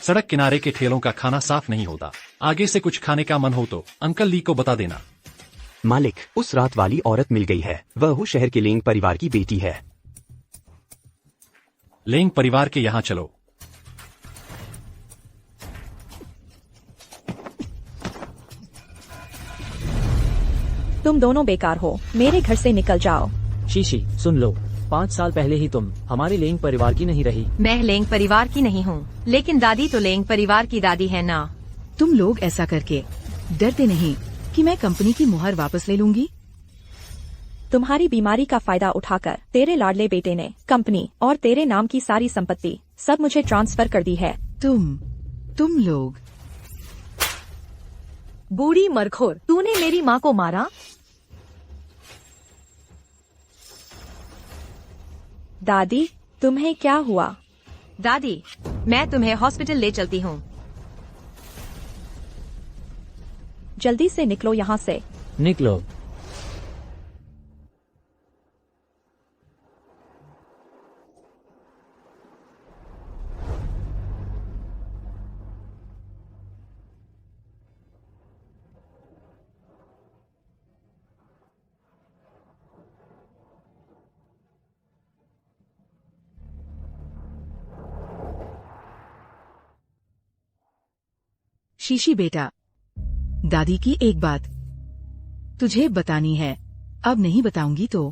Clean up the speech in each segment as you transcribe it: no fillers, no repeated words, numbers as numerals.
सड़क किनारे के ठेलों का खाना साफ नहीं होता। आगे से कुछ खाने का मन हो तो अंकल ली को बता देना। मालिक, उस रात वाली औरत मिल गई है। वह हो शहर के लेंग परिवार की बेटी है। लेंग परिवार के यहाँ चलो। तुम दोनों बेकार हो, मेरे घर से निकल जाओ। शीशी, सुन लो, 5 साल पहले ही तुम हमारे लेंग परिवार की नहीं रही। मैं लेंग परिवार की नहीं हूँ, लेकिन दादी तो लेंग परिवार की दादी है ना। तुम लोग ऐसा करके डरते नहीं कि मैं कंपनी की मुहर वापस ले लूंगी? तुम्हारी बीमारी का फायदा उठाकर तेरे लाडले बेटे ने कंपनी और तेरे नाम की सारी संपत्ति सब मुझे ट्रांसफर कर दी है। तुम लोग। बूढ़ी मरखोर, तूने मेरी माँ को मारा? दादी, तुम्हें क्या हुआ? दादी, मैं तुम्हें हॉस्पिटल ले चलती हूँ। जल्दी से निकलो यहाँ से। निकलो। शीशी बेटा, दादी की एक बात तुझे बतानी है। अब नहीं बताऊंगी तो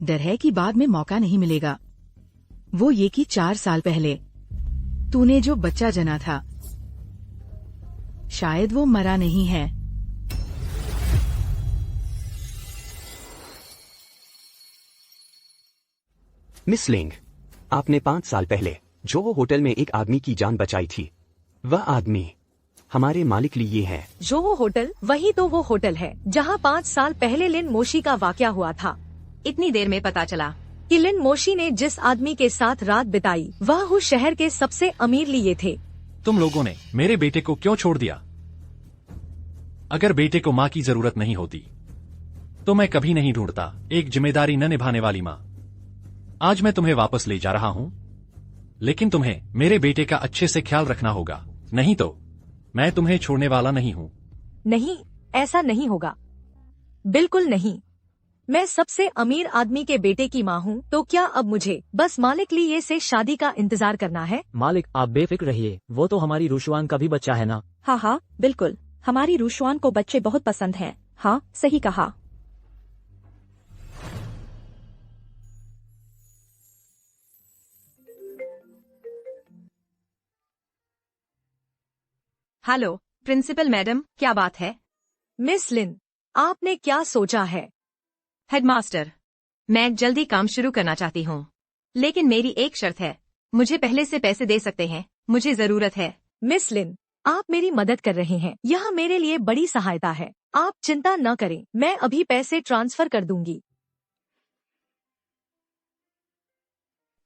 डर है कि बाद में मौका नहीं मिलेगा। वो ये कि 4 साल पहले तूने जो बच्चा जना था, शायद वो मरा नहीं है। मिस लेंग, आपने 5 साल पहले जो वो होटल में एक आदमी की जान बचाई थी, वह आदमी हमारे मालिक लिए है। जो वो होटल, वही तो वो होटल है जहाँ 5 साल पहले लिन मोशी का वाकया हुआ था। इतनी देर में पता चला कि लिन मोशी ने जिस आदमी के साथ रात बिताई वह उस शहर के सबसे अमीर लिए थे। तुम लोगों ने मेरे बेटे को क्यों छोड़ दिया? अगर बेटे को माँ की जरूरत नहीं होती तो मैं कभी नहीं ढूंढता एक जिम्मेदारी न निभाने वाली माँ। आज मैं तुम्हें वापस ले जा रहा हूँ, लेकिन तुम्हें मेरे बेटे का अच्छे से ख्याल रखना होगा, नहीं तो मैं तुम्हें छोड़ने वाला नहीं हूँ। नहीं, ऐसा नहीं होगा, बिल्कुल नहीं। मैं सबसे अमीर आदमी के बेटे की माँ हूँ, तो क्या अब मुझे बस मालिक लिए से शादी का इंतजार करना है? मालिक, आप बेफिक्र रहिए, वो तो हमारी रूशवान का भी बच्चा है ना। हाँ हाँ बिल्कुल, हमारी रूशवान को बच्चे बहुत पसंद हैं। हाँ, सही कहा। हेलो प्रिंसिपल मैडम, क्या बात है? मिस लिन, आपने क्या सोचा है? हेडमास्टर, मैं जल्दी काम शुरू करना चाहती हूँ, लेकिन मेरी एक शर्त है। मुझे पहले से पैसे दे सकते हैं, मुझे जरूरत है। मिस लिन, आप मेरी मदद कर रहे हैं, यह मेरे लिए बड़ी सहायता है। आप चिंता न करें, मैं अभी पैसे ट्रांसफर कर दूंगी।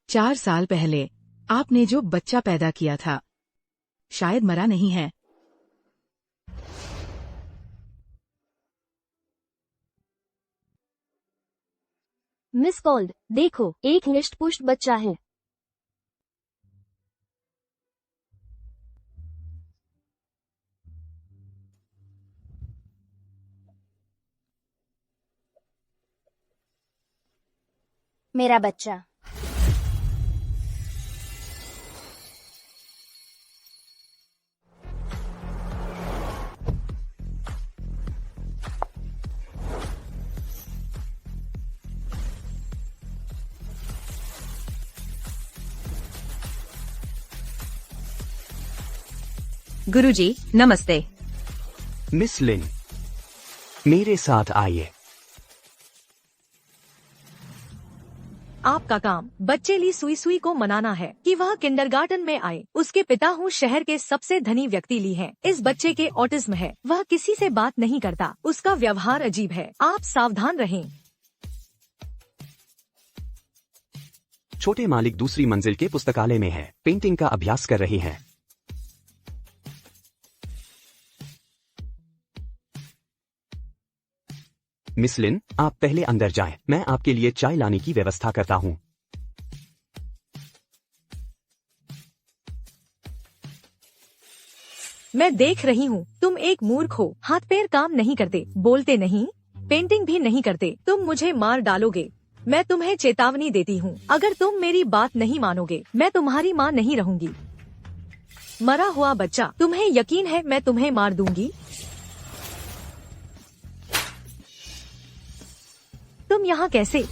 4 साल पहले आपने जो बच्चा पैदा किया था, शायद मरा नहीं है। मिस कॉल्ड, देखो, एक हिष्ट पुष्ट बच्चा है। मेरा बच्चा। गुरुजी, नमस्ते। मिस लिन, मेरे साथ आइए। आपका काम बच्चे ली सुई सुई को मनाना है कि वह किंडरगार्टन में आए। उसके पिता हूँ शहर के सबसे धनी व्यक्ति ली हैं। इस बच्चे के ऑटिज्म है, वह किसी से बात नहीं करता, उसका व्यवहार अजीब है, आप सावधान रहें। छोटे मालिक दूसरी मंजिल के पुस्तकालय में है, पेंटिंग का अभ्यास कर रहे हैं। मिस लिन, आप पहले अंदर जाएं, मैं आपके लिए चाय लाने की व्यवस्था करता हूँ। मैं देख रही हूँ तुम एक मूर्ख हो, हाथ पैर काम नहीं करते, बोलते नहीं, पेंटिंग भी नहीं करते, तुम मुझे मार डालोगे। मैं तुम्हें चेतावनी देती हूँ, अगर तुम मेरी बात नहीं मानोगे मैं तुम्हारी माँ नहीं रहूंगी। मरा हुआ बच्चा, तुम्हें यकीन है मैं तुम्हें मार दूंगी? तुम यहाँ कैसे?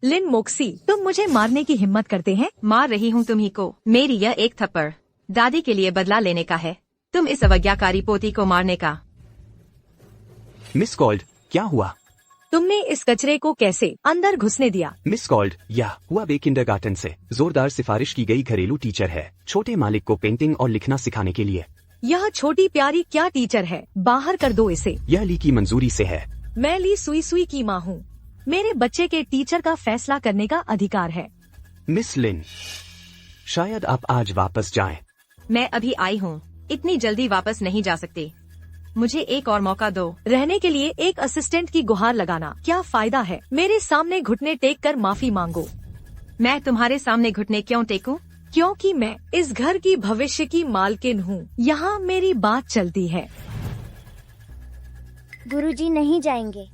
लिन मोक्सी, तुम मुझे मारने की हिम्मत करते हैं? मार रही हूँ तुम्ही को। मेरी यह एक थप्पड़ दादी के लिए बदला लेने का है, तुम इस अवज्ञाकारी पोती को मारने का। मिस कॉल्ड, क्या हुआ? तुमने इस कचरे को कैसे अंदर घुसने दिया? मिस कॉल्ड, यह हुआ बे किंडरगार्टन से जोरदार सिफारिश की गई घरेलू टीचर है, छोटे मालिक को पेंटिंग और लिखना सिखाने के लिए। यह छोटी प्यारी क्या टीचर है, बाहर कर दो इसे। यह ली की मंजूरी से है। मैं ली सुई सुई की माँ हूँ, मेरे बच्चे के टीचर का फैसला करने का अधिकार है। मिस लिन, शायद आप आज वापस जाएं। मैं अभी आई हूँ, इतनी जल्दी वापस नहीं जा सकती, मुझे एक और मौका दो। रहने के लिए एक असिस्टेंट की गुहार लगाना क्या फायदा है? मेरे सामने घुटने टेक कर माफी मांगो। मैं तुम्हारे सामने घुटने क्यों टेकूं? क्योंकि मैं इस घर की भविष्य की मालकिन हूँ, यहाँ मेरी बात चलती है। गुरुजी नहीं जाएंगे।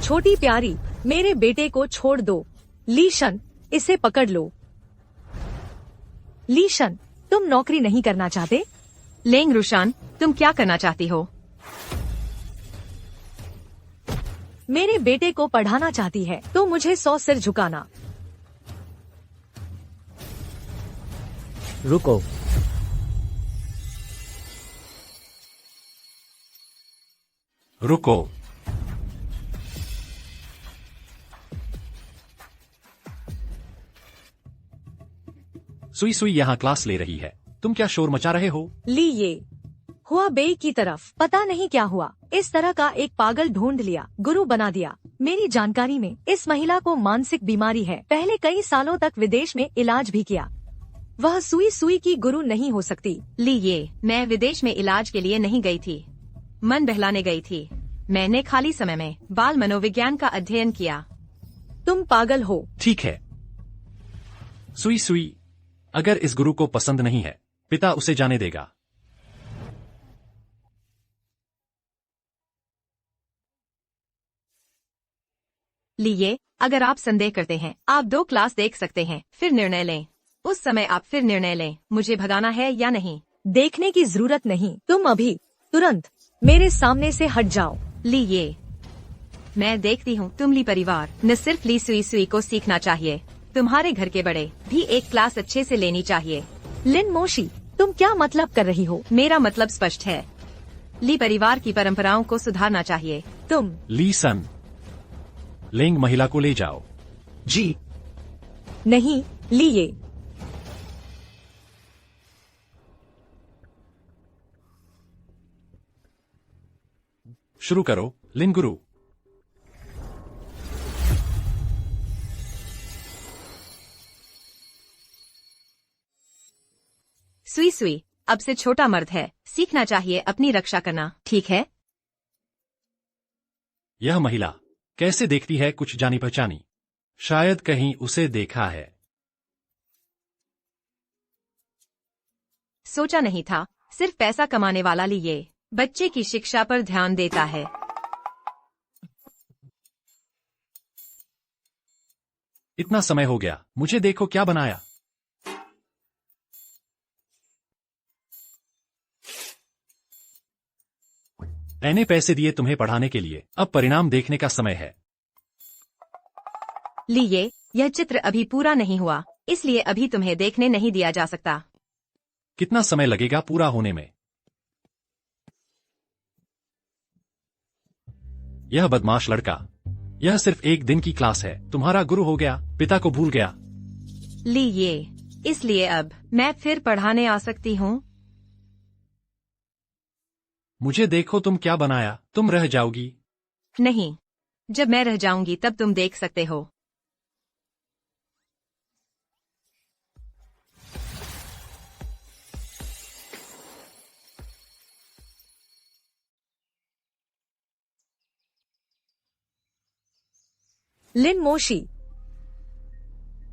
छोटी प्यारी, मेरे बेटे को छोड़ दो। लीशन, इसे पकड़ लो। लीशन, तुम नौकरी नहीं करना चाहते? लेंग रुशान, तुम क्या करना चाहती हो? मेरे बेटे को पढ़ाना चाहती है तो मुझे 100 सिर झुकाना। रुको, रुको। सुई सुई यहाँ क्लास ले रही है, तुम क्या शोर मचा रहे हो? ली ये हुआ बे की तरफ, पता नहीं क्या हुआ, इस तरह का एक पागल ढूंढ लिया, गुरु बना दिया। मेरी जानकारी में इस महिला को मानसिक बीमारी है, पहले कई सालों तक विदेश में इलाज भी किया। वह सुई सुई की गुरु नहीं हो सकती। ली ये, मैं विदेश में इलाज के लिए नहीं गई थी, मन बहलाने गई थी। मैंने खाली समय में बाल मनोविज्ञान का अध्ययन किया। तुम पागल हो। ठीक है सुई सुई, अगर इस गुरु को पसंद नहीं है, पिता उसे जाने देगा। लिए, अगर आप संदेह करते हैं, आप 2 क्लास देख सकते हैं, फिर निर्णय लें। उस समय आप फिर निर्णय लें, मुझे भगाना है या नहीं। देखने की जरूरत नहीं, तुम अभी तुरंत मेरे सामने से हट जाओ। ली ये, मैं देखती हूँ तुम ली परिवार न सिर्फ ली सुई सुई को सीखना चाहिए, तुम्हारे घर के बड़े भी एक क्लास अच्छे से लेनी चाहिए। लिन मोशी, तुम क्या मतलब कर रही हो? मेरा मतलब स्पष्ट है, ली परिवार की परंपराओं को सुधारना चाहिए। तुम ली सन, लेंग महिला को ले जाओ। जी नहीं, ली ये। शुरू करो लिन गुरु। सुई सुई अब से छोटा मर्द है, सीखना चाहिए अपनी रक्षा करना, ठीक है? यह महिला कैसे देखती है, कुछ जानी पहचानी, शायद कहीं उसे देखा है। सोचा नहीं था, सिर्फ पैसा कमाने वाला ली ये बच्चे की शिक्षा पर ध्यान देता है। इतना समय हो गया, मुझे देखो क्या बनाया। मैंने पैसे दिए तुम्हें पढ़ाने के लिए, अब परिणाम देखने का समय है। ली ये, यह चित्र अभी पूरा नहीं हुआ, इसलिए अभी तुम्हें देखने नहीं दिया जा सकता। कितना समय लगेगा पूरा होने में? यह बदमाश लड़का, यह सिर्फ 1 दिन की क्लास है, तुम्हारा गुरु हो गया, पिता को भूल गया। ली ये, इसलिए अब मैं फिर पढ़ाने आ सकती हूँ। मुझे देखो तुम क्या बनाया, तुम रह जाओगी। नहीं, जब मैं रह जाऊंगी तब तुम देख सकते हो। लिन मोशी,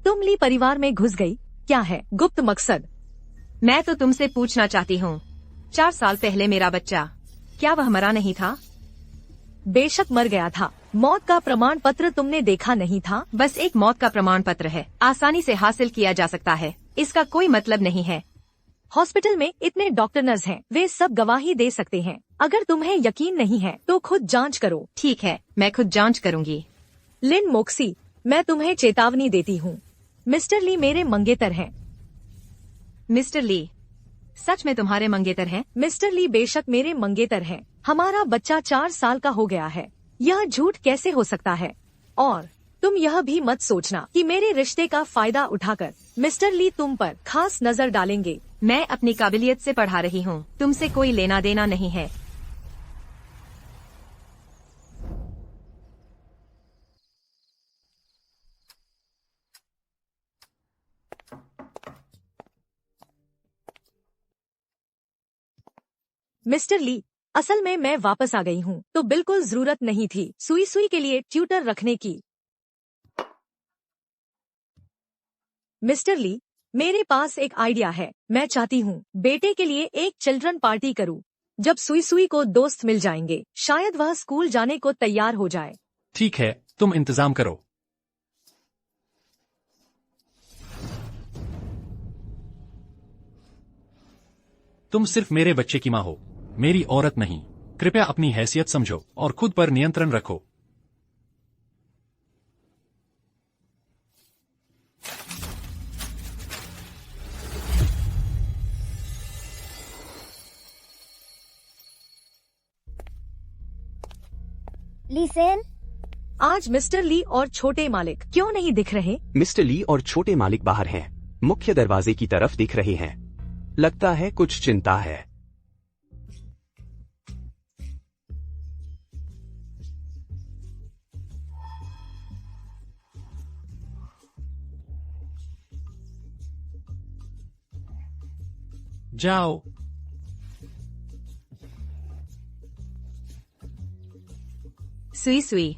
तुम ली परिवार में घुस गई, क्या है गुप्त मकसद? मैं तो तुमसे पूछना चाहती हूँ, 4 साल पहले मेरा बच्चा, क्या वह मरा नहीं था? बेशक मर गया था। मौत का प्रमाण पत्र तुमने देखा नहीं था? बस एक मौत का प्रमाण पत्र है, आसानी से हासिल किया जा सकता है, इसका कोई मतलब नहीं है। हॉस्पिटल में इतने डॉक्टर नर्स हैं, वे सब गवाही दे सकते हैं। अगर तुम्हें यकीन नहीं है तो खुद जांच करो। ठीक है, मैं खुद जांच करूंगी। लिन मोक्सी, मैं तुम्हें चेतावनी देती हूँ, मिस्टर ली मेरे मंगेतर हैं। मिस्टर ली, सच में तुम्हारे मंगेतर हैं? मिस्टर ली बेशक मेरे मंगेतर हैं। हमारा बच्चा 4 साल का हो गया है, यह झूठ कैसे हो सकता है? और तुम यह भी मत सोचना कि मेरे रिश्ते का फायदा उठाकर मिस्टर ली तुम पर खास नजर डालेंगे। मैं अपनी काबिलियत से पढ़ा रही हूँ, तुमसे कोई लेना देना नहीं है। मिस्टर ली, असल में मैं वापस आ गई हूँ, तो बिल्कुल जरूरत नहीं थी सुई सुई के लिए ट्यूटर रखने की। मिस्टर ली, मेरे पास एक आइडिया है। मैं चाहती हूँ बेटे के लिए एक चिल्ड्रन पार्टी करूँ। जब सुई सुई को दोस्त मिल जाएंगे, शायद वह स्कूल जाने को तैयार हो जाए। ठीक है, तुम इंतजाम करो। तुम सिर्फ मेरे बच्चे की माँ हो, मेरी औरत नहीं। कृपया अपनी हैसियत समझो और खुद पर नियंत्रण रखो। लीसेन, आज मिस्टर ली और छोटे मालिक क्यों नहीं दिख रहे? मिस्टर ली और छोटे मालिक बाहर हैं, मुख्य दरवाजे की तरफ दिख रहे हैं। लगता है कुछ चिंता है। जाओ। सुई सुई,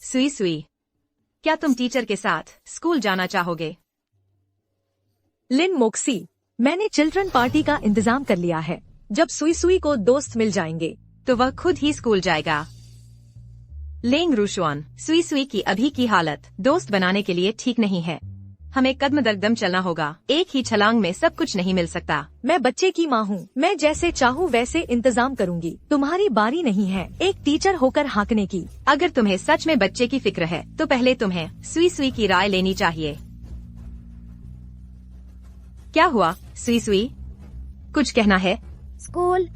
सुई सुई, क्या तुम टीचर के साथ स्कूल जाना चाहोगे? लिन मोक्सी, मैंने चिल्ड्रन पार्टी का इंतजाम कर लिया है। जब सुई सुई को दोस्त मिल जाएंगे तो वह खुद ही स्कूल जाएगा। लेंग रूशवान, सुई सुई की अभी की हालत दोस्त बनाने के लिए ठीक नहीं है। हमें कदम दर कदम चलना होगा, एक ही छलांग में सब कुछ नहीं मिल सकता। मैं बच्चे की माँ हूँ, मैं जैसे चाहूँ वैसे इंतजाम करूँगी। तुम्हारी बारी नहीं है एक टीचर होकर हाँकने की। अगर तुम्हें सच में बच्चे की फिक्र है तो पहले तुम्हें सुई सुई की राय लेनी चाहिए। क्या हुआ सुई सुई, कुछ कहना है? स्कूल।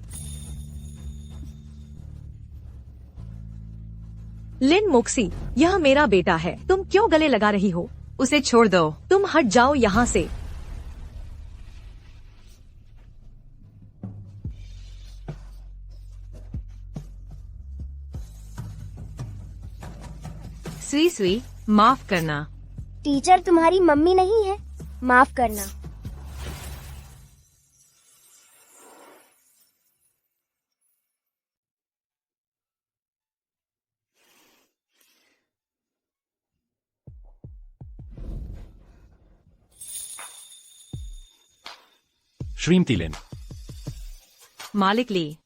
लिन मोक्सी, यह मेरा बेटा है, तुम क्यों गले लगा रही हो? उसे छोड़ दो। तुम हट जाओ यहाँ से। सुई सुई, माफ करना। टीचर तुम्हारी मम्मी नहीं है, माफ करना। श्रीमती लिन, मालिक ली,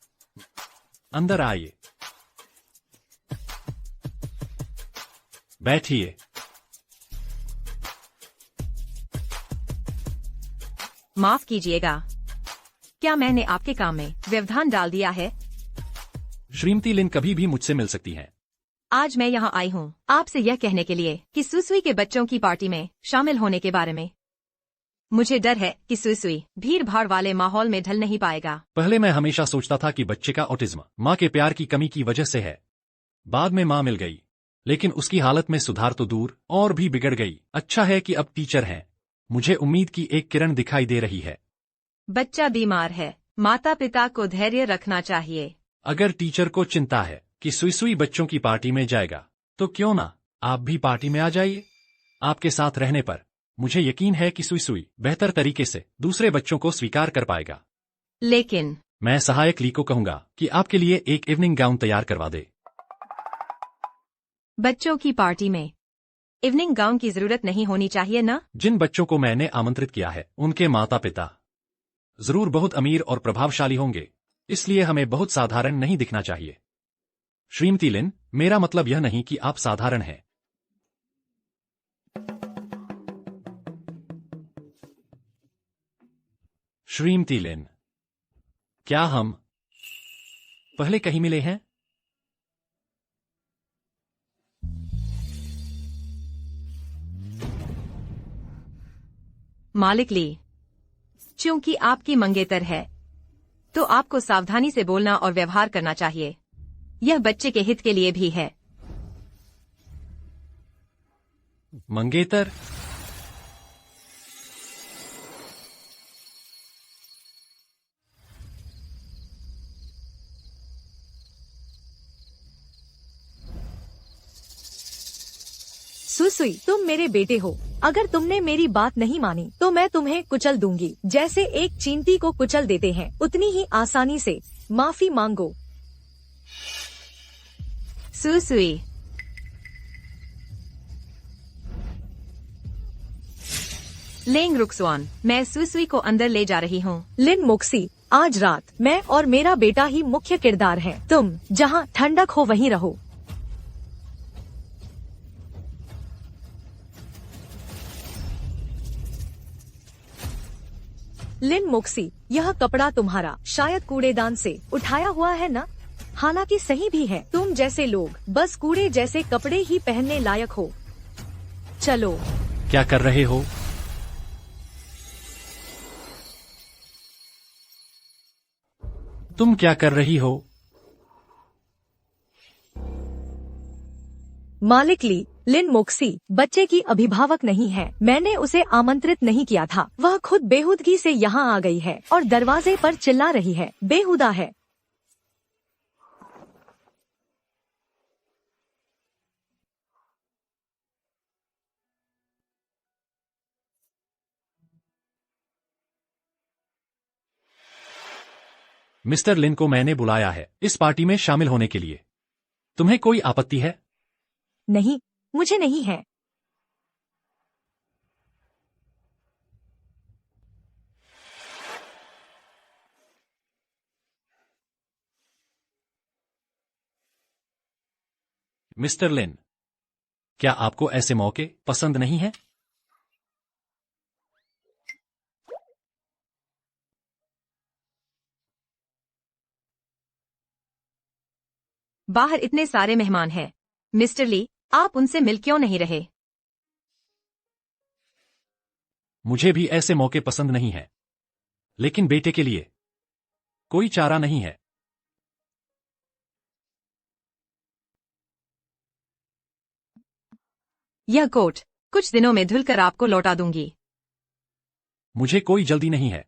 अंदर आइए, बैठिए। माफ कीजिएगा, क्या मैंने आपके काम में व्यवधान डाल दिया है? श्रीमती लिन कभी भी मुझसे मिल सकती हैं। आज मैं यहाँ आई हूँ आपसे यह कहने के लिए कि सुई के बच्चों की पार्टी में शामिल होने के बारे में। मुझे डर है कि सुई भीड़ भाड़ वाले माहौल में ढल नहीं पाएगा। पहले मैं हमेशा सोचता था कि बच्चे का ऑटिज्म माँ के प्यार की कमी की वजह से है। बाद में माँ मिल गई, लेकिन उसकी हालत में सुधार तो दूर और भी बिगड़ गई। अच्छा है कि अब टीचर हैं, मुझे उम्मीद की एक किरण दिखाई दे रही है। बच्चा बीमार है, माता पिता को धैर्य रखना चाहिए। अगर टीचर को चिंता है कि सुई बच्चों की पार्टी में जाएगा, तो क्यों ना आप भी पार्टी में आ जाइए। आपके साथ रहने पर मुझे यकीन है कि सुई बेहतर तरीके से दूसरे बच्चों को स्वीकार कर पाएगा। लेकिन मैं सहायक ली को कहूंगा कि आपके लिए एक इवनिंग गाउन तैयार करवा दे। बच्चों की पार्टी में इवनिंग गाउन की जरूरत नहीं होनी चाहिए ना? जिन बच्चों को मैंने आमंत्रित किया है उनके माता पिता जरूर बहुत अमीर और प्रभावशाली होंगे, इसलिए हमें बहुत साधारण नहीं दिखना चाहिए। श्रीमती लिन, मेरा मतलब यह नहीं कि आप साधारण हैं। श्रीमती लिन, क्या हम पहले कहीं मिले हैं? मालिक ली, चूंकि आपकी मंगेतर है तो आपको सावधानी से बोलना और व्यवहार करना चाहिए। यह बच्चे के हित के लिए भी है। मंगेतर? सुसुई, तुम मेरे बेटे हो। अगर तुमने मेरी बात नहीं मानी तो मैं तुम्हें कुचल दूंगी, जैसे एक चींटी को कुचल देते हैं उतनी ही आसानी से। माफी मांगो। सुसुई, लेंग रुक्सवान, मैं सुसुई को अंदर ले जा रही हूँ। लिन मोक्सी, आज रात मैं और मेरा बेटा ही मुख्य किरदार हैं। तुम जहाँ ठंडक हो वहीं रहो। लिन मोक्सी, यह कपड़ा तुम्हारा शायद कूड़ेदान से उठाया हुआ है ना? हालांकि सही भी है। तुम जैसे लोग बस कूड़े जैसे कपड़े ही पहनने लायक हो। चलो। क्या कर रहे हो? तुम क्या कर रही हो? मालिक ली, लिन मोक्सी बच्चे की अभिभावक नहीं है। मैंने उसे आमंत्रित नहीं किया था। वह खुद बेहुदगी से यहाँ आ गई है और दरवाजे पर चिल्ला रही है। बेहुदा है। मिस्टर लिन को मैंने बुलाया है इस पार्टी में शामिल होने के लिए। तुम्हें कोई आपत्ति है? नहीं, मुझे नहीं है। मिस्टर लिन, क्या आपको ऐसे मौके पसंद नहीं हैं? बाहर इतने सारे मेहमान हैं। मिस्टर ली, आप उनसे मिल क्यों नहीं रहे? मुझे भी ऐसे मौके पसंद नहीं है, लेकिन बेटे के लिए कोई चारा नहीं है। यह कोट कुछ दिनों में धुलकर आपको लौटा दूंगी। मुझे कोई जल्दी नहीं है।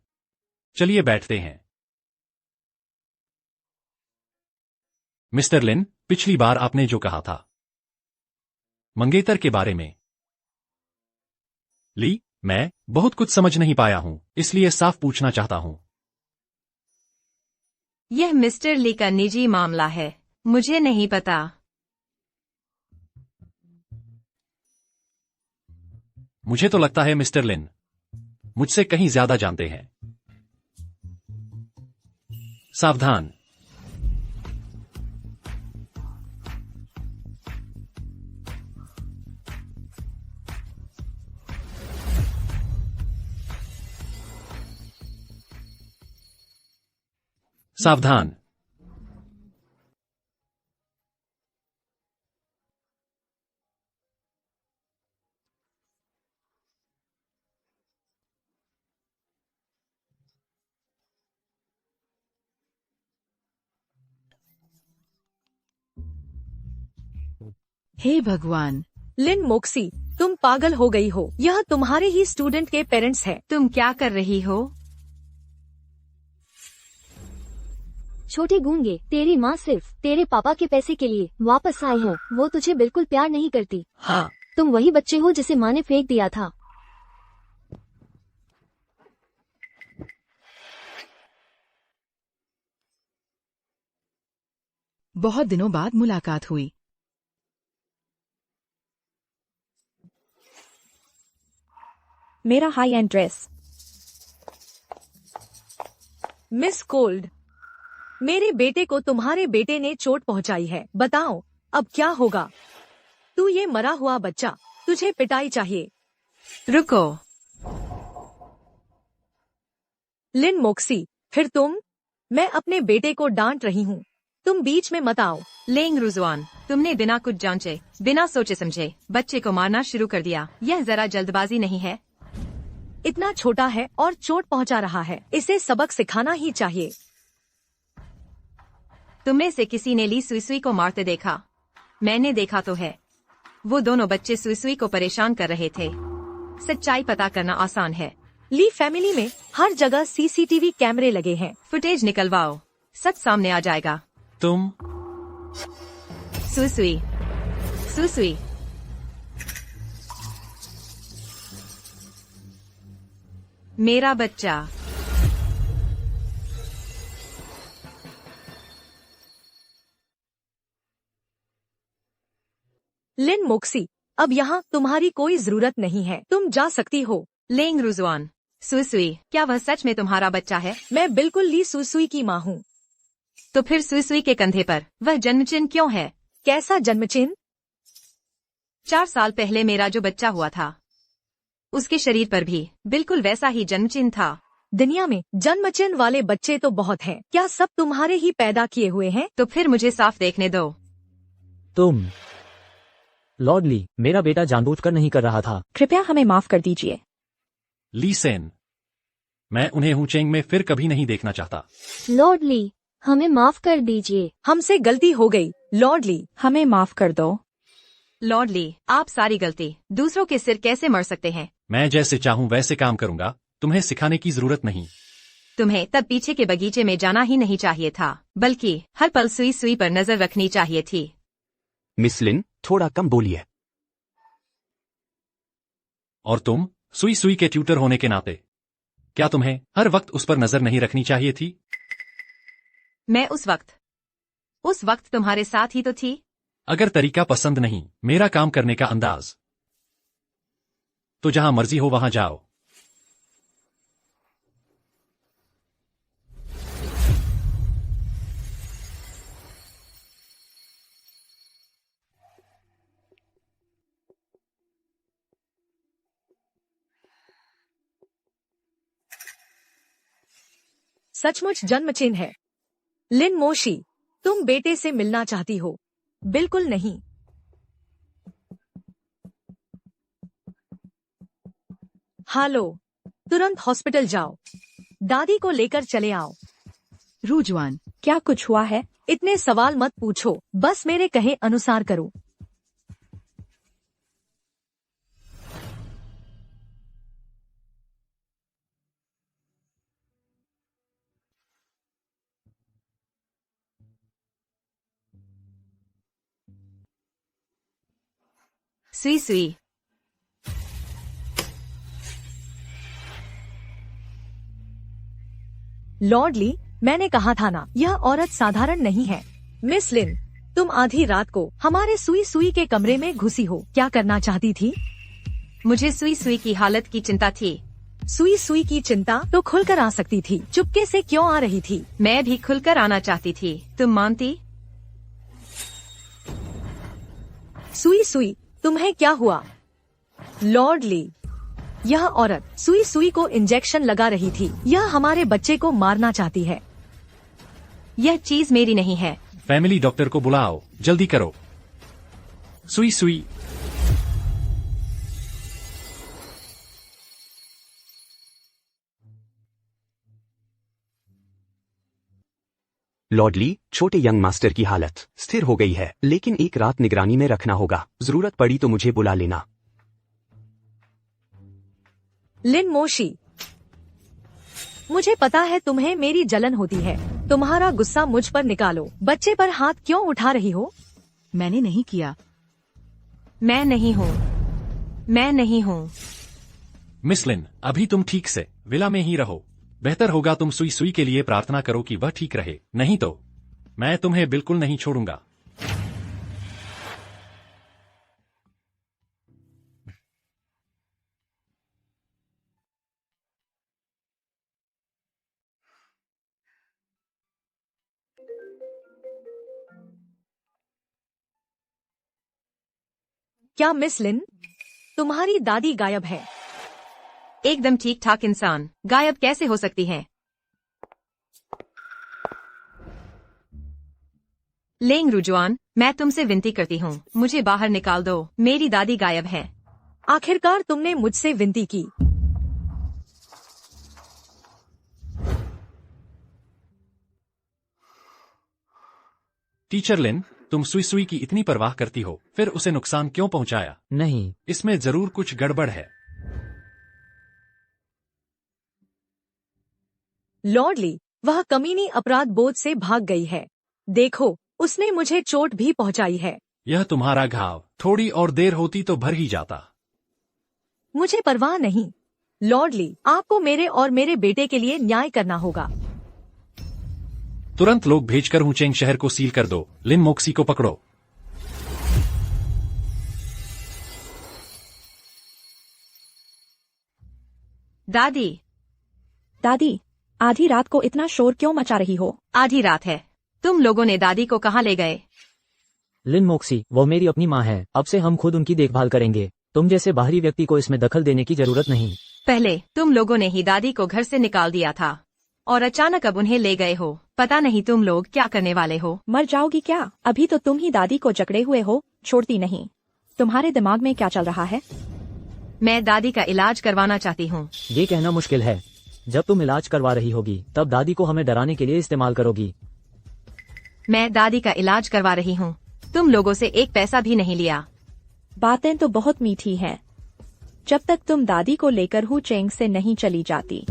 चलिए बैठते हैं। मिस्टर लिन, पिछली बार आपने जो कहा था मंगेतर के बारे में। ली, मैं बहुत कुछ समझ नहीं पाया हूं, इसलिए साफ पूछना चाहता हूं। यह मिस्टर ली का निजी मामला है, मुझे नहीं पता। मुझे तो लगता है मिस्टर लिन मुझसे कहीं ज्यादा जानते हैं। सावधान। सावधान। हे भगवान, लिन मोक्सी, तुम पागल हो गई हो। यह तुम्हारे ही स्टूडेंट के पेरेंट्स हैं। तुम क्या कर रही हो? छोटे गूंगे, तेरी माँ सिर्फ तेरे पापा के पैसे के लिए वापस आए हैं। वो तुझे बिल्कुल प्यार नहीं करती। हाँ। तुम वही बच्चे हो जिसे माँ ने फेंक दिया था। बहुत दिनों बाद मुलाकात हुई। मेरा high and dress. Miss cold, मेरे बेटे को तुम्हारे बेटे ने चोट पहुंचाई है। बताओ अब क्या होगा? तू ये मरा हुआ बच्चा, तुझे पिटाई चाहिए। रुको। लिन मोक्सी, फिर तुम? मैं अपने बेटे को डांट रही हूँ, तुम बीच में मत आओ। लेंग रुजवान, तुमने बिना कुछ जांचे, बिना सोचे समझे बच्चे को मारना शुरू कर दिया। यह जरा जल्दबाजी नहीं है? इतना छोटा है और चोट पहुंचा रहा है, इसे सबक सिखाना ही चाहिए। तुमने से किसी ने ली सुई सुई को मारते देखा? मैंने देखा तो है। वो दोनों बच्चे सुई सुई को परेशान कर रहे थे। सच्चाई पता करना आसान है। ली फैमिली में हर जगह सीसीटीवी कैमरे लगे हैं। फुटेज निकलवाओ, सच सामने आ जाएगा। तुम? सुई सुई, सुई सुई। मेरा बच्चा। लिन मोक्सी, अब यहाँ तुम्हारी कोई जरूरत नहीं है, तुम जा सकती हो। लेंग रुजवान, सुई सुई, क्या वह सच में तुम्हारा बच्चा है? मैं बिल्कुल ली सुसुई की माँ हूँ। तो फिर सुई सुई के कंधे पर वह जन्मचिन्ह क्यों है? कैसा जन्मचिन्ह? 4 साल पहले मेरा जो बच्चा हुआ था, उसके शरीर पर भी बिल्कुल वैसा ही जन्मचिन्ह था। दुनिया में जन्मचिन्ह वाले बच्चे तो बहुत हैं। क्या सब तुम्हारे ही पैदा किए हुए हैं? तो फिर मुझे साफ देखने दो। तुम? लॉर्ड ली, मेरा बेटा जानबूझकर नहीं कर रहा था। कृपया हमें माफ कर दीजिए। ली सेन, मैं उन्हें हुचेंग में फिर कभी नहीं देखना चाहता। लॉर्ड ली, हमें माफ कर दीजिए। हमसे गलती हो गई, लॉर्ड ली। हमें माफ कर दो। लॉर्ड ली, आप सारी गलती दूसरों के सिर कैसे मर सकते हैं? मैं जैसे चाहूँ वैसे काम करूंगा, तुम्हें सिखाने की जरूरत नहीं। तुम्हें तब पीछे के बगीचे में जाना ही नहीं चाहिए था, बल्कि हर पल सुई सुई पर नजर रखनी चाहिए थी। मिस लिन, थोड़ा कम बोलिए। और तुम, सुई सुई के ट्यूटर होने के नाते, क्या तुम्हें हर वक्त उस पर नजर नहीं रखनी चाहिए थी? मैं उस वक्त तुम्हारे साथ ही तो थी। अगर तरीका पसंद नहीं, मेरा काम करने का अंदाज, तो जहां मर्जी हो वहां जाओ। सचमुच जन्मचिन्ह है। लिन मोशी, तुम बेटे से मिलना चाहती हो? बिल्कुल नहीं। हालो, तुरंत हॉस्पिटल जाओ। दादी को लेकर चले आओ। रुजवान, क्या कुछ हुआ है? इतने सवाल मत पूछो, बस मेरे कहे अनुसार करो। सुई सुई, लॉर्ड ली, मैंने कहा था ना, यह औरत साधारण नहीं है। मिस लिन, तुम आधी रात को हमारे सुई सुई के कमरे में घुसी हो, क्या करना चाहती थी? मुझे सुई सुई की हालत की चिंता थी। सुई सुई की चिंता तो खुलकर आ सकती थी, चुपके से क्यों आ रही थी? मैं भी खुलकर आना चाहती थी, तुम मानती? सुई सुई, तुम्हें क्या हुआ? लॉर्ड ली, यह औरत सुई सुई को इंजेक्शन लगा रही थी। यह हमारे बच्चे को मारना चाहती है। यह चीज मेरी नहीं है। फैमिली डॉक्टर को बुलाओ, जल्दी करो। सुई सुई, लॉर्ड ली, छोटे यंग मास्टर की हालत स्थिर हो गई है, लेकिन एक रात निगरानी में रखना होगा। जरूरत पड़ी तो मुझे बुला लेना। लिन मोशी, मुझे पता है तुम्हें मेरी जलन होती है। तुम्हारा गुस्सा मुझ पर निकालो। बच्चे पर हाथ क्यों उठा रही हो? मैंने नहीं किया। मैं नहीं हूँ, मैं नहीं हूँ। मिस लिन, अभी तुम ठीक से विला में ही रहो। बेहतर होगा तुम सुई सुई के लिए प्रार्थना करो कि वह ठीक रहे, नहीं तो मैं तुम्हें बिल्कुल नहीं छोड़ूंगा। क्या मिस लिन, तुम्हारी दादी गायब है? एकदम ठीक ठाक इंसान गायब कैसे हो सकती है? लेंग रुजुआन, मैं तुमसे विनती करती हूँ, मुझे बाहर निकाल दो, मेरी दादी गायब है। आखिरकार तुमने मुझसे विनती की। टीचर लिन, तुम सुई सुई की इतनी परवाह करती हो, फिर उसे नुकसान क्यों पहुंचाया? नहीं, इसमें जरूर कुछ गड़बड़ है। लॉर्डली, वह कमीनी अपराध बोध से भाग गई है। देखो, उसने मुझे चोट भी पहुंचाई है। यह तुम्हारा घाव, थोड़ी और देर होती तो भर ही जाता। मुझे परवाह नहीं। लॉर्डली, आपको मेरे और मेरे बेटे के लिए न्याय करना होगा। तुरंत लोग भेजकर हुचेंग शहर को सील कर दो। लिन मोक्सी को पकड़ो। दादी, दादी, आधी रात को इतना शोर क्यों मचा रही हो? आधी रात है, तुम लोगों ने दादी को कहाँ ले गए? लिन मोक्सी, वो मेरी अपनी माँ है, अब से हम खुद उनकी देखभाल करेंगे। तुम जैसे बाहरी व्यक्ति को इसमें दखल देने की जरूरत नहीं। पहले तुम लोगों ने ही दादी को घर से निकाल दिया था और अचानक अब उन्हें ले गए हो। पता नहीं तुम लोग क्या करने वाले हो। मर जाओगी क्या? अभी तो तुम ही दादी को जकड़े हुए हो, छोड़ती नहीं। तुम्हारे दिमाग में क्या चल रहा है? मैं दादी का इलाज करवाना चाहती हूँ। ये कहना मुश्किल है। जब तुम इलाज करवा रही होगी तब दादी को हमें डराने के लिए इस्तेमाल करोगी। मैं दादी का इलाज करवा रही हूँ, तुम लोगों से एक पैसा भी नहीं लिया। बातें तो बहुत मीठी हैं, जब तक तुम दादी को लेकर हुचेंग से नहीं चली जाती।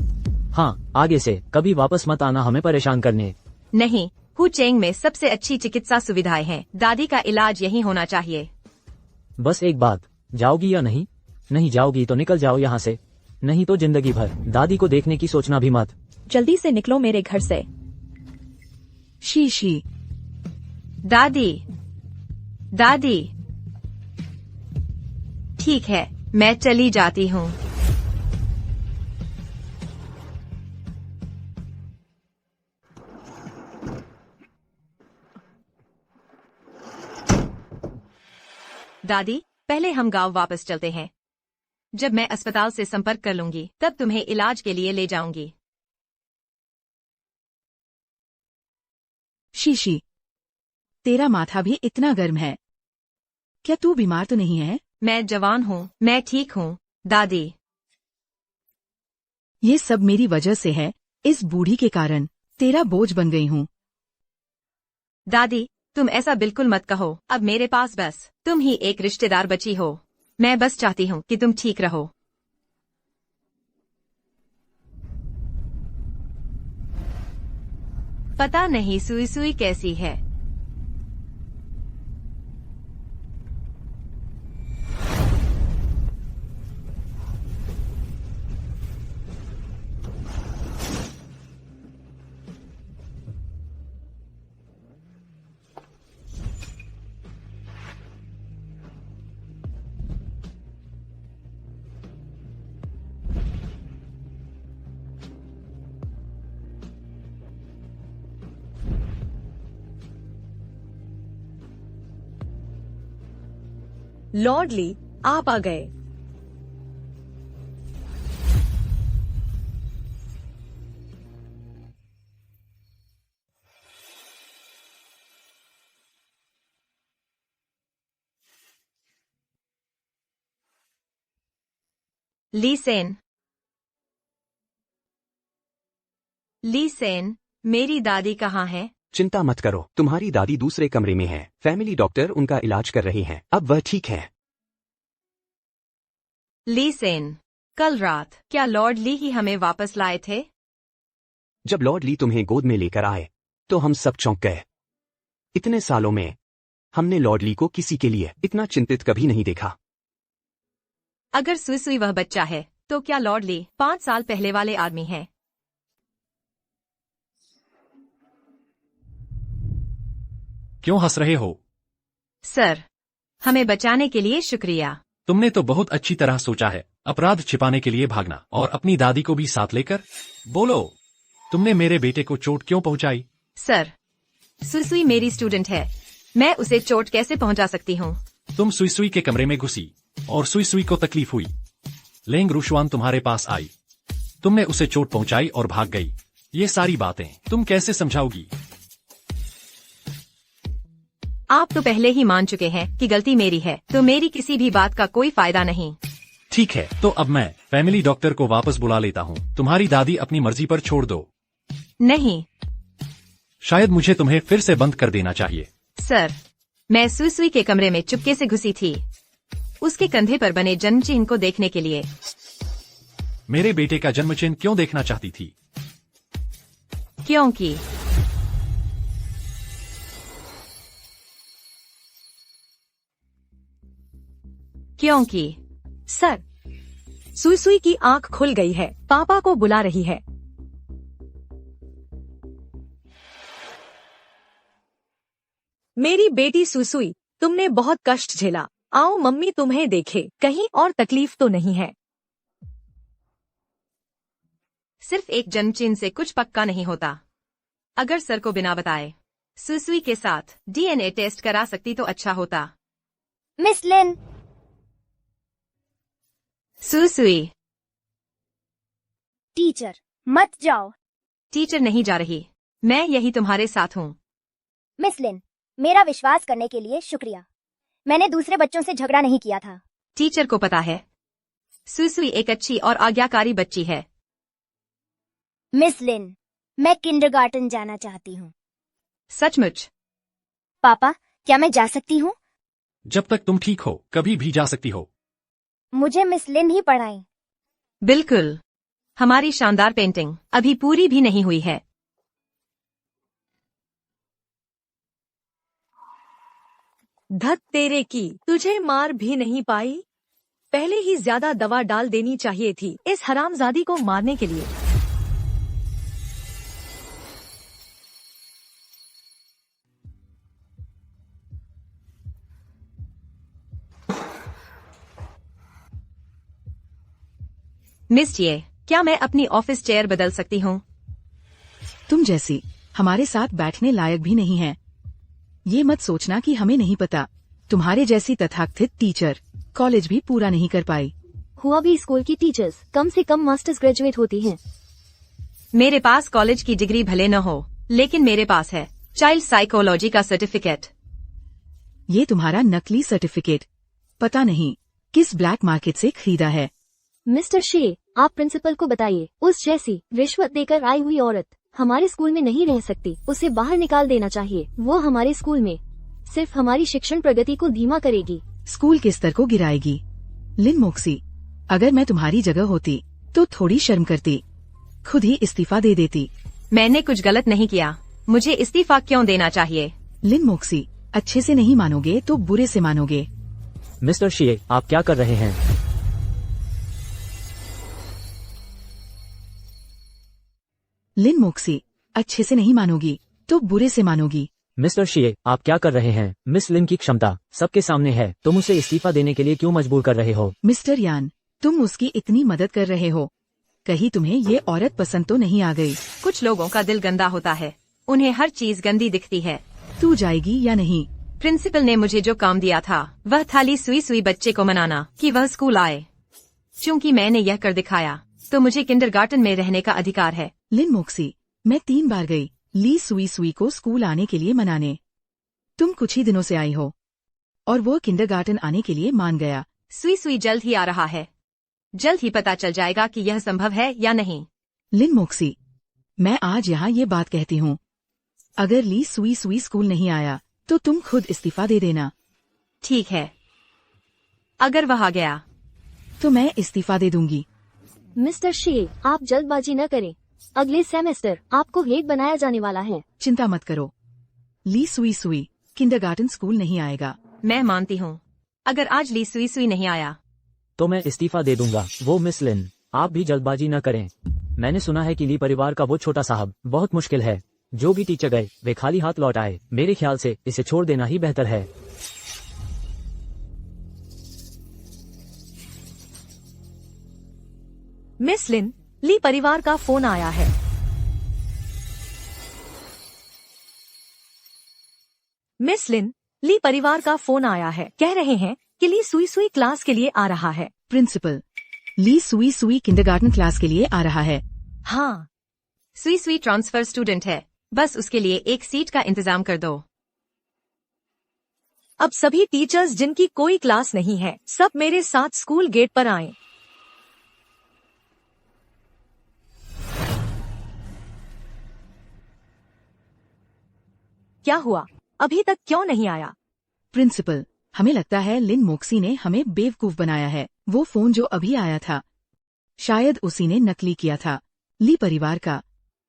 हाँ, आगे से कभी वापस मत आना हमें परेशान करने। नहीं, हुचेंग में सबसे अच्छी चिकित्सा सुविधाएं हैं। दादी का इलाज यहीं होना चाहिए। बस एक बात, जाओगी या नहीं? नहीं जाओगी तो निकल जाओ यहाँ से, नहीं तो जिंदगी भर दादी को देखने की सोचना भी मत। जल्दी से निकलो मेरे घर से। शीशी, दादी, दादी, ठीक है, मैं चली जाती हूँ। दादी, पहले हम गांव वापस चलते हैं। जब मैं अस्पताल से संपर्क कर लूंगी तब तुम्हें इलाज के लिए ले जाऊंगी। शीशी, तेरा माथा भी इतना गर्म है। क्या तू बीमार तो नहीं है? मैं जवान हूँ, मैं ठीक हूँ दादी। ये सब मेरी वजह से है, इस बूढ़ी के कारण तेरा बोझ बन गई हूँ। दादी, तुम ऐसा बिल्कुल मत कहो। अब मेरे पास बस तुम ही एक रिश्तेदार बची हो। मैं बस चाहती हूँ कि तुम ठीक रहो। पता नहीं सुई सुई कैसी है। लॉर्डली, आप आ गए। ली सेन, ली सेन, मेरी दादी कहाँ है? चिंता मत करो, तुम्हारी दादी दूसरे कमरे में है। फैमिली डॉक्टर उनका इलाज कर रहे हैं, अब वह ठीक है। ली सेन, कल रात क्या लॉर्ड ली ही हमें वापस लाए थे? जब लॉर्ड ली तुम्हें गोद में लेकर आए तो हम सब चौंक गए। इतने सालों में हमने लॉर्ड ली को किसी के लिए इतना चिंतित कभी नहीं देखा। अगर सुई सुई वह बच्चा है तो क्या लॉर्ड ली 5 साल पहले वाले आदमी हैं? क्यों हंस रहे हो? सर, हमें बचाने के लिए शुक्रिया। तुमने तो बहुत अच्छी तरह सोचा है, अपराध छिपाने के लिए भागना और अपनी दादी को भी साथ लेकर। बोलो, तुमने मेरे बेटे को चोट क्यों पहुंचाई? सर, सुई मेरी स्टूडेंट है, मैं उसे चोट कैसे पहुंचा सकती हूँ? तुम सुई के कमरे में घुसी और सुई को तकलीफ हुई। लेंग रूशवान तुम्हारे पास आई, तुमने उसे चोट पहुंचाई और भाग गई। ये सारी बातें तुम कैसे समझाओगी? आप तो पहले ही मान चुके हैं कि गलती मेरी है, तो मेरी किसी भी बात का कोई फायदा नहीं। ठीक है, तो अब मैं फैमिली डॉक्टर को वापस बुला लेता हूँ। तुम्हारी दादी अपनी मर्जी पर छोड़ दो। नहीं शायद मुझे तुम्हें फिर से बंद कर देना चाहिए। सर, मैं सुई के कमरे में चुपके से घुसी थी, उसके कंधे पर बने जन्म चिन्ह को देखने के लिए। मेरे बेटे का जन्म चिन्ह क्यों देखना चाहती थी? क्योंकि सर, सुई की आंख खुल गई है, पापा को बुला रही है। मेरी बेटी सुई, तुमने बहुत कष्ट झेला। आओ मम्मी तुम्हें देखे, कहीं और तकलीफ तो नहीं है। सिर्फ एक जन्म चिन्ह से कुछ पक्का नहीं होता। अगर सर को बिना बताए सुई के साथ DNA टेस्ट करा सकती तो अच्छा होता। मिस लिन, सुई। टीचर मत जाओ। टीचर नहीं जा रही, मैं यही तुम्हारे साथ हूँ। मिस लिन, मेरा विश्वास करने के लिए शुक्रिया। मैंने दूसरे बच्चों से झगड़ा नहीं किया था। टीचर को पता है सुई एक अच्छी और आज्ञाकारी बच्ची है। मिस लिन, मैं किंडरगार्टन जाना चाहती हूँ। सचमुच? पापा, क्या मैं जा सकती हूँ? जब तक तुम ठीक हो कभी भी जा सकती हो। मुझे मिस लिन ही पढ़ाएं। बिल्कुल। हमारी शानदार पेंटिंग अभी पूरी भी नहीं हुई है। धत तेरे की, तुझे मार भी नहीं पाई। पहले ही ज्यादा दवा डाल देनी चाहिए थी इस हरामजादी को मारने के लिए। मिस ये, क्या मैं अपनी ऑफिस चेयर बदल सकती हूँ? तुम जैसी हमारे साथ बैठने लायक भी नहीं है। ये मत सोचना कि हमें नहीं पता। तुम्हारे जैसी तथाकथित टीचर कॉलेज भी पूरा नहीं कर पाई। हुआ भी स्कूल की टीचर्स कम से कम मास्टर्स ग्रेजुएट होती हैं। मेरे पास कॉलेज की डिग्री भले न हो, लेकिन मेरे पास है चाइल्ड साइकोलॉजी का सर्टिफिकेट। ये तुम्हारा नकली सर्टिफिकेट पता नहीं किस ब्लैक मार्केट से खरीदा है। मिस्टर शे, आप प्रिंसिपल को बताइए, उस जैसी रिश्वत देकर आई हुई औरत हमारे स्कूल में नहीं रह सकती। उसे बाहर निकाल देना चाहिए। वो हमारे स्कूल में सिर्फ हमारी शिक्षण प्रगति को धीमा करेगी, स्कूल के स्तर को गिराएगी। लिन मोक्सी, अगर मैं तुम्हारी जगह होती तो थोड़ी शर्म करती, खुद ही इस्तीफा दे देती। मैंने कुछ गलत नहीं किया, मुझे इस्तीफा क्यों देना चाहिए? लिन मोक्सी, अच्छे से नहीं मानोगे तो बुरे से मानोगे। मिस्टर शी, आप क्या कर रहे हैं? लिन मोक्सी, अच्छे से नहीं मानोगी तो बुरे से मानोगी। मिस्टर शी, आप क्या कर रहे हैं? मिस लिन की क्षमता सबके सामने है, तुम उसे इस्तीफा देने के लिए क्यों मजबूर कर रहे हो? मिस्टर यान, तुम उसकी इतनी मदद कर रहे हो, कहीं तुम्हें ये औरत पसंद तो नहीं आ गई? कुछ लोगों का दिल गंदा होता है, उन्हें हर चीज गंदी दिखती है। तू जाएगी या नहीं? प्रिंसिपल ने मुझे जो काम दिया था वह थाली सुई बच्चे को मनाना कि वह स्कूल आए। चूंकि मैंने यह कर दिखाया तो मुझे किंडरगार्टन में रहने का अधिकार है। लिन मोक्सी, मैं 3 बार गई ली सुई को स्कूल आने के लिए मनाने। तुम कुछ ही दिनों से आई हो और वो किंडरगार्टन आने के लिए मान गया। सुई जल्द ही आ रहा है, जल्द ही पता चल जाएगा कि यह संभव है या नहीं। लिन मोक्सी, मैं आज यहाँ ये बात कहती हूँ, अगर ली सुई स्कूल नहीं आया तो तुम खुद इस्तीफा दे देना। ठीक है, अगर वह आ गया तो मैं इस्तीफा दे दूंगी। मिस्टर शे, आप जल्दबाजी न करें, अगले सेमेस्टर आपको हेड बनाया जाने वाला है। चिंता मत करो, ली सुई किंडरगार्टन स्कूल नहीं आएगा। मैं मानती हूँ, अगर आज ली सुई नहीं आया तो मैं इस्तीफा दे दूंगा। वो मिस लिन, आप भी जल्दबाजी न करें। मैंने सुना है कि ली परिवार का वो छोटा साहब बहुत मुश्किल है। जो भी टीचर गए वे खाली हाथ लौट आए। मेरे ख्याल से इसे छोड़ देना ही बेहतर है। मिस लिन, ली परिवार का फोन आया है। मिस लिन, ली परिवार का फोन आया है। कह रहे हैं कि ली सुई सुई क्लास के लिए आ रहा है। प्रिंसिपल, ली सुई सुई किंडरगार्टन क्लास के लिए आ रहा है। हाँ, सुई सुई ट्रांसफर स्टूडेंट है, बस उसके लिए एक सीट का इंतजाम कर दो। अब सभी टीचर्स जिनकी कोई क्लास नहीं है, सब मेरे साथ स्कूल गेट पर आएं। क्या हुआ? अभी तक क्यों नहीं आया? प्रिंसिपल, हमें लगता है लिन मोक्सी ने हमें बेवकूफ बनाया है। वो फोन जो अभी आया था, शायद उसी ने नकली किया था, ली परिवार का।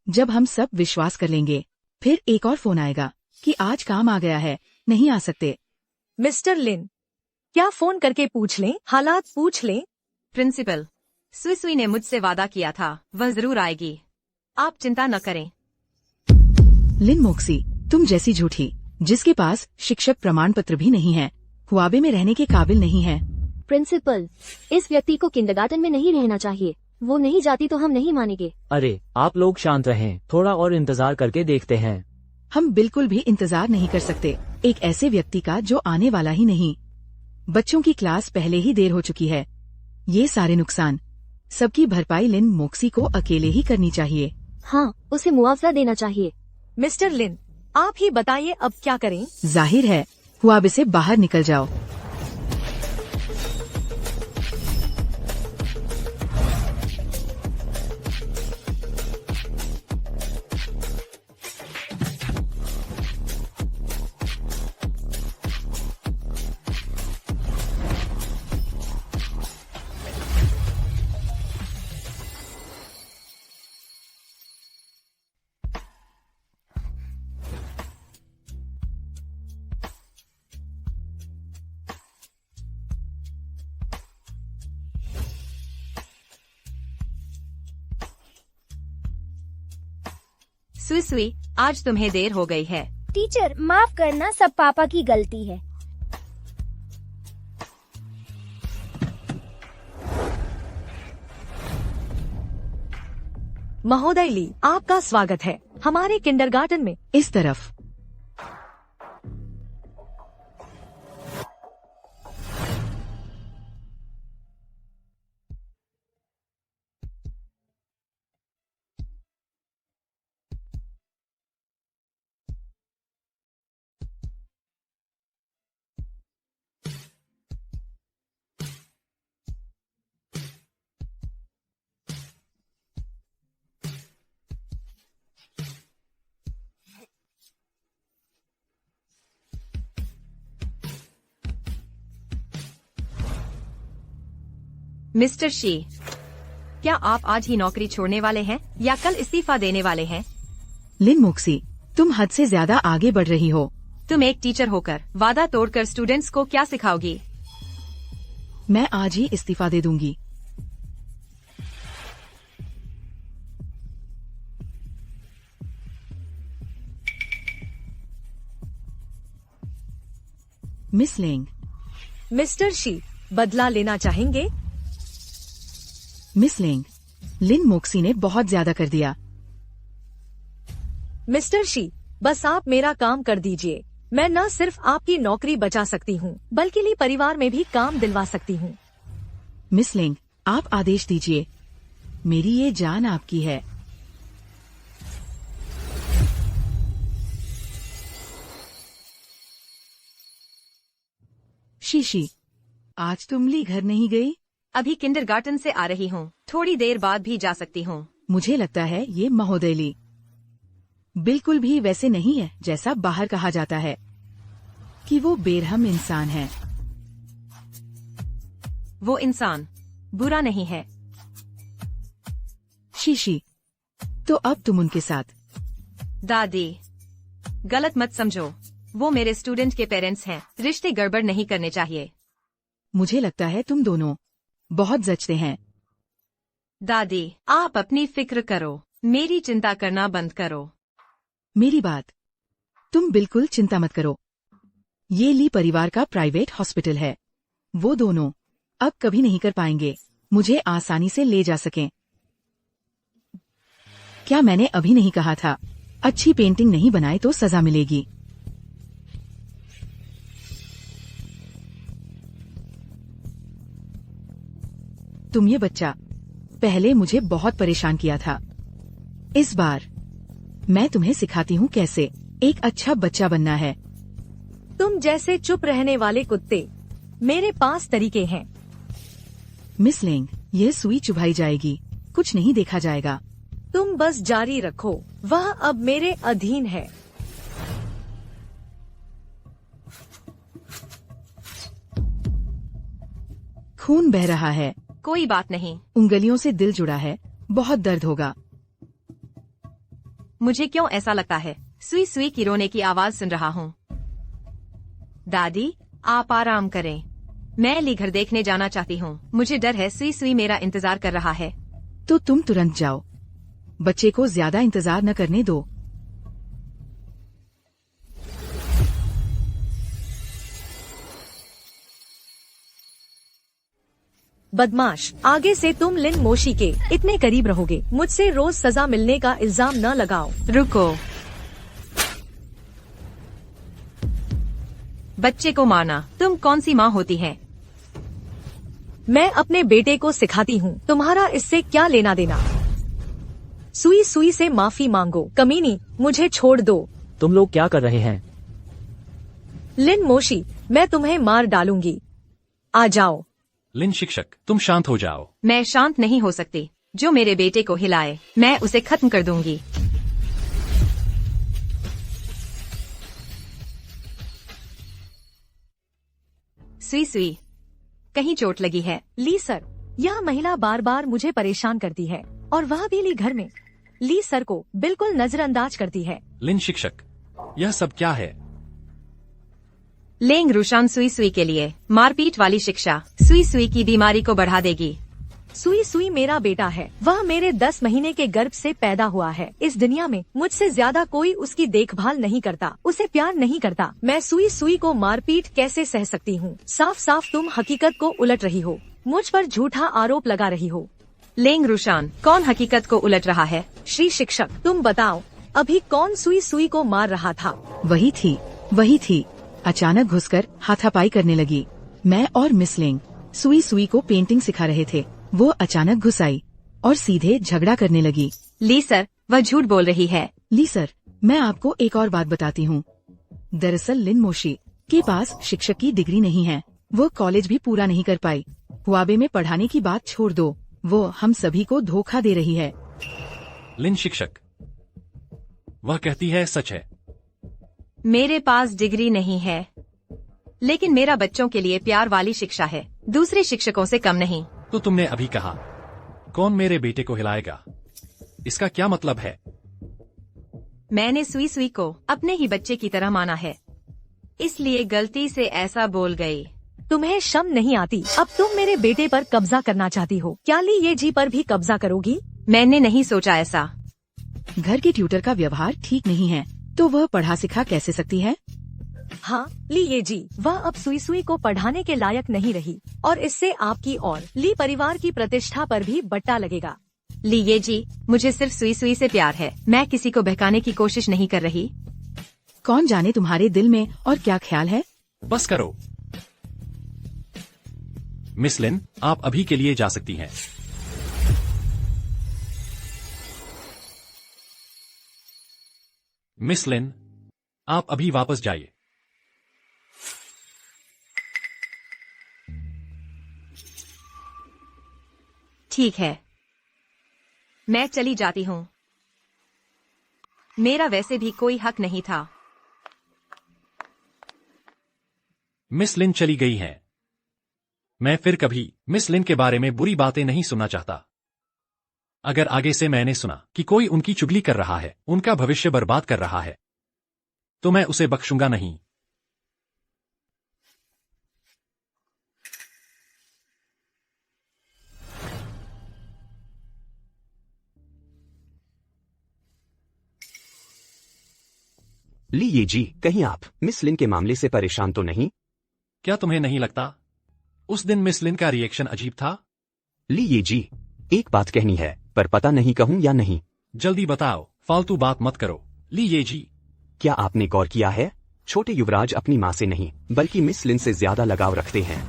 जब हम सब विश्वास कर लेंगे, फिर एक और फोन आएगा कि आज काम आ गया है, नहीं आ सकते। मिस्टर लिन, क्या फोन करके पूछ लें? हालात पूछ लें? प्रिंसिपल, सुई सुई ने मुझसे वादा किया था, वह जरूर आएगी, आप चिंता न करें। लिन मोक्सी, तुम जैसी झूठी, जिसके पास शिक्षक प्रमाण पत्र भी नहीं है, हुआबे में रहने के काबिल नहीं है। प्रिंसिपल, इस व्यक्ति को किंडरगार्टन में नहीं रहना चाहिए। वो नहीं जाती तो हम नहीं मानेंगे। अरे आप लोग शांत रहें, थोड़ा और इंतजार करके देखते हैं। हम बिल्कुल भी इंतजार नहीं कर सकते, एक ऐसे व्यक्ति का जो आने वाला ही नहीं। बच्चों की क्लास पहले ही देर हो चुकी है। ये सारे नुकसान सबकी भरपाई लिन मोक्सी को अकेले ही करनी चाहिए। हाँ, उसे मुआवजा देना चाहिए। मिस्टर लिन, आप ही बताइए अब क्या करें? जाहिर है, हुआबे से बाहर निकल जाओ। सुई सुई, आज तुम्हें देर हो गई है। टीचर माफ करना, सब पापा की गलती है। महोदय ली, आपका स्वागत है हमारे किंडरगार्टन में। इस तरफ। मिस्टर शी, क्या आप आज ही नौकरी छोड़ने वाले हैं या कल इस्तीफा देने वाले हैं? लिन मोक्सी, तुम हद से ज्यादा आगे बढ़ रही हो। तुम एक टीचर होकर वादा तोड़कर स्टूडेंट्स को क्या सिखाओगी? मैं आज ही इस्तीफा दे दूंगी। Miss Laing. मिस्टर शी, बदला लेना चाहेंगे? मिस लेंग, लिन मोक्सी ने बहुत ज्यादा कर दिया। मिस्टर शी, बस आप मेरा काम कर दीजिए। मैं न सिर्फ आपकी नौकरी बचा सकती हूँ, बल्कि ली परिवार में भी काम दिलवा सकती हूँ। मिस लेंग, आप आदेश दीजिए, मेरी ये जान आपकी है। शीशी, आज तुम ली घर नहीं गई? अभी किंडरगार्टन से आ रही हूँ, थोड़ी देर बाद भी जा सकती हूँ। मुझे लगता है ये महोदय ली बिल्कुल भी वैसे नहीं है जैसा बाहर कहा जाता है कि वो बेरहम इंसान है। वो इंसान बुरा नहीं है। शीशी, तो अब तुम उनके साथ। दादी, गलत मत समझो, वो मेरे स्टूडेंट के पेरेंट्स हैं, रिश्ते गड़बड़ नहीं करने चाहिए। मुझे लगता है तुम दोनों बहुत जचते हैं। दादी, आप अपनी फिक्र करो, मेरी चिंता करना बंद करो। मेरी बात, तुम बिल्कुल चिंता मत करो। ये ली परिवार का प्राइवेट हॉस्पिटल है। वो दोनों अब कभी नहीं कर पाएंगे मुझे आसानी से ले जा सकें। क्या मैंने अभी नहीं कहा था, अच्छी पेंटिंग नहीं बनाए तो सजा मिलेगी। तुम ये बच्चा पहले मुझे बहुत परेशान किया था। इस बार मैं तुम्हें सिखाती हूँ कैसे एक अच्छा बच्चा बनना है। तुम जैसे चुप रहने वाले कुत्ते, मेरे पास तरीके हैं। मिस लेंग, यह सुई चुभाई जाएगी, कुछ नहीं देखा जाएगा। तुम बस जारी रखो, वह अब मेरे अधीन है। खून बह रहा है। कोई बात नहीं, उंगलियों से दिल जुड़ा है, बहुत दर्द होगा। मुझे क्यों ऐसा लगता है सुई सुई की रोने की आवाज सुन रहा हूँ। दादी, आप आराम करें, मैं ली घर देखने जाना चाहती हूँ। मुझे डर है सुई सुई मेरा इंतजार कर रहा है। तो तुम तुरंत जाओ, बच्चे को ज्यादा इंतजार न करने दो। बदमाश, आगे से तुम लिन मोशी के इतने करीब रहोगे। मुझसे रोज सजा मिलने का इल्जाम न लगाओ। रुको, बच्चे को मारना तुम कौन सी माँ होती है? मैं अपने बेटे को सिखाती हूँ, तुम्हारा इससे क्या लेना देना। सुई सुई से माफी मांगो। कमीनी, मुझे छोड़ दो। तुम लोग क्या कर रहे हैं? लिन मोशी, मैं तुम्हें मार डालूंगी। आ जाओ। लिन शिक्षक, तुम शांत हो जाओ। मैं शांत नहीं हो सकती। जो मेरे बेटे को हिलाए, मैं उसे खत्म कर दूंगी। सुई सुई, कहीं चोट लगी है? ली सर, यह महिला बार बार मुझे परेशान करती है और वह भी ली घर में। ली सर को बिल्कुल नजरअंदाज करती है। लिन शिक्षक, यह सब क्या है? लेंग रूशान सुई सुई के लिए मारपीट वाली शिक्षा सुई सुई की बीमारी को बढ़ा देगी। सुई सुई मेरा बेटा है, वह मेरे 10 महीने के गर्भ से पैदा हुआ है। इस दुनिया में मुझसे ज्यादा कोई उसकी देखभाल नहीं करता, उसे प्यार नहीं करता। मैं सुई सुई को मारपीट कैसे सह सकती हूँ? साफ साफ तुम हकीकत को उलट रही हो, मुझ पर झूठा आरोप लगा रही हो। लेंग रूशान, कौन हकीकत को उलट रहा है? श्री शिक्षक, तुम बताओ, अभी कौन सुई सुई को मार रहा था? वही थी। अचानक घुसकर हाथापाई करने लगी। मैं और मिस लेंग सुई सुई को पेंटिंग सिखा रहे थे। वो अचानक घुस आई और सीधे झगड़ा करने लगी। ली सर, वह झूठ बोल रही है। ली सर, मैं आपको एक और बात बताती हूँ। दरअसल लिन मोशी के पास शिक्षक की डिग्री नहीं है। वो कॉलेज भी पूरा नहीं कर पाई। हुआबे में पढ़ाने की बात छोड़ दो, वो हम सभी को धोखा दे रही है। लिन शिक्षक, वह कहती है सच है। मेरे पास डिग्री नहीं है, लेकिन मेरा बच्चों के लिए प्यार वाली शिक्षा है, दूसरे शिक्षकों से कम नहीं। तो तुमने अभी कहा, कौन मेरे बेटे को हिलाएगा? इसका क्या मतलब है? मैंने सुई सुई को अपने ही बच्चे की तरह माना है, इसलिए गलती से ऐसा बोल गई। तुम्हें शर्म नहीं आती? अब तुम मेरे बेटे पर कब्जा करना चाहती हो। क्या ली ये जी पर भी कब्जा करोगी? मैंने नहीं सोचा ऐसा। घर के ट्यूटर का व्यवहार ठीक नहीं है, तो वह पढ़ा सिखा कैसे सकती है? हाँ ली ये जी, वह अब सुई सुई को पढ़ाने के लायक नहीं रही और इससे आपकी और ली परिवार की प्रतिष्ठा पर भी बट्टा लगेगा। ली ये जी, मुझे सिर्फ सुई सुई से प्यार है, मैं किसी को बहकाने की कोशिश नहीं कर रही। कौन जाने तुम्हारे दिल में और क्या ख्याल है। बस करो। मिस लिन, आप अभी के लिए जा सकती हैं। मिस लिन, आप अभी वापस जाइए। ठीक है, मैं चली जाती हूँ। मेरा वैसे भी कोई हक नहीं था। मिस लिन चली गई हैं। मैं फिर कभी मिस लिन के बारे में बुरी बातें नहीं सुनना चाहता। अगर आगे से मैंने सुना कि कोई उनकी चुगली कर रहा है, उनका भविष्य बर्बाद कर रहा है, तो मैं उसे बख्शूंगा नहीं। ली ये जी, कहीं आप मिस लिन के मामले से परेशान तो नहीं? क्या तुम्हें नहीं लगता उस दिन मिस लिन का रिएक्शन अजीब था? ली ये जी, एक बात कहनी है, पर पता नहीं कहूँ या नहीं। जल्दी बताओ, फालतू बात मत करो। ली ये जी, क्या आपने गौर किया है, छोटे युवराज अपनी माँ से नहीं बल्कि मिस लिन से ज्यादा लगाव रखते हैं।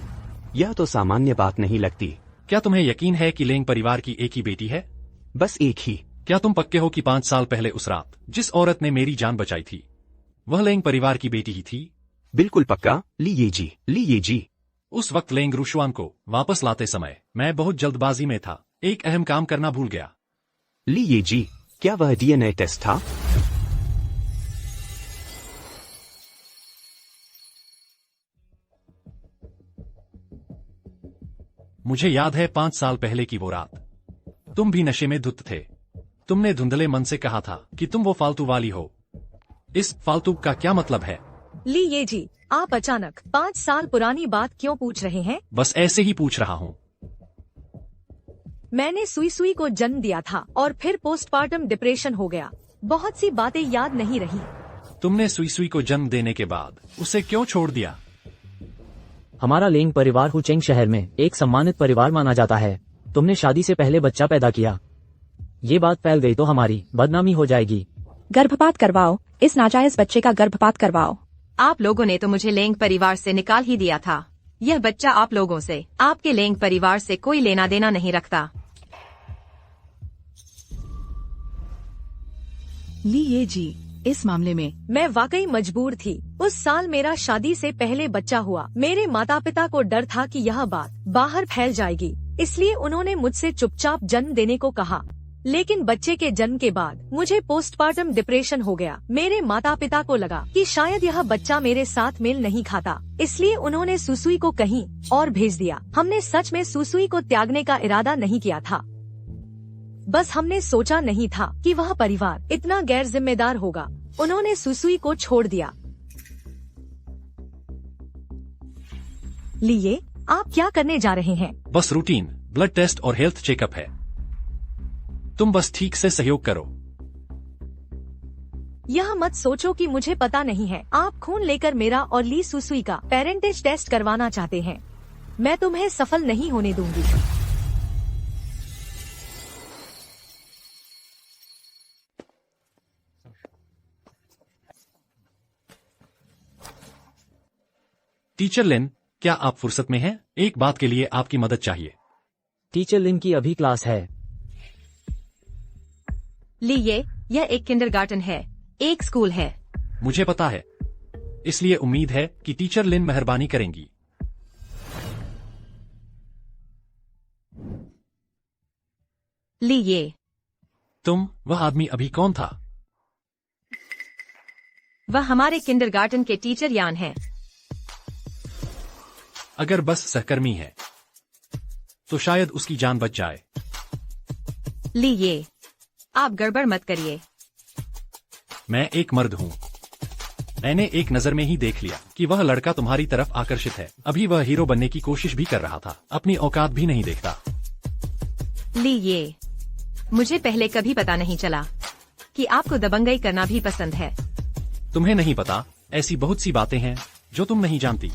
यह तो सामान्य बात नहीं लगती। क्या तुम्हें यकीन है कि लेंग परिवार की एक ही बेटी है? बस एक ही। क्या तुम पक्के हो कि 5 साल पहले उस रात जिस औरत ने मेरी जान बचाई थी वह लेंग परिवार की बेटी ही थी? बिल्कुल पक्का ली ये जी, ली ये जी। उस वक्त लेंग रूशवान को वापस लाते समय मैं बहुत जल्दबाजी में था, एक अहम काम करना भूल गया। ली ये जी, क्या वह डीएनए टेस्ट था? मुझे याद है 5 साल पहले की वो रात। तुम भी नशे में धुत थे। तुमने धुंधले मन से कहा था कि तुम वो फालतू वाली हो। इस फालतू का क्या मतलब है? ली ये जी, आप अचानक 5 साल पुरानी बात क्यों पूछ रहे हैं? बस ऐसे ही पूछ रहा हूँ। मैंने सुई सुई को जन्म दिया था और फिर पोस्टमार्टम डिप्रेशन हो गया। बहुत सी बातें याद नहीं रही। तुमने सुई सुई को जन्म देने के बाद उसे क्यों छोड़ दिया? हमारा लेंग परिवार हुचेंग शहर में एक सम्मानित परिवार माना जाता है। तुमने शादी से पहले बच्चा पैदा किया, ये बात फैल गई तो हमारी बदनामी हो जाएगी। गर्भपात करवाओ, इस नाजायज बच्चे का गर्भपात करवाओ। आप लोगों ने तो मुझे लेंग परिवार से निकाल ही दिया था। यह बच्चा आप लोगों से, आपके लेंग परिवार से कोई लेना देना नहीं रखता। ली ये जी, इस मामले में मैं वाकई मजबूर थी। उस साल मेरा शादी से पहले बच्चा हुआ। मेरे माता पिता को डर था कि यह बात बाहर फैल जाएगी, इसलिए उन्होंने मुझसे चुपचाप जन्म देने को कहा। लेकिन बच्चे के जन्म के बाद मुझे पोस्टमार्टम डिप्रेशन हो गया। मेरे माता पिता को लगा कि शायद यह बच्चा मेरे साथ मेल नहीं खाता, इसलिए उन्होंने सुसुई को कहीं और भेज दिया। हमने सच में सुसुई को त्यागने का इरादा नहीं किया था, बस हमने सोचा नहीं था कि वह परिवार इतना गैर जिम्मेदार होगा। उन्होंने सुसुई को छोड़ दिया। लिए, आप क्या करने जा रहे हैं? बस रूटीन ब्लड टेस्ट और हेल्थ चेकअप है। तुम बस ठीक से सहयोग करो। यह मत सोचो कि मुझे पता नहीं है। आप खून लेकर मेरा और ली सुसुई का पेरेंटेज टेस्ट करवाना चाहते हैं। मैं तुम्हें सफल नहीं होने दूंगी। टीचर लिन, क्या आप फुर्सत में हैं? एक बात के लिए आपकी मदद चाहिए। टीचर लिन की अभी क्लास है। ली यह एक किंडरगार्टन है, एक स्कूल है। मुझे पता है, इसलिए उम्मीद है कि टीचर लिन मेहरबानी करेंगी। ली वह आदमी अभी कौन था? वह हमारे किंडरगार्टन के टीचर यान है। अगर बस सहकर्मी है तो शायद उसकी जान बच जाए। ली आप गड़बड़ मत करिए। मैं एक मर्द हूँ। मैंने एक नजर में ही देख लिया कि वह लड़का तुम्हारी तरफ आकर्षित है। अभी वह हीरो बनने की कोशिश भी कर रहा था, अपनी औकात भी नहीं देखता। ली मुझे पहले कभी पता नहीं चला कि आपको दबंगई करना भी पसंद है। तुम्हें नहीं पता, ऐसी बहुत सी बातें हैं जो तुम नहीं जानती।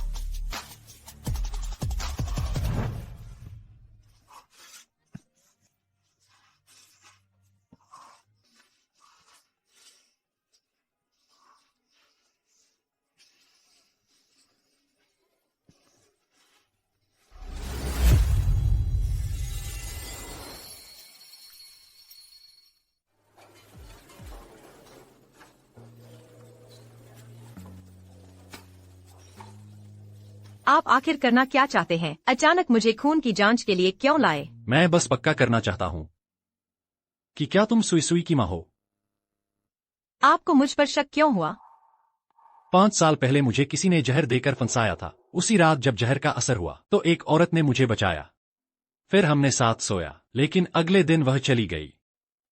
आप आखिर करना क्या चाहते हैं? अचानक मुझे खून की जांच के लिए क्यों लाए? मैं बस पक्का करना चाहता हूँ कि क्या तुम सुई सुई की माँ हो। आपको मुझ पर शक क्यों हुआ? 5 साल पहले मुझे किसी ने जहर देकर फंसाया था। उसी रात जब जहर का असर हुआ तो एक औरत ने मुझे बचाया। फिर हमने साथ सोया, लेकिन अगले दिन वह चली गई।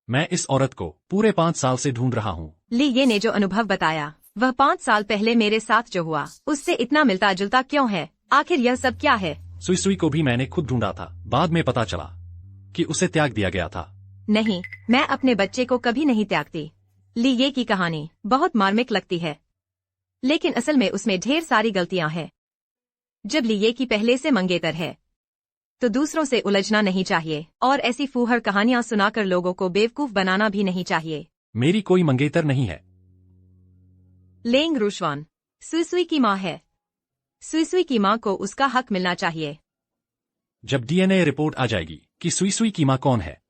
मैं इस औरत को पूरे 5 साल से ढूंढ रहा हूँ। ली ने जो अनुभव बताया वह 5 साल पहले मेरे साथ जो हुआ उससे इतना मिलता जुलता क्यों है? आखिर यह सब क्या है? सुई सुई को भी मैंने खुद ढूंढा था। बाद में पता चला कि उसे त्याग दिया गया था। नहीं, मैं अपने बच्चे को कभी नहीं त्यागती। ली की कहानी बहुत मार्मिक लगती है। लेकिन असल में उसमें ढेर सारी गलतियां हैं। जब लिए की पहले से मंगेतर है तो दूसरों से उलझना नहीं चाहिए और ऐसी फूहड़ कहानियां सुनाकर लोगों को बेवकूफ बनाना भी नहीं चाहिए। मेरी कोई मंगेतर नहीं है। लेंग रूशवान सुई की माँ है। सुई की माँ को उसका हक मिलना चाहिए। जब डीएनए रिपोर्ट आ जाएगी कि सुई की माँ कौन है,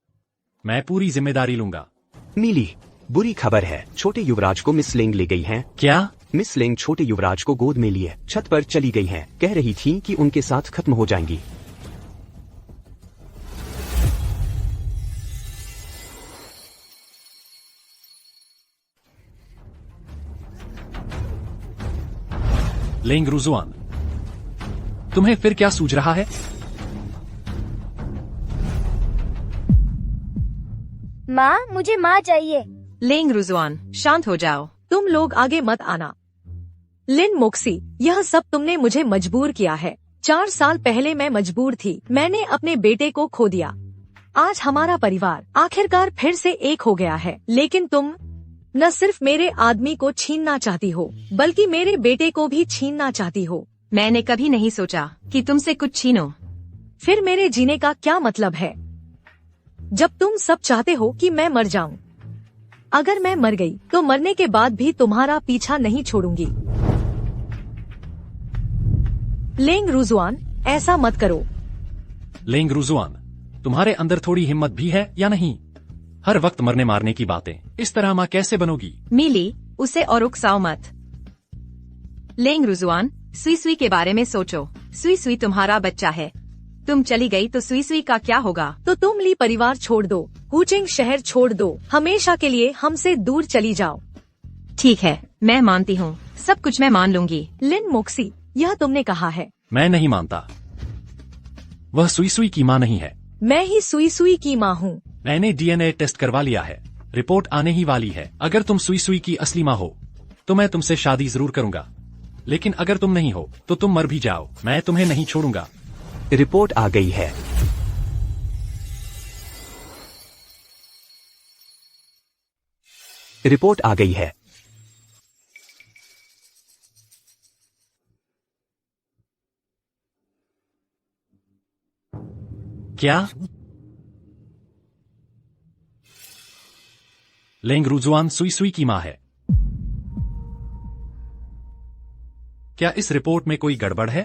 मैं पूरी जिम्मेदारी लूंगा। मिली, बुरी खबर है, छोटे युवराज को मिस लेंग ले गई हैं। क्या? मिस लेंग छोटे युवराज को गोद में लिए छत पर चली गई हैं। कह रही थी कि उनके साथ खत्म हो जाएंगी। लेंग रूजुआन, तुम्हें फिर क्या सूझ रहा है? माँ, मुझे माँ चाहिए। लेंग रूजुआन, शांत हो जाओ। तुम लोग आगे मत आना। लिन मोक्सी, यह सब तुमने मुझे मजबूर किया है। 4 साल पहले मैं मजबूर थी। मैंने अपने बेटे को खो दिया। आज हमारा परिवार आखिरकार फिर से एक हो गया है। लेकिन तुम न सिर्फ मेरे आदमी को छीनना चाहती हो, बल्कि मेरे बेटे को भी छीनना चाहती हो। मैंने कभी नहीं सोचा कि तुमसे कुछ छीनो। फिर मेरे जीने का क्या मतलब है, जब तुम सब चाहते हो कि मैं मर जाऊं? अगर मैं मर गई तो मरने के बाद भी तुम्हारा पीछा नहीं छोड़ूंगी। लेंग रूजुआन, ऐसा मत करो। लेंग रूजुआन, तुम्हारे अंदर थोड़ी हिम्मत भी है या नहीं? हर वक्त मरने मारने की बातें, इस तरह माँ कैसे बनोगी? मिली, उसे और उकसाओ मत। लेंग रूजुआन, सुई के बारे में सोचो। सुई तुम्हारा बच्चा है। तुम चली गई तो सुई का क्या होगा? तो तुम ली परिवार छोड़ दो, हुचिंग शहर छोड़ दो, हमेशा के लिए हमसे दूर चली जाओ। ठीक है, मैं मानती हूँ, सब कुछ मैं मान लूंगी। लिन मोक्सी, यह तुमने कहा है। मैं नहीं मानता। वह सुई की माँ नहीं है। मैं ही सुई की माँ हूँ। मैंने डीएनए टेस्ट करवा लिया है, रिपोर्ट आने ही वाली है। अगर तुम सुई की असली माँ हो तो मैं तुमसे शादी जरूर करूंगा, लेकिन अगर तुम नहीं हो तो तुम मर भी जाओ, मैं तुम्हें नहीं छोड़ूंगा। रिपोर्ट आ गई है। रिपोर्ट आ गई है। क्या? लेंग रूजुआन सुई की माँ है। क्या इस रिपोर्ट में कोई गड़बड़ है?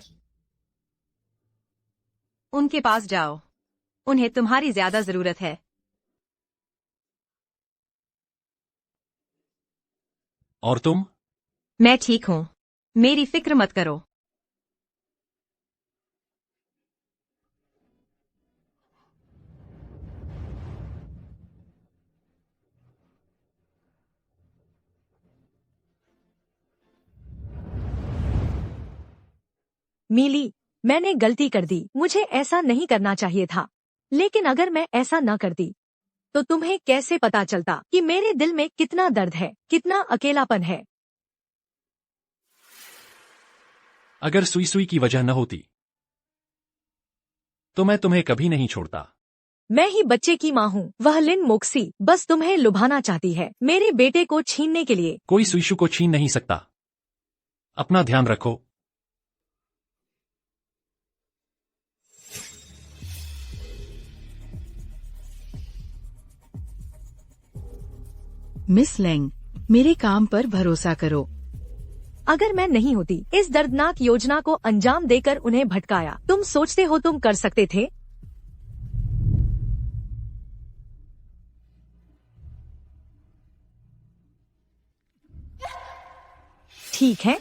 उनके पास जाओ, उन्हें तुम्हारी ज्यादा जरूरत है। और तुम? मैं ठीक हूँ, मेरी फिक्र मत करो। मिली, मैंने गलती कर दी। मुझे ऐसा नहीं करना चाहिए था। लेकिन अगर मैं ऐसा न करती तो तुम्हें कैसे पता चलता कि मेरे दिल में कितना दर्द है, कितना अकेलापन है। अगर सुई की वजह न होती तो मैं तुम्हें कभी नहीं छोड़ता। मैं ही बच्चे की माँ हूँ। वह लिन मोक्सी बस तुम्हें लुभाना चाहती है, मेरे बेटे को छीनने के लिए। कोई सुईशु को छीन नहीं सकता। अपना ध्यान रखो। मिस लेंग, मेरे काम पर भरोसा करो। अगर मैं नहीं होती, इस दर्दनाक योजना को अंजाम देकर उन्हें भटकाया, तुम सोचते हो तुम कर सकते थे? ठीक है,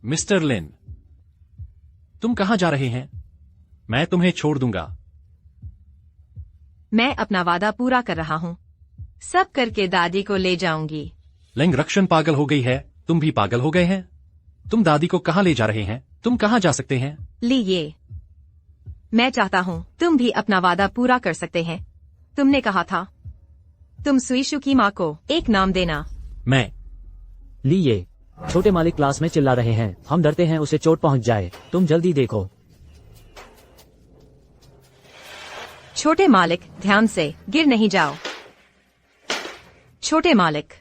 मिस्टर लिन, तुम कहाँ जा रहे हैं? मैं तुम्हें छोड़ दूंगा। मैं अपना वादा पूरा कर रहा हूँ। सब करके दादी को ले जाऊंगी। लेंग रक्षण पागल हो गई है, तुम भी पागल हो गए हैं। तुम दादी को कहाँ ले जा रहे हैं? तुम कहाँ जा सकते हैं? लीजिए, मैं चाहता हूँ तुम भी अपना वादा पूरा कर सकते हैं। तुमने कहा था तुम सुईशु की माँ को एक नाम देना। मैं। ली, ये छोटे मालिक क्लास में चिल्ला रहे हैं, हम डरते हैं उसे चोट पहुंच जाए, तुम जल्दी देखो। छोटे मालिक, ध्यान से, गिर नहीं जाओ। छोटे मालिक,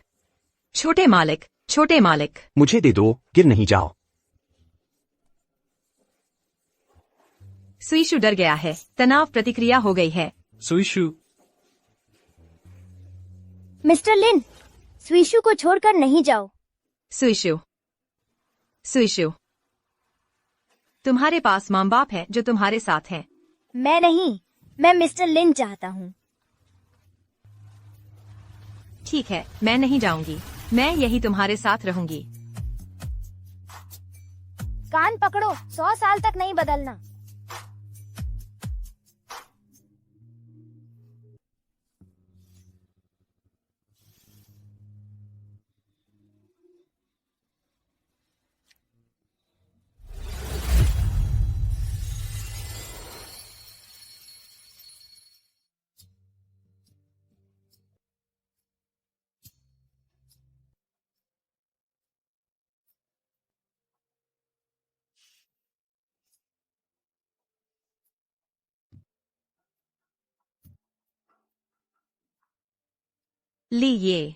छोटे मालिक, छोटे मालिक। मुझे दे दो, गिर नहीं जाओ। सुईशु डर गया है, तनाव प्रतिक्रिया हो गई है। सुईशु। मिस्टर लिन, स्वीशु को छोड़कर नहीं जाओ। सुईशु, सुईशु, तुम्हारे पास माँ बाप है जो तुम्हारे साथ हैं। मैं नहीं, मैं मिस्टर लिन चाहता हूँ। ठीक है, मैं नहीं जाऊंगी, मैं यही तुम्हारे साथ रहूंगी। कान पकड़ो, 100 साल तक नहीं बदलना। ली, ये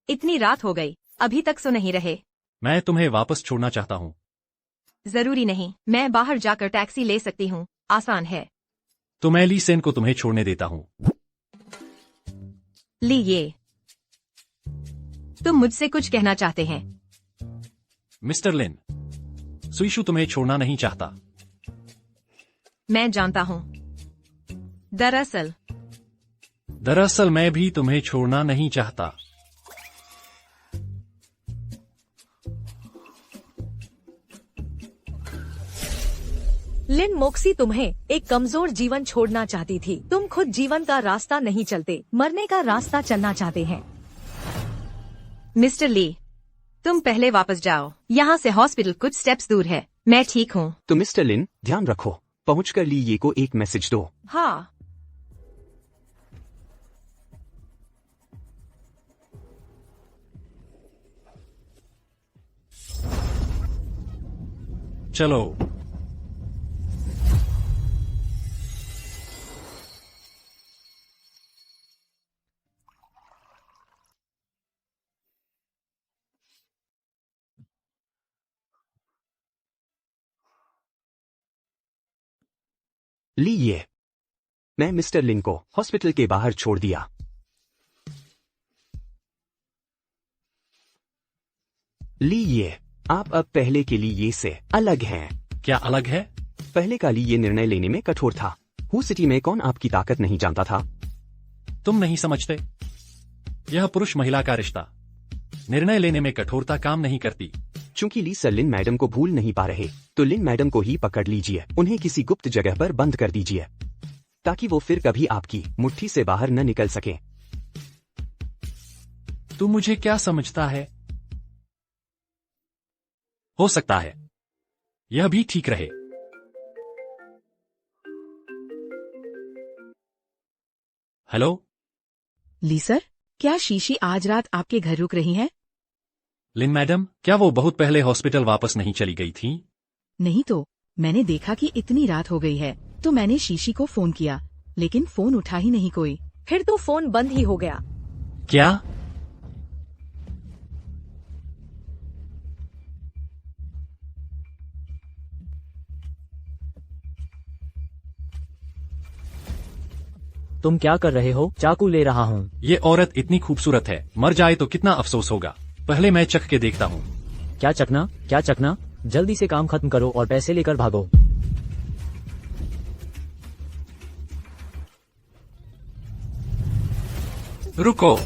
इतनी रात हो गई, अभी तक सो नहीं रहे। मैं तुम्हें वापस छोड़ना चाहता हूँ। जरूरी नहीं, मैं बाहर जाकर टैक्सी ले सकती हूँ, आसान है। तो मैं ली सेन को तुम्हें छोड़ने देता हूँ। ली, ये तुम मुझसे कुछ कहना चाहते हैं। मिस्टर लिन, सुईशु तुम्हें छोड़ना नहीं चाहता। मैं जानता हूँ। दरअसल मैं भी तुम्हें छोड़ना नहीं चाहता। लिन मोक्सी तुम्हें एक कमजोर जीवन छोड़ना चाहती थी। तुम खुद जीवन का रास्ता नहीं चलते, मरने का रास्ता चलना चाहते हैं। मिस्टर ली, तुम पहले वापस जाओ, यहाँ से हॉस्पिटल कुछ स्टेप्स दूर है, मैं ठीक हूँ। तो मिस्टर लिन, ध्यान रखो, पहुंचकर ली ये को एक मैसेज दो। हाँ। चलो। ली, ये मैं मिस्टर लिन को हॉस्पिटल के बाहर छोड़ दिया। ली, ये आप अब पहले के लिए से अलग हैं। क्या अलग है? पहले का ली ये निर्णय लेने में कठोर था। हु सिटी में कौन आपकी ताकत नहीं जानता था। तुम नहीं समझते, यह पुरुष महिला का रिश्ता, निर्णय लेने में कठोरता काम नहीं करती। चूंकि ली सर लिन मैडम को भूल नहीं पा रहे, तो लिन मैडम को ही पकड़ लीजिए, उन्हें किसी गुप्त जगह पर बंद कर दीजिए, ताकि वो फिर कभी आपकी मुट्ठी से बाहर न निकल सके। तू मुझे क्या समझता है? हो सकता है यह भी ठीक रहे। हेलो ली सर, क्या शीशी आज रात आपके घर रुक रही है? लिन मैडम, क्या वो बहुत पहले हॉस्पिटल वापस नहीं चली गई थी? नहीं तो मैंने देखा कि इतनी रात हो गई है, तो मैंने शीशी को फोन किया, लेकिन फोन उठा ही नहीं कोई। फिर तो फोन बंद ही हो गया। क्या? तुम क्या कर रहे हो? चाकू ले रहा हूँ। ये औरत इतनी खूबसूरत है, मर जाए तो कितना अफसोस होगा। पहले मैं चख के देखता हूँ। क्या चखना? क्या चखना? जल्दी से काम खत्म करो और पैसे लेकर भागो। रुको।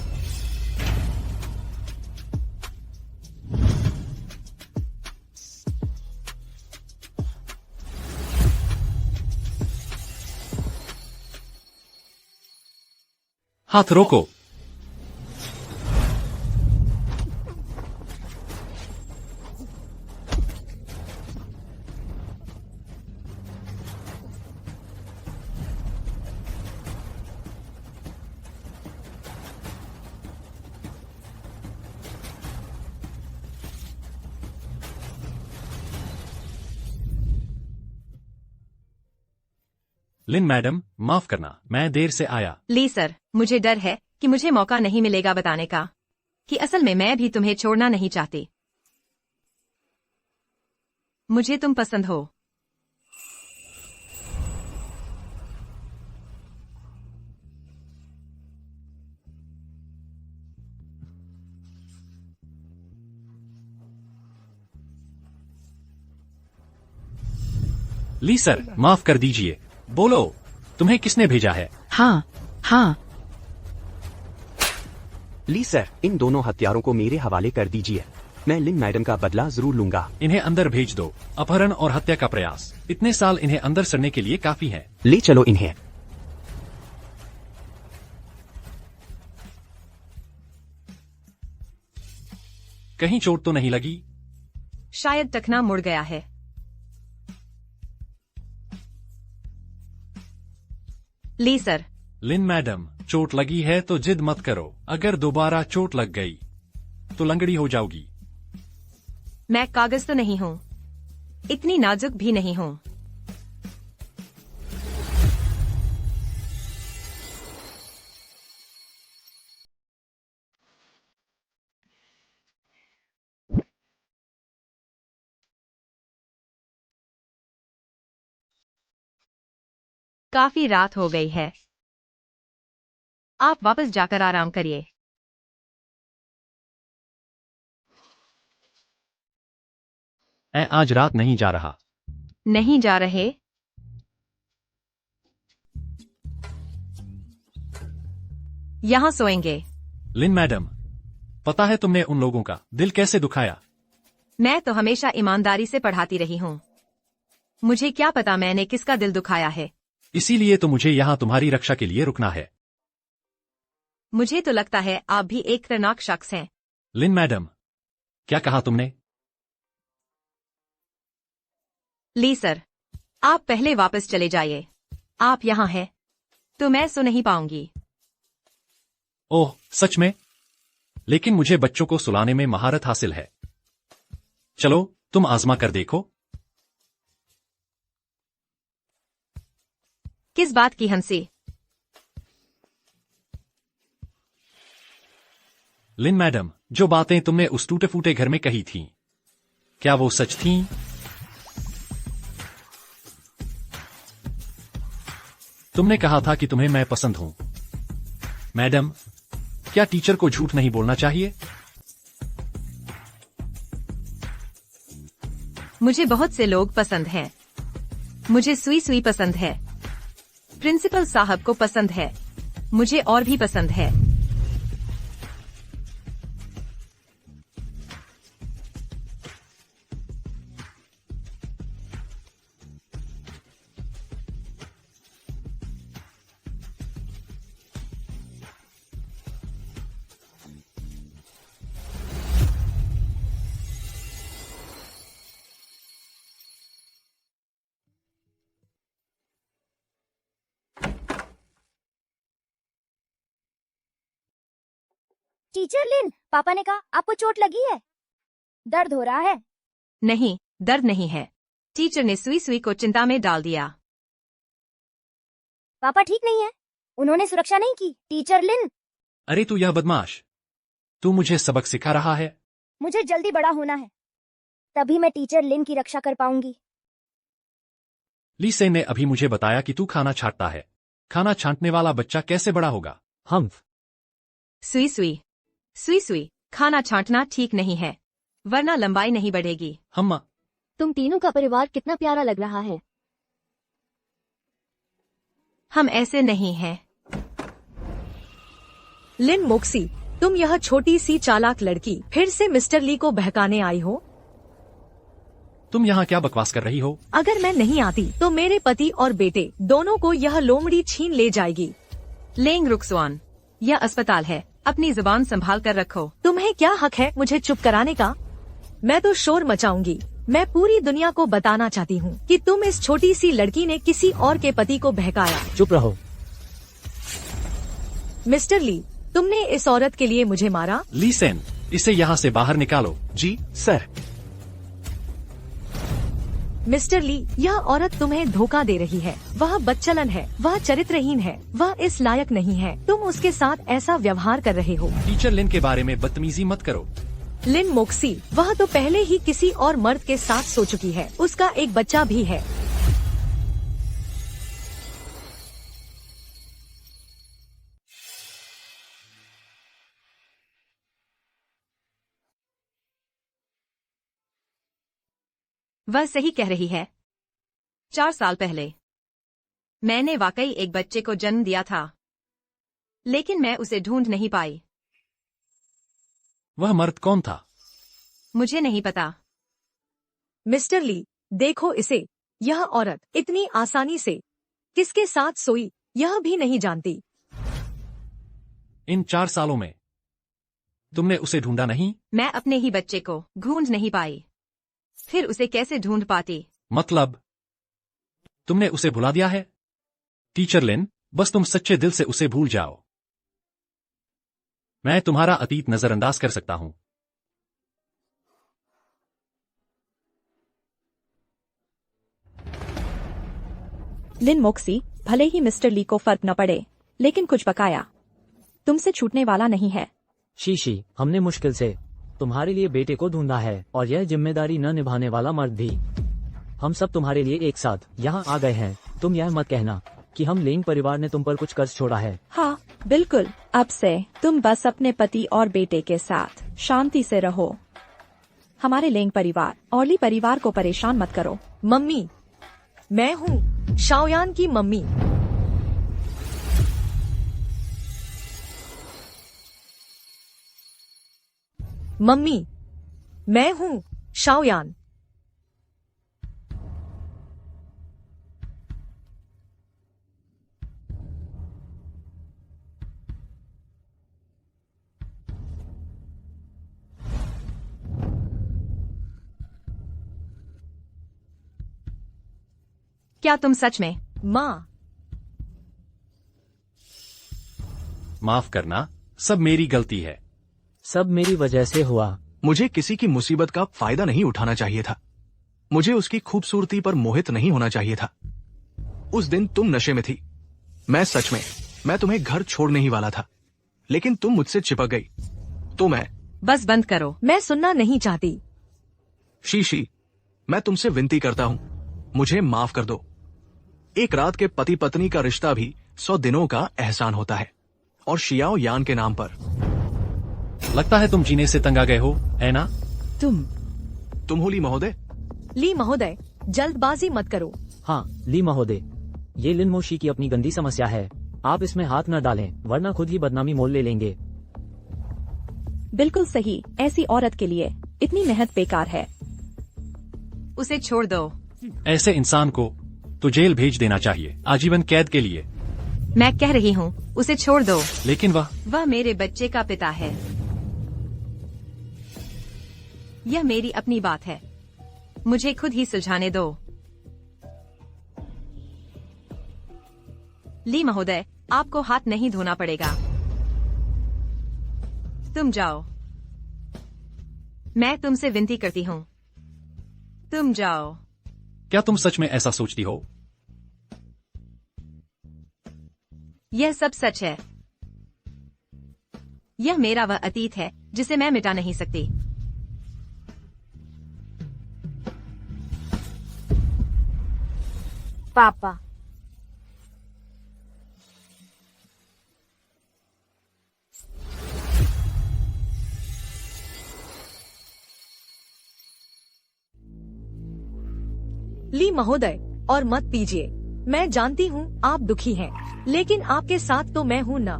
हाथ रोको। लिन मैडम, माफ करना, मैं देर से आया। ली सर, मुझे डर है कि मुझे मौका नहीं मिलेगा बताने का कि असल में मैं भी तुम्हें छोड़ना नहीं चाहती। मुझे तुम पसंद हो। ली सर, माफ कर दीजिए। बोलो, तुम्हें किसने भेजा है? हाँ हाँ। ली सर, इन दोनों हत्यारों को मेरे हवाले कर दीजिए। मैं लिन मैडम का बदला जरूर लूंगा। इन्हें अंदर भेज दो। अपहरण और हत्या का प्रयास, इतने साल इन्हें अंदर सड़ने के लिए काफी है। ले चलो इन्हें। कहीं चोट तो नहीं लगी? शायद टखना मुड़ गया है। ली सर। लिन मैडम, चोट लगी है तो जिद मत करो। अगर दोबारा चोट लग गई तो लंगड़ी हो जाओगी। मैं कागज तो नहीं हूँ, इतनी नाजुक भी नहीं हूँ। काफी रात हो गई है, आप वापस जाकर आराम करिए। मैं आज रात नहीं जा रहा। नहीं जा रहे? यहाँ सोएंगे। लिन मैडम, पता है तुमने उन लोगों का दिल कैसे दुखाया? मैं तो हमेशा ईमानदारी से पढ़ाती रही हूँ, मुझे क्या पता मैंने किसका दिल दुखाया है। इसीलिए तो मुझे यहाँ तुम्हारी रक्षा के लिए रुकना है। मुझे तो लगता है आप भी एक खतरनाक शख्स हैं। लिन मैडम, क्या कहा तुमने? ली सर, आप पहले वापस चले जाइए। आप यहाँ हैं तो मैं सो नहीं पाऊंगी। ओह, सच में? लेकिन मुझे बच्चों को सुलाने में महारत हासिल है। चलो, तुम आजमा कर देखो। किस बात की हंसी? लिन मैडम, जो बातें तुमने उस टूटे फूटे घर में कही थीं, क्या वो सच थीं? तुमने कहा था कि तुम्हें मैं पसंद हूं। मैडम, क्या टीचर को झूठ नहीं बोलना चाहिए? मुझे बहुत से लोग पसंद हैं। मुझे सुई सुई पसंद है, प्रिंसिपल साहब को पसंद है, मुझे और भी पसंद है। टीचर लिन, पापा ने कहा आपको चोट लगी है, दर्द हो रहा है। नहीं, दर्द नहीं है। टीचर ने सुई सुई को चिंता में डाल दिया। पापा ठीक नहीं है, उन्होंने सुरक्षा नहीं की। टीचर लिन। अरे तू यह बदमाश, तू मुझे सबक सिखा रहा है? मुझे जल्दी बड़ा होना है, तभी मैं टीचर लिन की रक्षा कर पाऊंगी। ली सेन ने अभी मुझे बताया कि तू खाना छांटता है। खाना छांटने वाला बच्चा कैसे बड़ा होगा? हम सुई सुई, सुई सुई, खाना छांटना ठीक नहीं है, वरना लंबाई नहीं बढ़ेगी। हम तुम तीनों का परिवार कितना प्यारा लग रहा है। हम ऐसे नहीं हैं। लिन मोक्सी, तुम यह छोटी सी चालाक लड़की फिर से मिस्टर ली को बहकाने आई हो? तुम यहाँ क्या बकवास कर रही हो? अगर मैं नहीं आती तो मेरे पति और बेटे दोनों को यह लोमड़ी छीन ले जाएगी। लेंग रुक्सवान, यह अस्पताल है, अपनी जुबान संभाल कर रखो। तुम्हें क्या हक है मुझे चुप कराने का? मैं तो शोर मचाऊंगी। मैं पूरी दुनिया को बताना चाहती हूँ कि तुम इस छोटी सी लड़की ने किसी और के पति को बहकाया। चुप रहो। मिस्टर ली, तुमने इस औरत के लिए मुझे मारा। ली सेन, इसे यहाँ से बाहर निकालो। जी सर। मिस्टर ली, यह औरत तुम्हें धोखा दे रही है। वह बदचलन है, वह चरित्रहीन है, वह इस लायक नहीं है। तुम उसके साथ ऐसा व्यवहार कर रहे हो। टीचर लिन के बारे में बदतमीजी मत करो। लिन मोक्सी, वह तो पहले ही किसी और मर्द के साथ सो चुकी है। उसका एक बच्चा भी है। वह सही कह रही है। 4 साल पहले मैंने वाकई एक बच्चे को जन्म दिया था, लेकिन मैं उसे ढूंढ नहीं पाई। वह मर्द कौन था? मुझे नहीं पता। मिस्टर ली, देखो इसे। यह औरत इतनी आसानी से किसके साथ सोई यह भी नहीं जानती। इन 4 सालों में तुमने उसे ढूंढा नहीं? मैं अपने ही बच्चे को ढूंढ नहीं पाई, फिर उसे कैसे ढूंढ पाती? मतलब तुमने उसे भुला दिया है? टीचर लिन, बस तुम सच्चे दिल से उसे भूल जाओ। मैं तुम्हारा अतीत नजरअंदाज कर सकता हूं। लिन मोक्सी, भले ही मिस्टर ली को फर्क न पड़े, लेकिन कुछ बकाया तुमसे छूटने वाला नहीं है। शीशी, हमने मुश्किल से तुम्हारे लिए बेटे को ढूंढा है, और यह जिम्मेदारी न निभाने वाला मर्द भी। हम सब तुम्हारे लिए एक साथ यहाँ आ गए हैं। तुम यह मत कहना कि हम लेंग परिवार ने तुम पर कुछ कर्ज छोड़ा है। हाँ बिल्कुल, अब से तुम बस अपने पति और बेटे के साथ शांति से रहो। हमारे लेंग परिवार और ली परिवार को परेशान मत करो। मम्मी, मैं हूँ शाओयान की मम्मी। मम्मी, मैं हूँ शाओयान। क्या तुम सच में? माँ, माफ करना, सब मेरी गलती है। सब मेरी वजह से हुआ। मुझे किसी की मुसीबत का फायदा नहीं उठाना चाहिए था। मुझे उसकी खूबसूरती पर मोहित नहीं होना चाहिए था। उस दिन तुम नशे में थी। मैं तुम्हें घर छोड़ने ही वाला था, लेकिन तुम मुझसे चिपक गई, तो मैं। बस बंद करो। मैं सुनना नहीं चाहती। शीशी, मैं तुमसे विनती करता हूँ, मुझे माफ कर दो। एक रात के पति पत्नी का रिश्ता भी 100 दिनों का एहसान होता है, और शियाओ यान के नाम पर। लगता है तुम जीने से तंग आ गए हो, है ना? तुम हो ली महोदय? ली महोदय, जल्दबाजी मत करो। हाँ ली महोदय, ये लिन मोशी की अपनी गंदी समस्या है। आप इसमें हाथ न डालें, वरना खुद ही बदनामी मोल ले लेंगे। बिल्कुल सही, ऐसी औरत के लिए इतनी मेहनत बेकार है। उसे छोड़ दो। ऐसे इंसान को तो जेल भेज देना चाहिए, आजीवन कैद के लिए। मैं कह रही हूँ, उसे छोड़ दो। लेकिन वह मेरे बच्चे का पिता है। यह मेरी अपनी बात है, मुझे खुद ही सुलझाने दो। ली महोदय, आपको हाथ नहीं धोना पड़ेगा। तुम जाओ। मैं तुमसे विनती करती हूँ, तुम जाओ। क्या तुम सच में ऐसा सोचती हो? यह सब सच है। यह मेरा वह अतीत है जिसे मैं मिटा नहीं सकती। पापा, ली महोदय, और मत पीजिए। मैं जानती हूँ आप दुखी हैं, लेकिन आपके साथ तो मैं हूँ ना।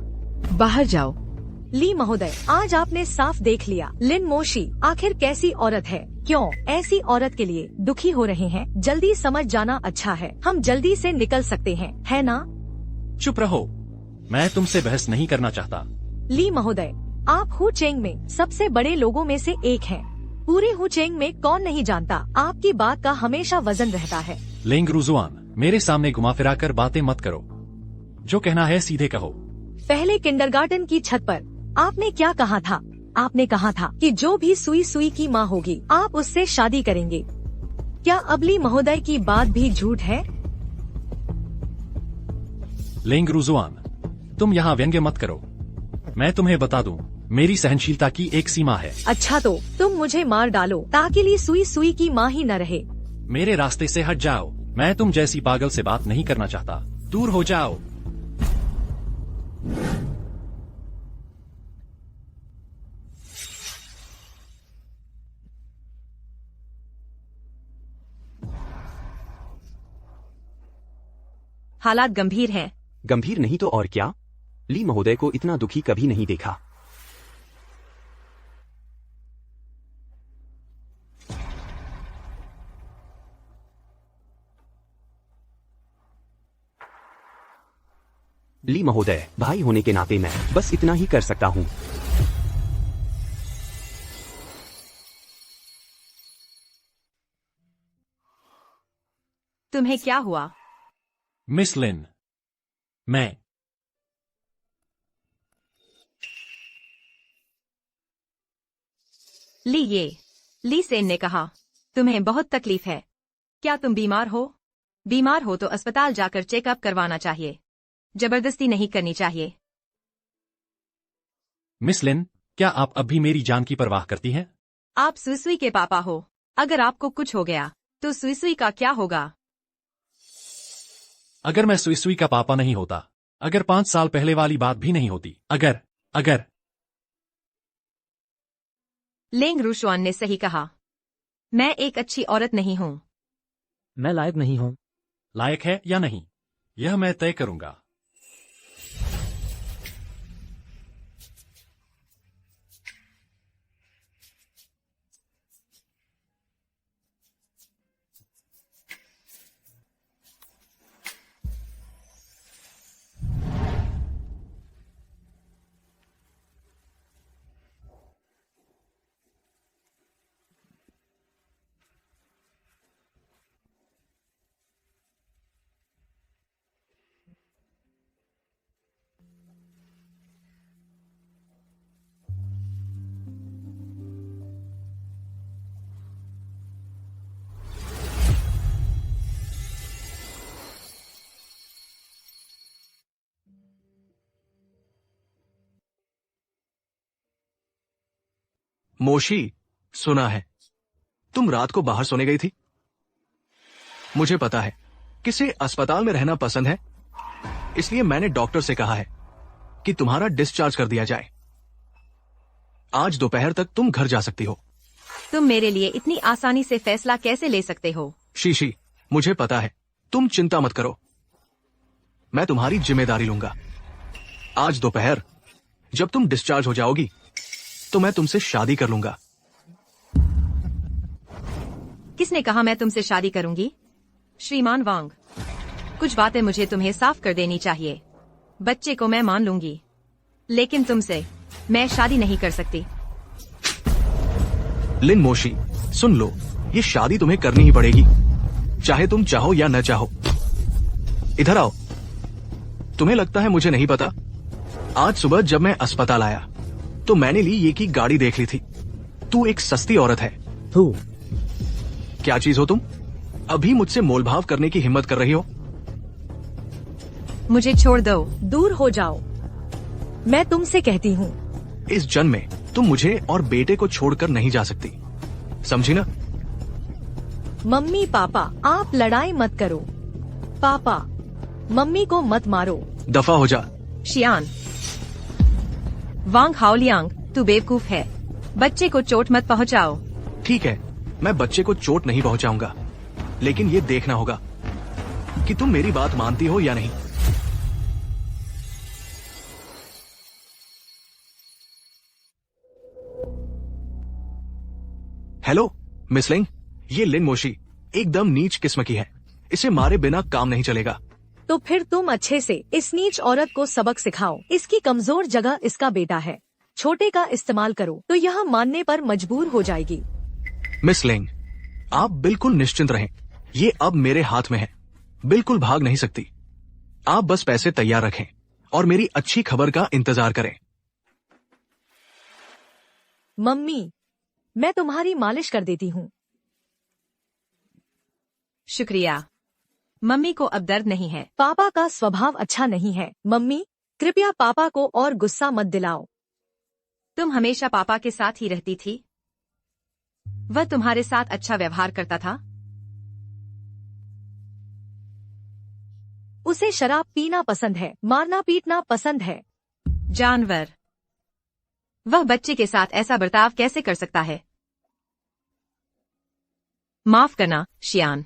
बाहर जाओ। ली महोदय, आज आपने साफ देख लिया लिन मोशी आखिर कैसी औरत है। क्यों ऐसी औरत के लिए दुखी हो रहे हैं? जल्दी समझ जाना अच्छा है। हम जल्दी से निकल सकते हैं, है ना? चुप रहो, मैं तुमसे बहस नहीं करना चाहता। ली महोदय, आप हुचेंग में सबसे बड़े लोगों में से एक हैं। पूरे हुचेंग में कौन नहीं जानता, आपकी बात का हमेशा वजन रहता है। लेंग रुजुआन, मेरे सामने घुमा फिरा कर बातें मत करो। जो कहना है सीधे कहो। पहले किंडरगार्टन की छत पर आपने क्या कहा था? आपने कहा था कि जो भी सुई सुई की माँ होगी आप उससे शादी करेंगे। क्या अबली महोदय की बात भी झूठ है? लेंग रुजुआन, तुम यहाँ व्यंग्य मत करो। मैं तुम्हें बता दूं, मेरी सहनशीलता की एक सीमा है। अच्छा तो तुम मुझे मार डालो ताकि ली सुई सुई की माँ ही न रहे। मेरे रास्ते से हट जाओ। मैं तुम जैसी पागल से बात नहीं करना चाहता। दूर हो जाओ। हालात गंभीर हैं। गंभीर नहीं तो और क्या? ली महोदय को इतना दुखी कभी नहीं देखा। ली महोदय, भाई होने के नाते मैं बस इतना ही कर सकता हूँ। तुम्हें क्या हुआ? मिस लिन, मैं ली सेन ने कहा, तुम्हें बहुत तकलीफ है। क्या तुम बीमार हो? बीमार हो तो अस्पताल जाकर चेकअप करवाना चाहिए। जबरदस्ती नहीं करनी चाहिए। मिस लिन, क्या आप अब भी मेरी जान की परवाह करती हैं? आप सुई के पापा हो। अगर आपको कुछ हो गया तो सुई का क्या होगा? अगर मैं सुई का पापा नहीं होता, अगर 5 साल पहले वाली बात भी नहीं होती, अगर लेंग रुशुआन ने सही कहा। मैं एक अच्छी औरत नहीं हूँ। मैं लायक नहीं हूँ। लायक है या नहीं, यह मैं तय करूंगा। मोशी, सुना है तुम रात को बाहर सोने गई थी। मुझे पता है किसे अस्पताल में रहना पसंद है, इसलिए मैंने डॉक्टर से कहा है कि तुम्हारा डिस्चार्ज कर दिया जाए। आज दोपहर तक तुम घर जा सकती हो। तुम मेरे लिए इतनी आसानी से फैसला कैसे ले सकते हो? शीशी, मुझे पता है, तुम चिंता मत करो, मैं तुम्हारी जिम्मेदारी लूंगा। आज दोपहर जब तुम डिस्चार्ज हो जाओगी तो मैं तुमसे शादी कर लूंगा। किसने कहा मैं तुमसे शादी करूंगी? श्रीमान वांग, कुछ बातें मुझे तुम्हें साफ कर देनी चाहिए। बच्चे को मैं मान लूंगी, लेकिन तुमसे मैं शादी नहीं कर सकती। लिन मोशी, सुन लो, ये शादी तुम्हें करनी ही पड़ेगी, चाहे तुम चाहो या न चाहो। इधर आओ। तुम्हें लगता है मुझे नहीं पता? आज सुबह जब मैं अस्पताल आया तो मैंने ली ये की गाड़ी देख ली थी। तू एक सस्ती औरत है। तू क्या चीज हो तुम? अभी मुझसे मोलभाव करने की हिम्मत कर रही हो? मुझे छोड़ दो। दूर हो जाओ, मैं तुमसे कहती हूँ। इस जन्म में तुम मुझे और बेटे को छोड़कर नहीं जा सकती, समझी ना? मम्मी पापा, आप लड़ाई मत करो। पापा, मम्मी को मत मारो। दफा हो जा। शियान, वांग हाओलियांग, तू बेवकूफ है। बच्चे को चोट मत पहुंचाओ। ठीक है, मैं बच्चे को चोट नहीं पहुंचाऊंगा, लेकिन ये देखना होगा कि तुम मेरी बात मानती हो या नहीं। हेलो मिस लिंग, ये लिन मोशी एकदम नीच किस्म की है, इसे मारे बिना काम नहीं चलेगा। तो फिर तुम अच्छे से इस नीच औरत को सबक सिखाओ। इसकी कमजोर जगह इसका बेटा है। छोटे का इस्तेमाल करो तो यह मानने पर मजबूर हो जाएगी। मिस लिंग, आप बिल्कुल निश्चिंत रहें, ये अब मेरे हाथ में है, बिल्कुल भाग नहीं सकती। आप बस पैसे तैयार रखें और मेरी अच्छी खबर का इंतजार करें। मम्मी, मैं तुम्हारी मालिश कर देती हूँ। शुक्रिया। मम्मी को अब दर्द नहीं है। पापा का स्वभाव अच्छा नहीं है। मम्मी, कृपया पापा को और गुस्सा मत दिलाओ। तुम हमेशा पापा के साथ ही रहती थी। वह तुम्हारे साथ अच्छा व्यवहार करता था। उसे शराब पीना पसंद है, मारना पीटना पसंद है। जानवर। वह बच्चे के साथ ऐसा बर्ताव कैसे कर सकता है? माफ करना शियान,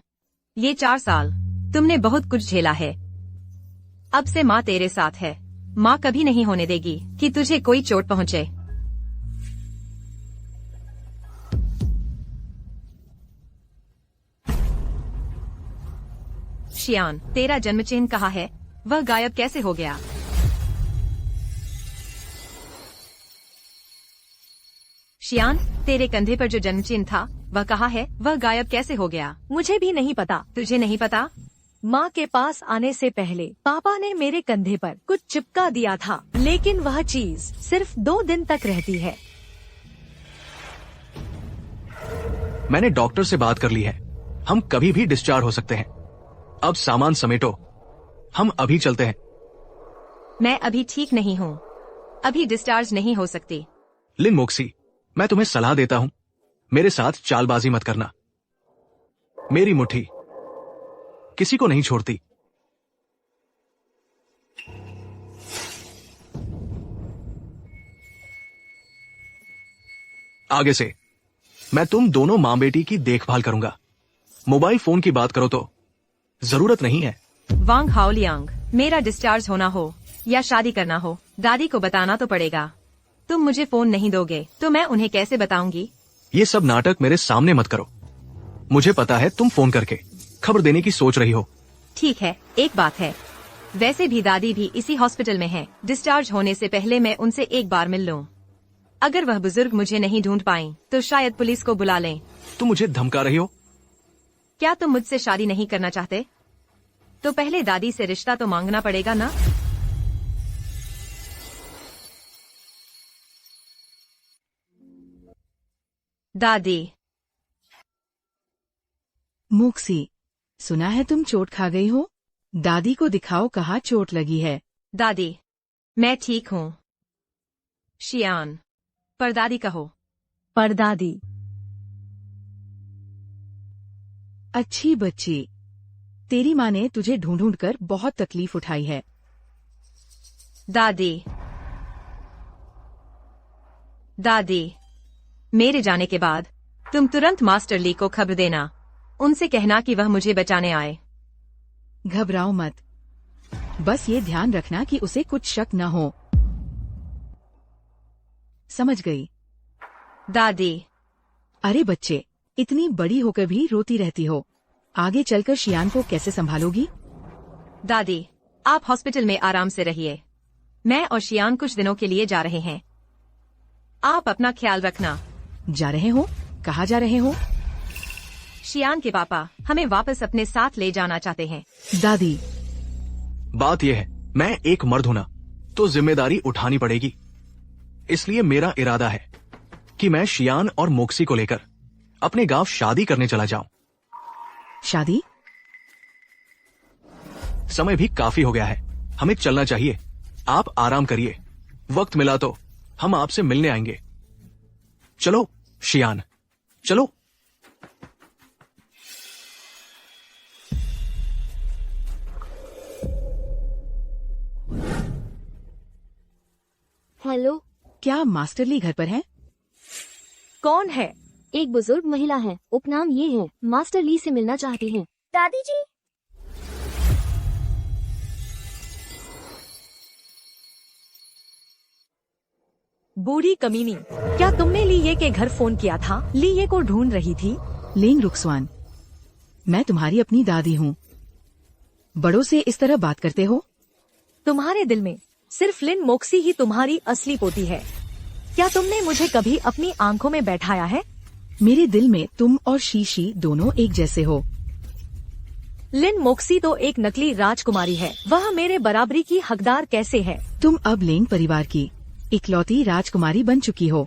ये 4 साल तुमने बहुत कुछ झेला है। अब से माँ तेरे साथ है। माँ कभी नहीं होने देगी कि तुझे कोई चोट पहुँचे। शियान, तेरा जन्म चिन्ह कहाँ है? वह गायब कैसे हो गया? शियान, तेरे कंधे पर जो जन्म चिन्ह था वह कहाँ है? वह गायब कैसे हो गया? मुझे भी नहीं पता। तुझे नहीं पता? माँ के पास आने से पहले पापा ने मेरे कंधे पर कुछ चिपका दिया था, लेकिन वह चीज सिर्फ 2 दिन तक रहती है। मैंने डॉक्टर से बात कर ली है। हम कभी भी डिस्चार्ज हो सकते हैं। अब सामान समेटो, हम अभी चलते हैं। मैं अभी ठीक नहीं हूँ। अभी डिस्चार्ज नहीं हो सकती। लिन मोक्सी, मैं तुम्हें सलाह देता हूं, मेरे साथ चालबाजी मत करना। मेरी मुट्ठी किसी को नहीं छोड़ती। आगे से मैं तुम दोनों मां बेटी की देखभाल करूंगा। मोबाइल फोन की बात करो तो जरूरत नहीं है। वांग हाओलियांग, मेरा डिस्चार्ज होना हो या शादी करना हो, दादी को बताना तो पड़ेगा। तुम मुझे फोन नहीं दोगे तो मैं उन्हें कैसे बताऊंगी? ये सब नाटक मेरे सामने मत करो। मुझे पता है तुम फोन करके खबर देने की सोच रही हो। ठीक है, एक बात है, वैसे भी दादी भी इसी हॉस्पिटल में है। डिस्चार्ज होने से पहले मैं उनसे एक बार मिल लूं। अगर वह बुजुर्ग मुझे नहीं ढूंढ पाई तो शायद पुलिस को बुला लें। तुम मुझे धमका रही हो? क्या तुम मुझसे शादी नहीं करना चाहते? तो पहले दादी से रिश्ता तो मांगना पड़ेगा ना। दादी। मोक्सी, सुना है तुम चोट खा गई हो? दादी को दिखाओ कहाँ चोट लगी है। दादी, मैं ठीक हूँ। शियान, परदादी कहो। परदादी। अच्छी बच्ची, तेरी माँ ने तुझे ढूंढ ढूंढ कर बहुत तकलीफ उठाई है। दादी। दादी, मेरे जाने के बाद तुम तुरंत मास्टर ली को खबर देना। उनसे कहना कि वह मुझे बचाने आए। घबराओ मत, बस ये ध्यान रखना कि उसे कुछ शक न हो। समझ गई? दादी। अरे बच्चे, इतनी बड़ी होकर भी रोती रहती हो। आगे चलकर शियान को कैसे संभालोगी? दादी, आप हॉस्पिटल में आराम से रहिए। मैं और शियान कुछ दिनों के लिए जा रहे हैं। आप अपना ख्याल रखना। जा रहे हो? कहाँ जा रहे हो? शियान के पापा हमें वापस अपने साथ ले जाना चाहते हैं। दादी। बात यह है, मैं एक मर्द हूं ना, तो जिम्मेदारी उठानी पड़ेगी। इसलिए मेरा इरादा है कि मैं शियान और मोक्सी को लेकर अपने गांव शादी करने चला जाऊं। शादी? समय भी काफी हो गया है, हमें चलना चाहिए। आप आराम करिए, वक्त मिला तो हम आपसे मिलने आएंगे। चलो शियान, चलो। हेलो। क्या मास्टर ली घर पर है? कौन है? एक बुजुर्ग महिला है, उपनाम ये है, मास्टर ली से मिलना चाहती हैं। दादी जी। बूढ़ी कमीनी, क्या तुमने लीये के घर फोन किया था? लीये को ढूंढ रही थी। लेंग रुक्सवान, मैं तुम्हारी अपनी दादी हूँ। बड़ों से इस तरह बात करते हो? तुम्हारे दिल में सिर्फ लिन मोक्सी ही तुम्हारी असली पोती है। क्या तुमने मुझे कभी अपनी आंखों में बैठाया है? मेरे दिल में तुम और शीशी दोनों एक जैसे हो। लिन मोक्सी तो एक नकली राजकुमारी है, वह मेरे बराबरी की हकदार कैसे है? तुम अब लेंग परिवार की इकलौती राजकुमारी बन चुकी हो।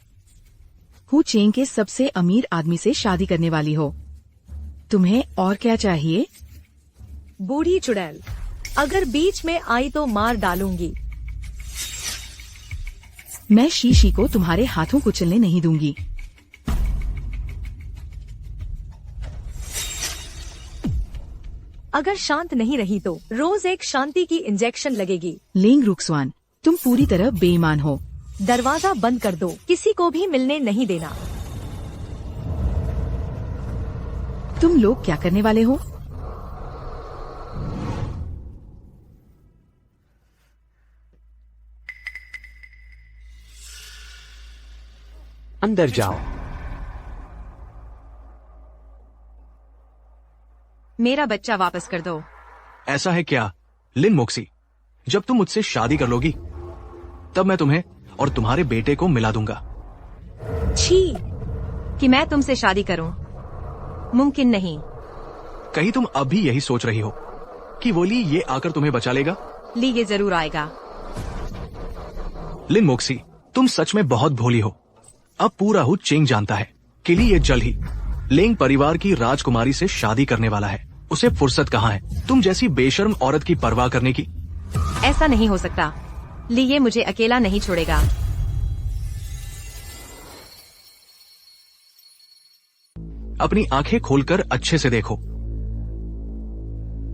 हु चेंग के सबसे अमीर आदमी से शादी करने वाली हो। तुम्हें और क्या चाहिए? बूढ़ी चुड़ैल, अगर बीच में आई तो मार डालूंगी। मैं शीशी को तुम्हारे हाथों कुचलने नहीं दूंगी। अगर शांत नहीं रही तो रोज एक शांति की इंजेक्शन लगेगी। लेंग रुक्सवान, तुम पूरी तरह बेईमान हो। दरवाजा बंद कर दो, किसी को भी मिलने नहीं देना। तुम लोग क्या करने वाले हो? अंदर जाओ। मेरा बच्चा वापस कर दो। ऐसा है क्या लिन मोक्सी, जब तुम मुझसे शादी कर लोगी तब मैं तुम्हें और तुम्हारे बेटे को मिला दूंगा। छी, कि मैं तुमसे शादी करूं? मुमकिन नहीं। कहीं तुम अभी यही सोच रही हो कि वो ली ये आकर तुम्हें बचा लेगा? ली ये जरूर आएगा। लिन मोक्सी, तुम सच में बहुत भोली हो। अब पूरा हु चेंग जानता है कि ली ये जल्द ही लेंग परिवार की राजकुमारी से शादी करने वाला है। उसे फुर्सत कहाँ है तुम जैसी बेशर्म औरत की परवाह करने की? ऐसा नहीं हो सकता। ली ये मुझे अकेला नहीं छोड़ेगा। अपनी आंखें खोलकर अच्छे से देखो।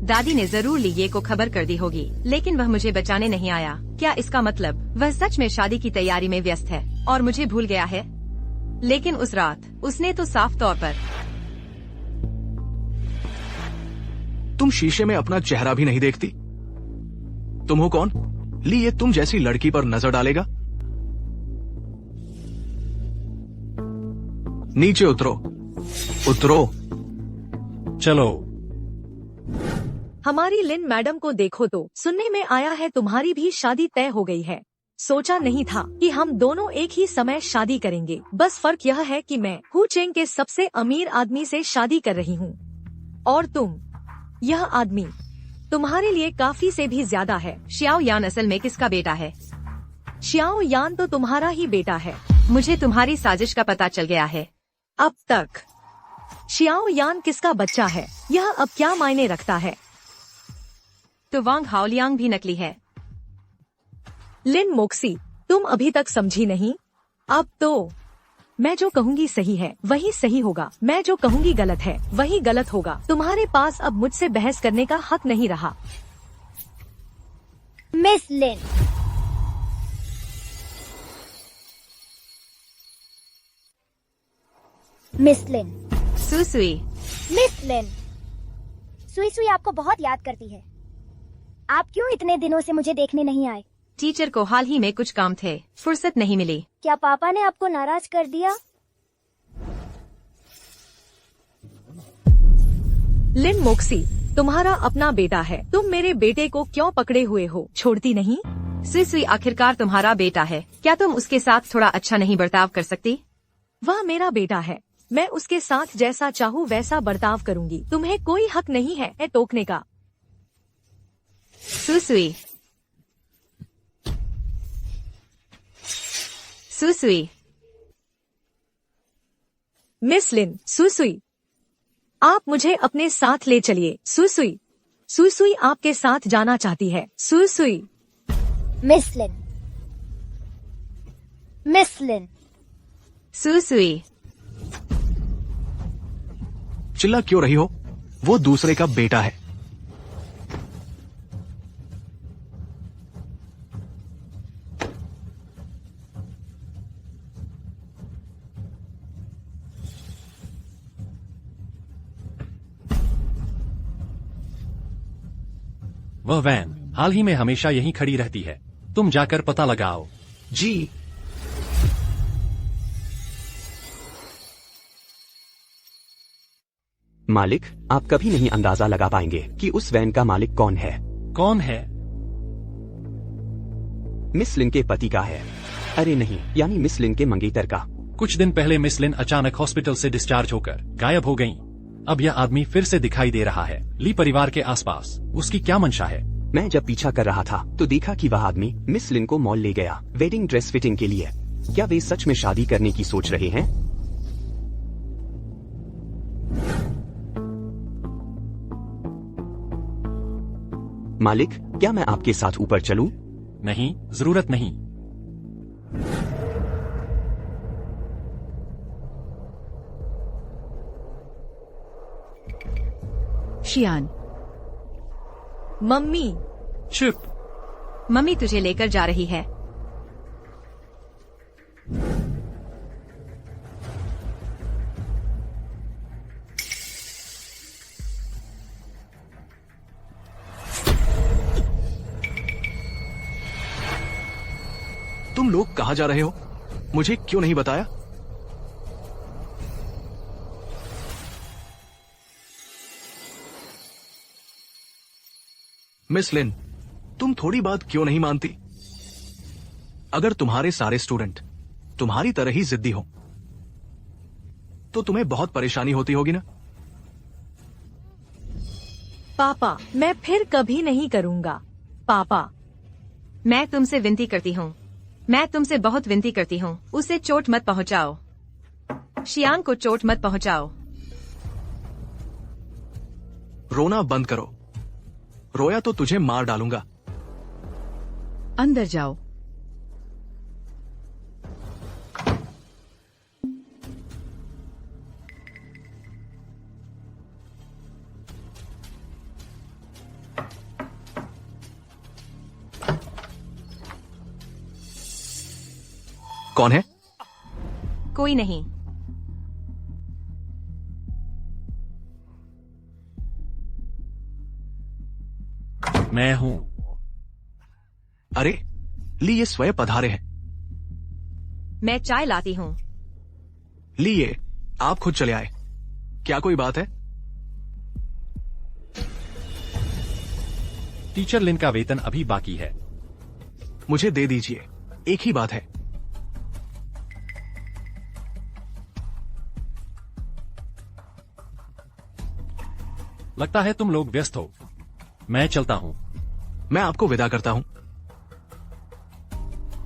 दादी ने जरूर ली ये को खबर कर दी होगी, लेकिन वह मुझे बचाने नहीं आया। क्या इसका मतलब वह सच में शादी की तैयारी में व्यस्त है और मुझे भूल गया है? लेकिन उस रात उसने तो साफ तौर पर। तुम शीशे में अपना चेहरा भी नहीं देखती। तुम हो कौन? ली ये तुम जैसी लड़की पर नजर डालेगा? नीचे उतरो, उतरो। चलो। हमारी लिन मैडम को देखो तो सुनने में आया है तुम्हारी भी शादी तय हो गई है। सोचा नहीं था कि हम दोनों एक ही समय शादी करेंगे। बस फर्क यह है कि मैं हु चेंग के सबसे अमीर आदमी से शादी कर रही हूँ और तुम, यह आदमी तुम्हारे लिए काफी से भी ज्यादा है। श्याओ यान असल में किसका बेटा है? श्याओ यान तो तुम्हारा ही बेटा है। मुझे तुम्हारी साजिश का पता चल गया है। अब तक श्याओ यान किसका बच्चा है यह अब क्या मायने रखता है? तो वांग हाओलियांग भी नकली है। लिन मोक्सी, तुम अभी तक समझी नहीं? अब तो मैं जो कहूँगी सही है वही सही होगा, मैं जो कहूँगी गलत है वही गलत होगा। तुम्हारे पास अब मुझसे बहस करने का हक नहीं रहा। मिस लिन, मिस लिन, सुसुई। मिस लिन, सुई सुई आपको बहुत याद करती है। आप क्यों इतने दिनों से मुझे देखने नहीं आए? टीचर को हाल ही में कुछ काम थे, फुर्सत नहीं मिली। क्या पापा ने आपको नाराज कर दिया? लिन मोक्सी, तुम्हारा अपना बेटा है, तुम मेरे बेटे को क्यों पकड़े हुए हो? छोड़ती नहीं? सुई आखिरकार तुम्हारा बेटा है, क्या तुम उसके साथ थोड़ा अच्छा नहीं बर्ताव कर सकती? वह मेरा बेटा है, मैं उसके साथ जैसा चाहूँ वैसा बर्ताव करूँगी। तुम्हें कोई हक नहीं है टोकने का। सुसुई, सुसुई। मिस लिन, सुसुई, आप मुझे अपने साथ ले चलिए। सुसुई, सुसुई आपके साथ जाना चाहती है। सुसुई। मिस लिन, मिस लिन, सुसुई। चिल्ला क्यों रही हो? वो दूसरे का बेटा है। वह वैन हाल ही में हमेशा यहीं खड़ी रहती है, तुम जाकर पता लगाओ। जी। मालिक, आप कभी नहीं अंदाजा लगा पाएंगे कि उस वैन का मालिक कौन है। कौन है? मिस लिन के पति का है। अरे नहीं, यानी मिस लिन के मंगेतर का। कुछ दिन पहले मिस लिन अचानक हॉस्पिटल से डिस्चार्ज होकर गायब हो गईं। अब यह आदमी फिर से दिखाई दे रहा है ली परिवार के आसपास। उसकी क्या मंशा है? मैं जब पीछा कर रहा था तो देखा कि वह आदमी मिस लिन को मॉल ले गया वेडिंग ड्रेस फिटिंग के लिए। क्या वे सच में शादी करने की सोच रहे हैं? मालिक, क्या मैं आपके साथ ऊपर चलूं? नहीं, जरूरत नहीं। शियान, मम्मी, चुप। मम्मी तुझे लेकर जा रही है। तुम लोग कहाँ जा रहे हो? मुझे क्यों नहीं बताया? मिस लिन, तुम थोड़ी बात क्यों नहीं मानती? अगर तुम्हारे सारे स्टूडेंट तुम्हारी तरह ही जिद्दी हो तो तुम्हें बहुत परेशानी होती होगी ना? पापा, मैं फिर कभी नहीं करूँगा। पापा, मैं तुमसे विनती करती हूँ, मैं तुमसे बहुत विनती करती हूँ, उसे चोट मत पहुँचाओ। शियान को चोट मत पहुँचाओ। रोना बंद करो। रोया तो तुझे मार डालूंगा। अंदर जाओ। कौन है? कोई नहीं। मैं हूँ। अरे, ली ये स्वयं पधारे हैं। मैं चाय लाती हूँ। ली ये, आप खुद चले आए। क्या कोई बात है? टीचर लिन का वेतन अभी बाकी है। मुझे दे दीजिए, एक ही बात है। लगता है तुम लोग व्यस्त हो। मैं चलता हूँ। मैं आपको विदा करता हूं।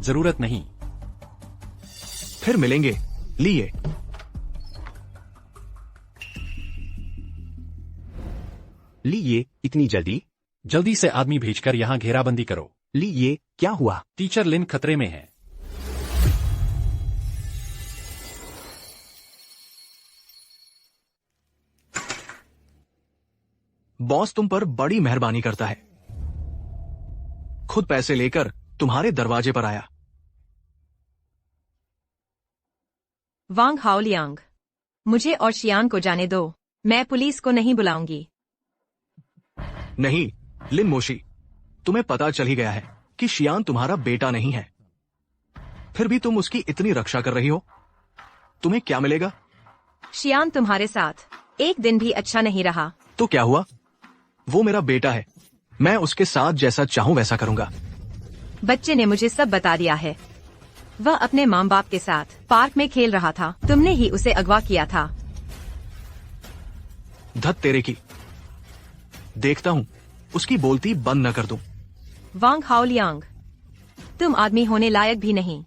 जरूरत नहीं। फिर मिलेंगे। लिए। ली ये, इतनी जल्दी? जल्दी से आदमी भेजकर यहाँ घेराबंदी करो। ली ये, क्या हुआ? टीचर लिन खतरे में है। बॉस तुम पर बड़ी मेहरबानी करता है। खुद पैसे लेकर तुम्हारे दरवाजे पर आया। वांग हाओलियांग, मुझे और शियान को जाने दो। मैं पुलिस को नहीं बुलाऊंगी। नहीं, लिन मोशी, तुम्हें पता चल ही गया है कि शियान तुम्हारा बेटा नहीं है। फिर भी तुम उसकी इतनी रक्षा कर रही हो। तुम्हें क्या मिलेगा? शियान तुम्हारे साथ एक दिन भी अच्छा नहीं रहा। तो क्या हुआ? वो मेरा बेटा है। मैं उसके साथ जैसा चाहूं वैसा करूंगा। बच्चे ने मुझे सब बता दिया है। वह अपने माँ बाप के साथ पार्क में खेल रहा था। तुमने ही उसे अगवा किया था। धत तेरे की। देखता हूं उसकी बोलती बंद न कर दूं। वांग हाओलियांग, तुम आदमी होने लायक भी नहीं।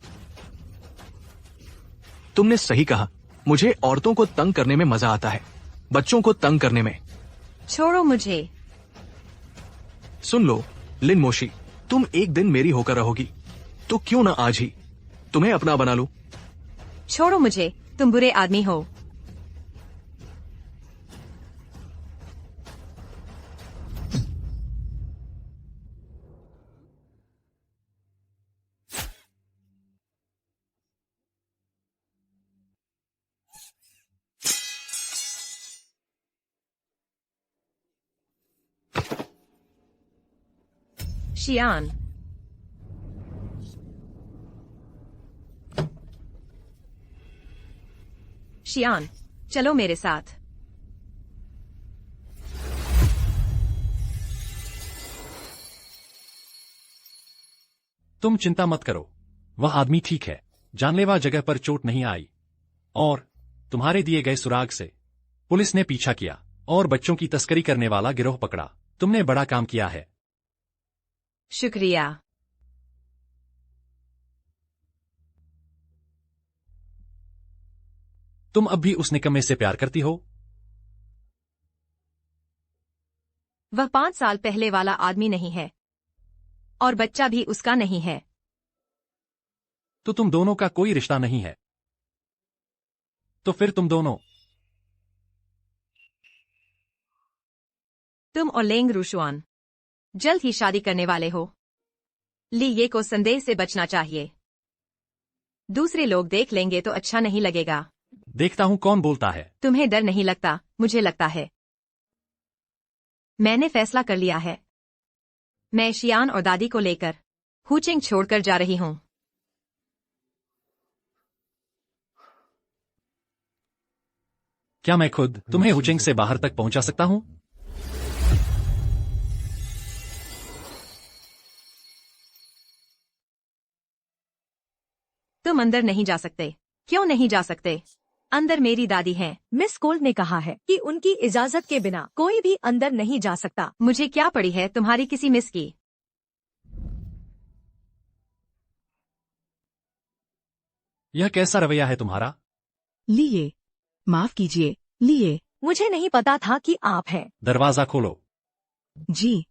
तुमने सही कहा। मुझे औरतों को तंग करने में मजा आता है, बच्चों को तंग करने में। छोड़ो मुझे। सुन लो लिन मोशी, तुम एक दिन मेरी होकर रहोगी, तो क्यों ना आज ही तुम्हें अपना बना लूं। छोड़ो मुझे, तुम बुरे आदमी हो। शियान, शियान, चलो मेरे साथ। तुम चिंता मत करो, वह आदमी ठीक है। जानलेवा जगह पर चोट नहीं आई। और तुम्हारे दिए गए सुराग से पुलिस ने पीछा किया और बच्चों की तस्करी करने वाला गिरोह पकड़ा। तुमने बड़ा काम किया है। शुक्रिया। तुम अब भी उस निकम्मे से प्यार करती हो? वह 5 साल पहले वाला आदमी नहीं है और बच्चा भी उसका नहीं है। तो तुम दोनों का कोई रिश्ता नहीं है। तो फिर तुम दोनों तुम और लेंग रूशुआन जल्द ही शादी करने वाले हो। ली ये को संदेह से बचना चाहिए। दूसरे लोग देख लेंगे तो अच्छा नहीं लगेगा। देखता हूं कौन बोलता है। तुम्हें डर नहीं लगता? मुझे लगता है। मैंने फैसला कर लिया है। मैं शियान और दादी को लेकर हुचिंग छोड़कर जा रही हूं। क्या मैं खुद तुम्हें हुचिंग से बाहर तक पहुंचा सकता हूं? तुम अंदर नहीं जा सकते। क्यों नहीं जा सकते? अंदर मेरी दादी है। मिस कोल्ड ने कहा है कि उनकी इजाजत के बिना कोई भी अंदर नहीं जा सकता। मुझे क्या पड़ी है तुम्हारी किसी मिस की? यह कैसा रवैया है तुम्हारा? लिए, माफ कीजिए, लिए। मुझे नहीं पता था कि आप हैं। दरवाजा खोलो। जी।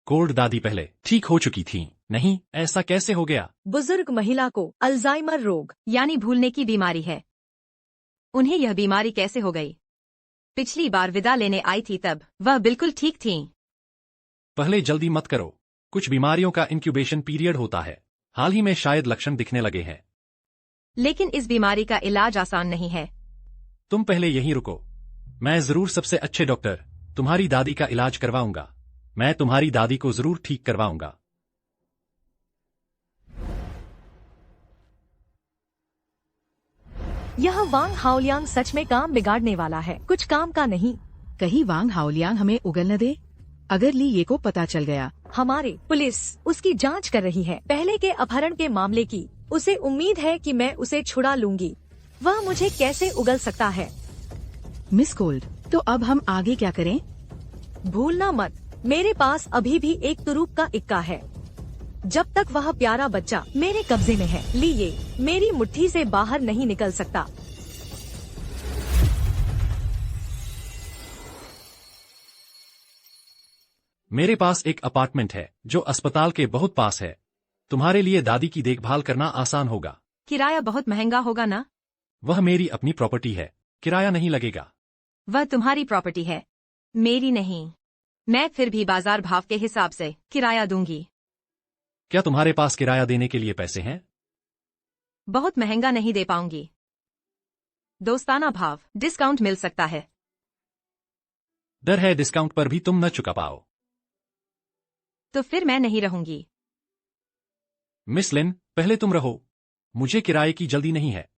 कोल्ड दादी पहले ठीक हो चुकी थी। नहीं, ऐसा कैसे हो गया? बुजुर्ग महिला को अल्जाइमर रोग यानी भूलने की बीमारी है। उन्हें यह बीमारी कैसे हो गई? पिछली बार विदा लेने आई थी तब वह बिल्कुल ठीक थीं। पहले जल्दी मत करो। कुछ बीमारियों का इंक्यूबेशन पीरियड होता है। हाल ही में शायद लक्षण दिखने लगे हैं। लेकिन इस बीमारी का इलाज आसान नहीं है। तुम पहले यहीं रुको। मैं जरूर सबसे अच्छे डॉक्टर तुम्हारी दादी का इलाज करवाऊंगा। मैं तुम्हारी दादी को जरूर ठीक करवाऊंगा। यह वांग हाओलियांग सच में काम बिगाड़ने वाला है, कुछ काम का नहीं। कहीं वांग हाओलियांग हमें उगल न दे। अगर ली ये को पता चल गया। हमारे पुलिस उसकी जांच कर रही है, पहले के अपहरण के मामले की। उसे उम्मीद है कि मैं उसे छुड़ा लूंगी। वह मुझे कैसे उगल सकता है? मिस कोल्ड, तो अब हम आगे क्या करें? भूलना मत, मेरे पास अभी भी एक तुरूप का इक्का है। जब तक वह प्यारा बच्चा मेरे कब्जे में है, ली ये मेरी मुट्ठी से बाहर नहीं निकल सकता। मेरे पास एक अपार्टमेंट है जो अस्पताल के बहुत पास है। तुम्हारे लिए दादी की देखभाल करना आसान होगा। किराया बहुत महंगा होगा ना? वह मेरी अपनी प्रॉपर्टी है, किराया नहीं लगेगा। वह तुम्हारी प्रॉपर्टी है, मेरी नहीं। मैं फिर भी बाजार भाव के हिसाब से किराया दूंगी। क्या तुम्हारे पास किराया देने के लिए पैसे हैं? बहुत महंगा नहीं दे पाऊंगी। दोस्ताना भाव, डिस्काउंट मिल सकता है। डर है डिस्काउंट पर भी तुम न चुका पाओ। तो फिर मैं नहीं रहूंगी। मिस लिन, पहले तुम रहो। मुझे किराए की जल्दी नहीं है।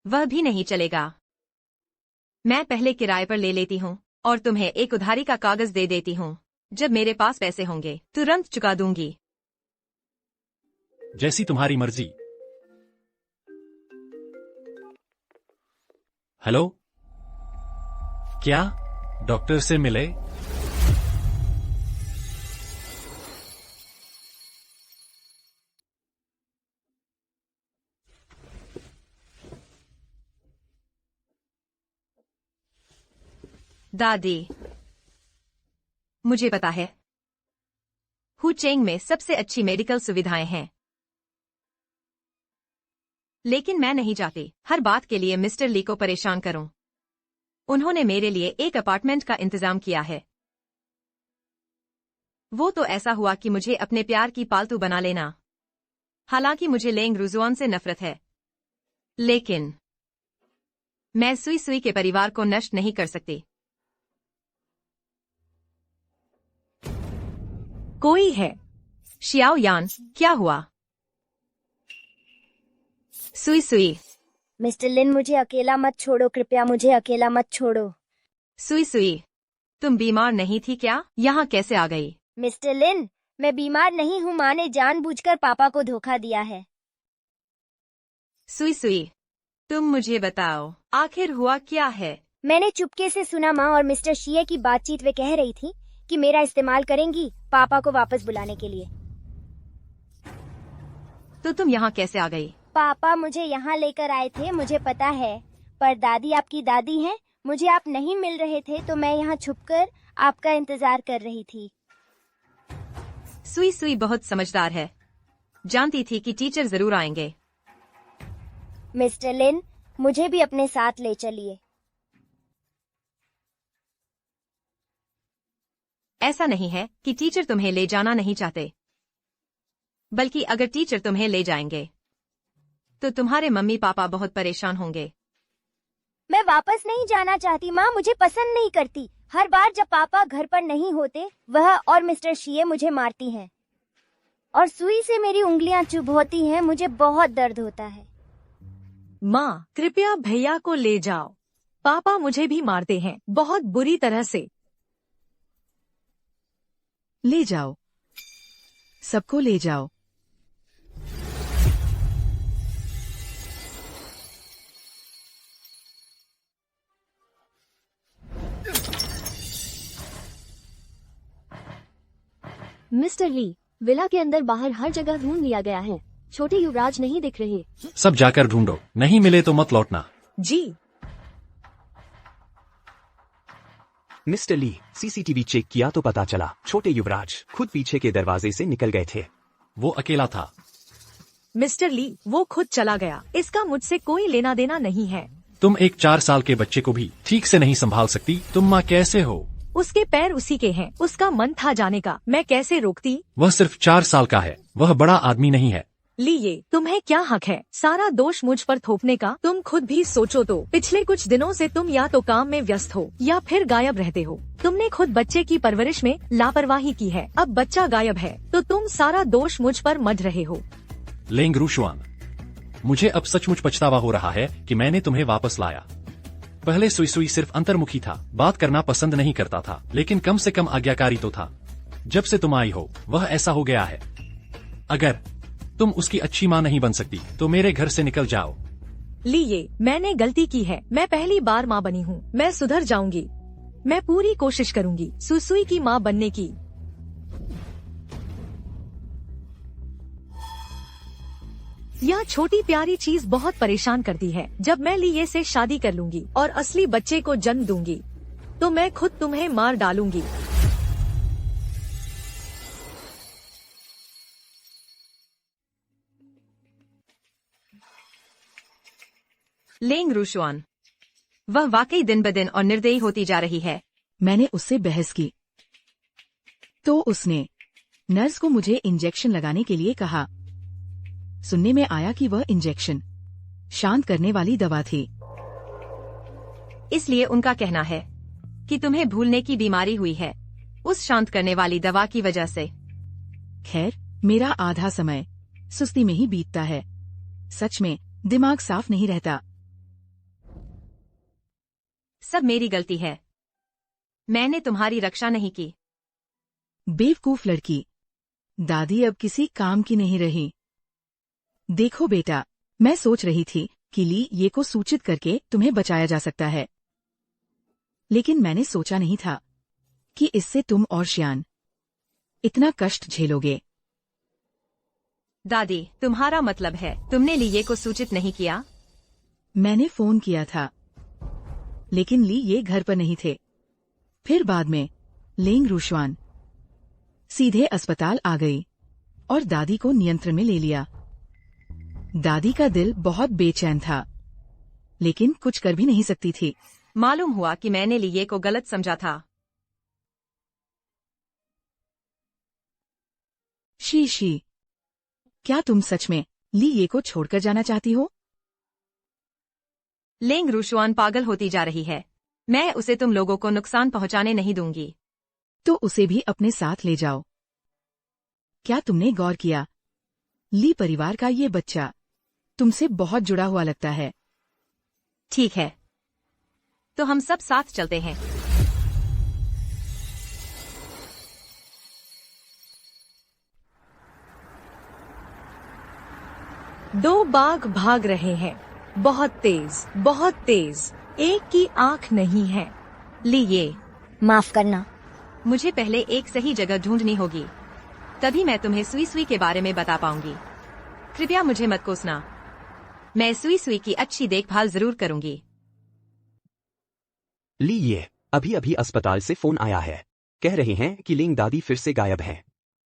वह भी नहीं चलेगा। मैं पहले किराए पर ले लेती हूँ और तुम्हें एक उधारी का कागज दे देती हूँ। जब मेरे पास पैसे होंगे तुरंत चुका दूंगी। जैसी तुम्हारी मर्जी। हेलो, क्या डॉक्टर से मिले? दादी, मुझे पता है हुचेंग में सबसे अच्छी मेडिकल सुविधाएं हैं, लेकिन मैं नहीं चाहती हर बात के लिए मिस्टर ली को परेशान करूं। उन्होंने मेरे लिए एक अपार्टमेंट का इंतजाम किया है। वो तो ऐसा हुआ कि मुझे अपने प्यार की पालतू बना लेना। हालांकि मुझे लेंग रूजुआन से नफरत है, लेकिन मैं सुई सुई के परिवार को नष्ट नहीं कर सकती। कोई है। शियाओ यान, क्या हुआ? सुई सुई। मिस्टर लिन, मुझे अकेला मत छोड़ो, कृपया मुझे अकेला मत छोड़ो। सुई सुई, तुम बीमार नहीं थी क्या? यहाँ कैसे आ गई? मिस्टर लिन, मैं बीमार नहीं हूँ। माँ ने जानबूझकर पापा को धोखा दिया है। सुई सुई, तुम मुझे बताओ आखिर हुआ क्या है? मैंने चुपके से सुना माँ और मिस्टर शिये की बातचीत। वे कह रही थी कि मेरा इस्तेमाल करेंगी पापा को वापस बुलाने के लिए। तो तुम यहाँ कैसे आ गई? पापा मुझे यहाँ लेकर आए थे, मुझे पता है। पर दादी आपकी दादी हैं, मुझे आप नहीं मिल रहे थे तो मैं यहाँ छुपकर आपका इंतजार कर रही थी। सुई सुई बहुत समझदार है, जानती थी कि टीचर जरूर आएंगे। मिस्टर लिन, मुझे भी अपने साथ ले चलिए। ऐसा नहीं है कि टीचर तुम्हें ले जाना नहीं चाहते, बल्कि अगर टीचर तुम्हें ले जाएंगे तो तुम्हारे मम्मी पापा बहुत परेशान होंगे। मैं वापस नहीं जाना चाहती। माँ मुझे पसंद नहीं करती। हर बार जब पापा घर पर नहीं होते, वह और मिस्टर शीए मुझे मारती हैं और सुई से मेरी उंगलियां चुभ होती हैं। मुझे बहुत दर्द होता है। माँ कृपया भैया को ले जाओ, पापा मुझे भी मारते हैं बहुत बुरी तरह से। ले जाओ, सबको ले जाओ। मिस्टर ली, विला के अंदर बाहर हर जगह ढूंढ लिया गया है। छोटे युवराज नहीं दिख रहे। सब जाकर ढूंढो, नहीं मिले तो मत लौटना। जी। मिस्टर ली, सीसीटीवी चेक किया तो पता चला छोटे युवराज खुद पीछे के दरवाजे से निकल गए थे। वो अकेला था। मिस्टर ली, वो खुद चला गया। इसका मुझसे कोई लेना देना नहीं है। तुम एक 4 साल के बच्चे को भी ठीक से नहीं संभाल सकती। तुम माँ कैसे हो? उसके पैर उसी के हैं, उसका मन था जाने का, मैं कैसे रोकती? वह सिर्फ 4 साल का है, वह बड़ा आदमी नहीं है। लिए, तुम्हें क्या हक है सारा दोष मुझ पर थोपने का? तुम खुद भी सोचो तो, पिछले कुछ दिनों से तुम या तो काम में व्यस्त हो या फिर गायब रहते हो। तुमने खुद बच्चे की परवरिश में लापरवाही की है। अब बच्चा गायब है तो तुम सारा दोष मुझ पर मढ़ रहे हो। लेंग रूशुआन, मुझे अब सचमुच पछतावा हो रहा है कि मैंने तुम्हें वापस लाया। पहले सुई सुई सिर्फ अंतर्मुखी था, बात करना पसंद नहीं करता था, लेकिन कम से कम आज्ञाकारी तो था। जब से तुम आई हो वह ऐसा हो गया है। अगर तुम उसकी अच्छी माँ नहीं बन सकती तो मेरे घर से निकल जाओ। लिए, मैंने गलती की है, मैं पहली बार माँ बनी हूँ, मैं सुधर जाऊंगी। मैं पूरी कोशिश करूंगी सुसुई की माँ बनने की। यह छोटी प्यारी चीज बहुत परेशान करती है। जब मैं लिए से शादी कर लूंगी और असली बच्चे को जन्म दूंगी तो मैं खुद तुम्हें मार डालूंगी। लेंग रूशुआन, वह वाकई दिन ब दिन और निर्दयी होती जा रही है। मैंने उससे बहस की तो उसने नर्स को मुझे इंजेक्शन लगाने के लिए कहा। सुनने में आया कि वह इंजेक्शन शांत करने वाली दवा थी। इसलिए उनका कहना है कि तुम्हें भूलने की बीमारी हुई है उस शांत करने वाली दवा की वजह से। खैर, मेरा आधा समय सुस्ती में ही बीतता है। सच में दिमाग साफ नहीं रहता। सब मेरी गलती है, मैंने तुम्हारी रक्षा नहीं की। बेवकूफ लड़की, दादी अब किसी काम की नहीं रही। देखो बेटा, मैं सोच रही थी कि ली ये को सूचित करके तुम्हें बचाया जा सकता है, लेकिन मैंने सोचा नहीं था कि इससे तुम और श्यान इतना कष्ट झेलोगे। दादी, तुम्हारा मतलब है तुमने लिए को सूचित नहीं किया? मैंने फोन किया था, लेकिन ली ये घर पर नहीं थे। फिर बाद में लेंग रूशुआन सीधे अस्पताल आ गई और दादी को नियंत्रण में ले लिया। दादी का दिल बहुत बेचैन था, लेकिन कुछ कर भी नहीं सकती थी। मालूम हुआ कि मैंने लिए को गलत समझा था। शी, क्या तुम सच में ली ये को छोड़कर जाना चाहती हो? लेंग रूशुआन पागल होती जा रही है। मैं उसे तुम लोगों को नुकसान पहुंचाने नहीं दूंगी। तो उसे भी अपने साथ ले जाओ। क्या तुमने गौर किया, ली परिवार का ये बच्चा तुमसे बहुत जुड़ा हुआ लगता है। ठीक है, तो हम सब साथ चलते हैं। दो बाघ भाग रहे हैं, बहुत तेज, बहुत तेज। एक की आंख नहीं है। लिए, माफ करना, मुझे पहले एक सही जगह ढूंढनी होगी, तभी मैं तुम्हें सुई सुई के बारे में बता पाऊंगी। कृपया मुझे मत कोसना। मैं सुई सुई की अच्छी देखभाल जरूर करूंगी। ली, ये अभी अभी अस्पताल से फोन आया है। कह रहे हैं कि लिंग दादी फिर से गायब है।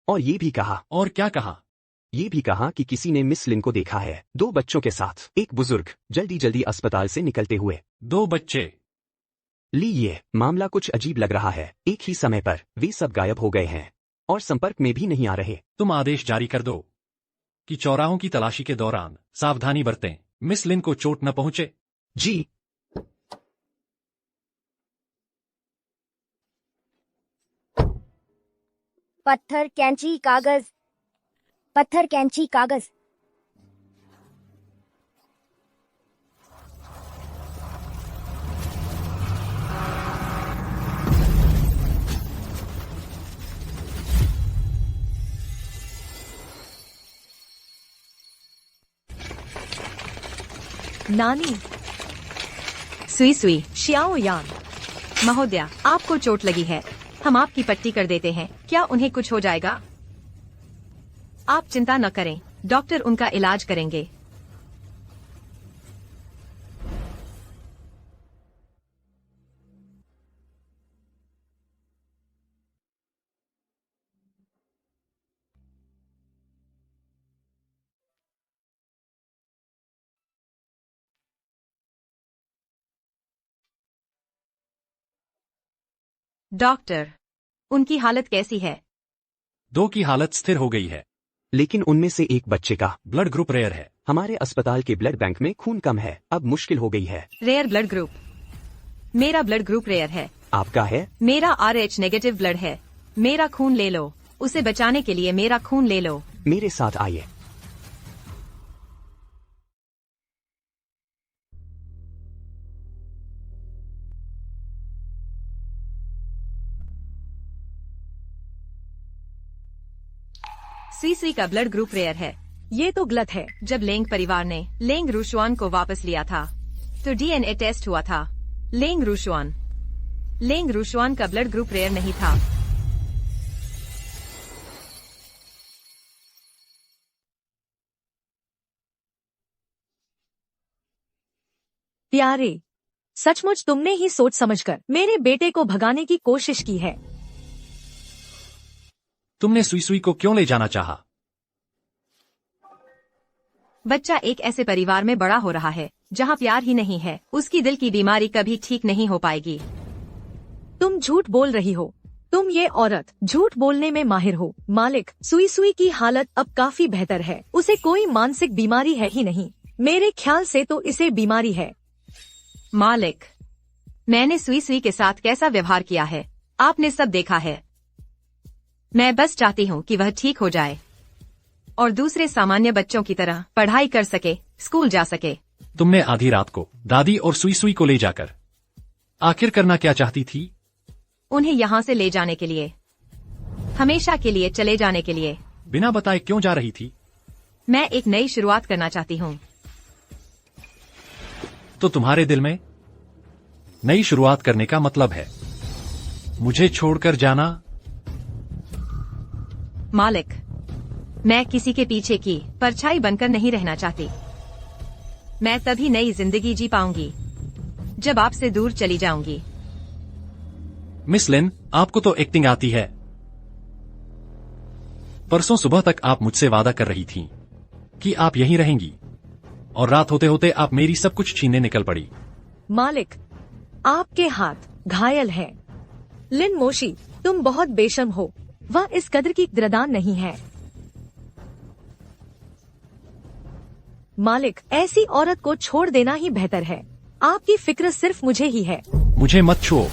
और ये भी कहा, और क्या कहा? ये भी कहा कि किसी ने मिस लिन को देखा है 2 बच्चों के साथ, एक बुजुर्ग जल्दी जल्दी अस्पताल से निकलते हुए। 2 बच्चे? ली, ये मामला कुछ अजीब लग रहा है। एक ही समय पर वे सब गायब हो गए हैं और संपर्क में भी नहीं आ रहे। तुम आदेश जारी कर दो कि चौराहों की तलाशी के दौरान सावधानी बरतें, मिस लिन को चोट न पहुंचे। जी। पत्थर कैंची कागज, पत्थर कैंची कागज। नानी, सुई सुई। शियाओ यान। महोदया, आपको चोट लगी है, हम आपकी पट्टी कर देते हैं। क्या उन्हें कुछ हो जाएगा? आप चिंता न करें, डॉक्टर उनका इलाज करेंगे। डॉक्टर, उनकी हालत कैसी है? 2 की हालत स्थिर हो गई है, लेकिन उनमें से एक बच्चे का ब्लड ग्रुप रेयर है। हमारे अस्पताल के ब्लड बैंक में खून कम है, अब मुश्किल हो गई है। Rare blood group? मेरा ब्लड ग्रुप रेयर है। आपका है? मेरा RH नेगेटिव ब्लड है। मेरा खून ले लो, उसे बचाने के लिए मेरा खून ले लो। मेरे साथ आइए। सुई सुई का ब्लड ग्रुप रेयर है। ये तो गलत है। जब लेंग परिवार ने लेंग रूशुआन को वापस लिया था तो DNA टेस्ट हुआ था। लेंग रूशुआन का ब्लड ग्रुप रेयर नहीं था। प्यारे, सचमुच तुमने ही सोच समझकर मेरे बेटे को भगाने की कोशिश की है। तुमने सुई सुई को क्यों ले जाना चाहा? बच्चा एक ऐसे परिवार में बड़ा हो रहा है जहाँ प्यार ही नहीं है। उसकी दिल की बीमारी कभी ठीक नहीं हो पाएगी। तुम झूठ बोल रही हो। तुम ये औरत झूठ बोलने में माहिर हो। मालिक, सुई सुई की हालत अब काफी बेहतर है। उसे कोई मानसिक बीमारी है ही नहीं। मेरे ख्याल से तो इसे बीमारी है। मालिक, मैंने सुई सुई के साथ कैसा व्यवहार किया है आपने सब देखा है। मैं बस चाहती हूँ कि वह ठीक हो जाए और दूसरे सामान्य बच्चों की तरह पढ़ाई कर सके, स्कूल जा सके। तुमने आधी रात को दादी और सुई सुई को ले जाकर आखिर करना क्या चाहती थी? उन्हें यहाँ से ले जाने के लिए, हमेशा के लिए चले जाने के लिए। बिना बताए क्यों जा रही थी? मैं एक नई शुरुआत करना चाहती हूँ। तो तुम्हारे दिल में नई शुरुआत करने का मतलब है मुझे छोड़कर जाना? मालिक, मैं किसी के पीछे की परछाई बनकर नहीं रहना चाहती। मैं तभी नई जिंदगी जी पाऊंगी जब आपसे दूर चली जाऊंगी। मिस लिन, आपको तो एक्टिंग आती है। परसों सुबह तक आप मुझसे वादा कर रही थीं कि आप यहीं रहेंगी और रात होते होते आप मेरी सब कुछ छीनने निकल पड़ी। मालिक, आपके हाथ घायल हैं। लिन मोशी, तुम बहुत बेशर्म हो। वह इस कदर की कदरदान नहीं है। मालिक, ऐसी औरत को छोड़ देना ही बेहतर है। आपकी फिक्र सिर्फ मुझे ही है। मुझे मत छुओ।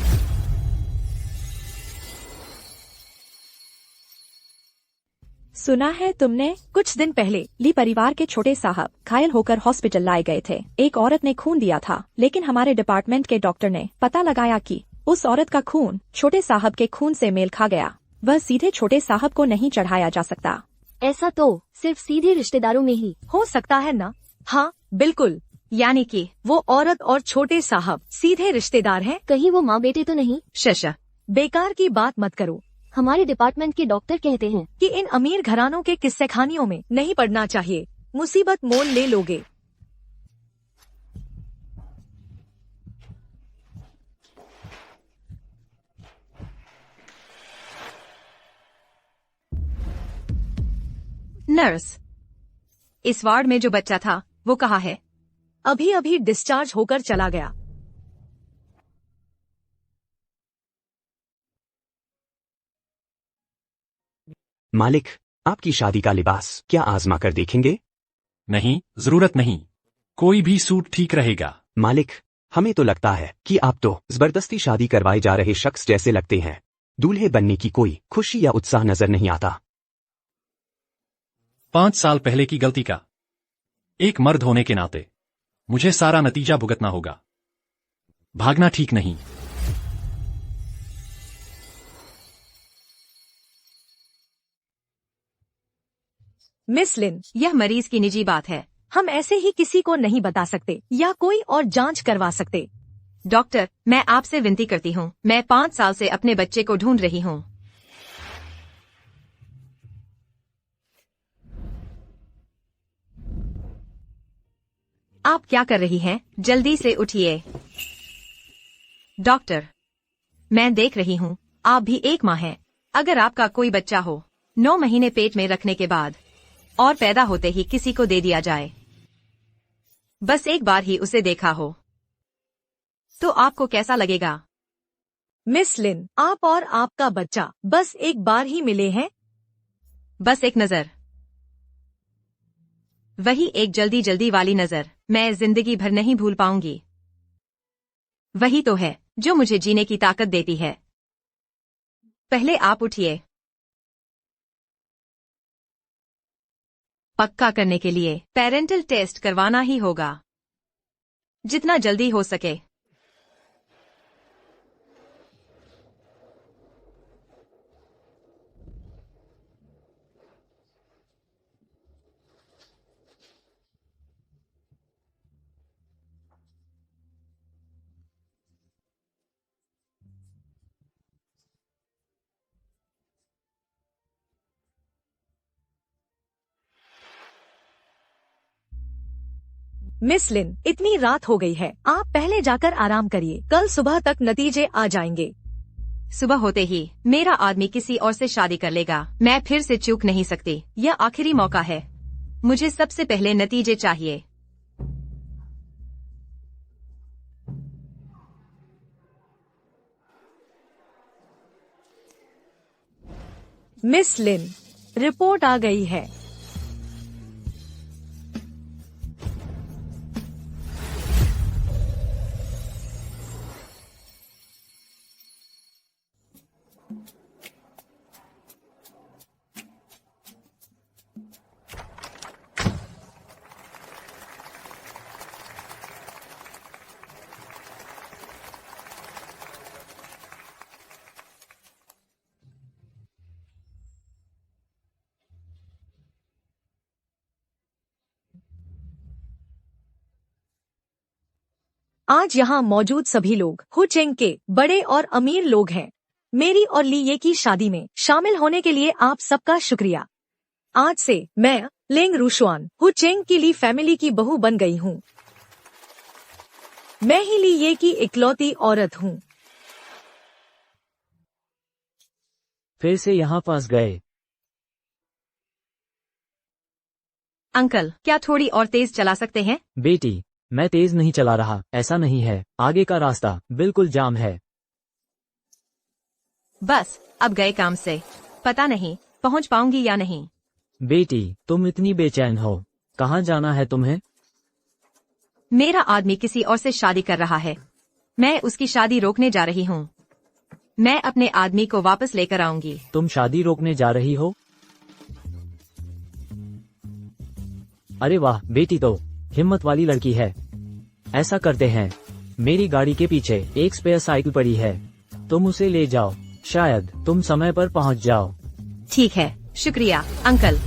सुना है तुमने? कुछ दिन पहले ली परिवार के छोटे साहब घायल होकर हॉस्पिटल लाए गए थे। एक औरत ने खून दिया था, लेकिन हमारे डिपार्टमेंट के डॉक्टर ने पता लगाया कि उस औरत का खून छोटे साहब के खून से मेल खा गया। वह सीधे छोटे साहब को नहीं चढ़ाया जा सकता। ऐसा तो सिर्फ सीधे रिश्तेदारों में ही हो सकता है ना? हाँ, बिल्कुल। यानी कि वो औरत और छोटे साहब सीधे रिश्तेदार हैं। कहीं वो माँ बेटे तो नहीं? शशा, बेकार की बात मत करो। हमारे डिपार्टमेंट के डॉक्टर कहते हैं कि इन अमीर घरानों के किस्से कहानियों में नहीं पड़ना चाहिए। मुसीबत मोल ले लोगे। नर्स, इस वार्ड में जो बच्चा था वो कहाँ है? अभी अभी डिस्चार्ज होकर चला गया। मालिक, आपकी शादी का लिबास क्या आजमा कर देखेंगे? नहीं, जरूरत नहीं। कोई भी सूट ठीक रहेगा। मालिक, हमें तो लगता है कि आप तो जबरदस्ती शादी करवाए जा रहे शख्स जैसे लगते हैं। दूल्हे बनने की कोई खुशी या उत्साह नजर नहीं आता। 5 साल पहले की गलती का एक मर्द होने के नाते मुझे सारा नतीजा भुगतना होगा। भागना ठीक नहीं। मिस लिन, यह मरीज की निजी बात है। हम ऐसे ही किसी को नहीं बता सकते या कोई और जांच करवा सकते। डॉक्टर, मैं आपसे विनती करती हूँ। मैं 5 साल से अपने बच्चे को ढूंढ रही हूँ। आप क्या कर रही हैं? जल्दी से उठिए। डॉक्टर, मैं देख रही हूँ आप भी एक माँ हैं। अगर आपका कोई बच्चा हो, 9 महीने पेट में रखने के बाद और पैदा होते ही किसी को दे दिया जाए, बस एक बार ही उसे देखा हो, तो आपको कैसा लगेगा? मिस लिन, आप और आपका बच्चा बस एक बार ही मिले हैं। बस एक नजर, वही एक जल्दी जल्दी वाली नजर मैं जिंदगी भर नहीं भूल पाऊंगी। वही तो है जो मुझे जीने की ताकत देती है। पहले आप उठिए। पक्का करने के लिए पेरेंटल टेस्ट करवाना ही होगा, जितना जल्दी हो सके। मिस लिन, इतनी रात हो गई है, आप पहले जाकर आराम करिए। कल सुबह तक नतीजे आ जाएंगे। सुबह होते ही मेरा आदमी किसी और से शादी कर लेगा। मैं फिर से चूक नहीं सकती। यह आखिरी मौका है। मुझे सबसे पहले नतीजे चाहिए। मिस लिन, रिपोर्ट आ गई है। आज यहाँ मौजूद सभी लोग हु चेंग के बड़े और अमीर लोग हैं। मेरी और ली ये की शादी में शामिल होने के लिए आप सबका शुक्रिया। आज से मैं लेंग रूशुआन हु चेंग की ली फैमिली की बहू बन गई हूँ। मैं ही ली ये की इकलौती औरत हूँ। फिर से यहाँ फंस गए। अंकल, क्या थोड़ी और तेज चला सकते हैं? बेटी, मैं तेज नहीं चला रहा, ऐसा नहीं है। आगे का रास्ता बिल्कुल जाम है। बस अब गए काम से। पता नहीं पहुंच पाऊंगी या नहीं। बेटी, तुम इतनी बेचैन हो, कहाँ जाना है तुम्हें? मेरा आदमी किसी और से शादी कर रहा है। मैं उसकी शादी रोकने जा रही हूँ। मैं अपने आदमी को वापस लेकर आऊंगी। तुम शादी रोकने जा रही हो? अरे वाह बेटी, तो हिम्मत वाली लड़की है। ऐसा करते हैं, मेरी गाड़ी के पीछे एक स्पेयर साइकिल पड़ी है, तुम उसे ले जाओ, शायद तुम समय पर पहुंच जाओ। ठीक है, शुक्रिया अंकल।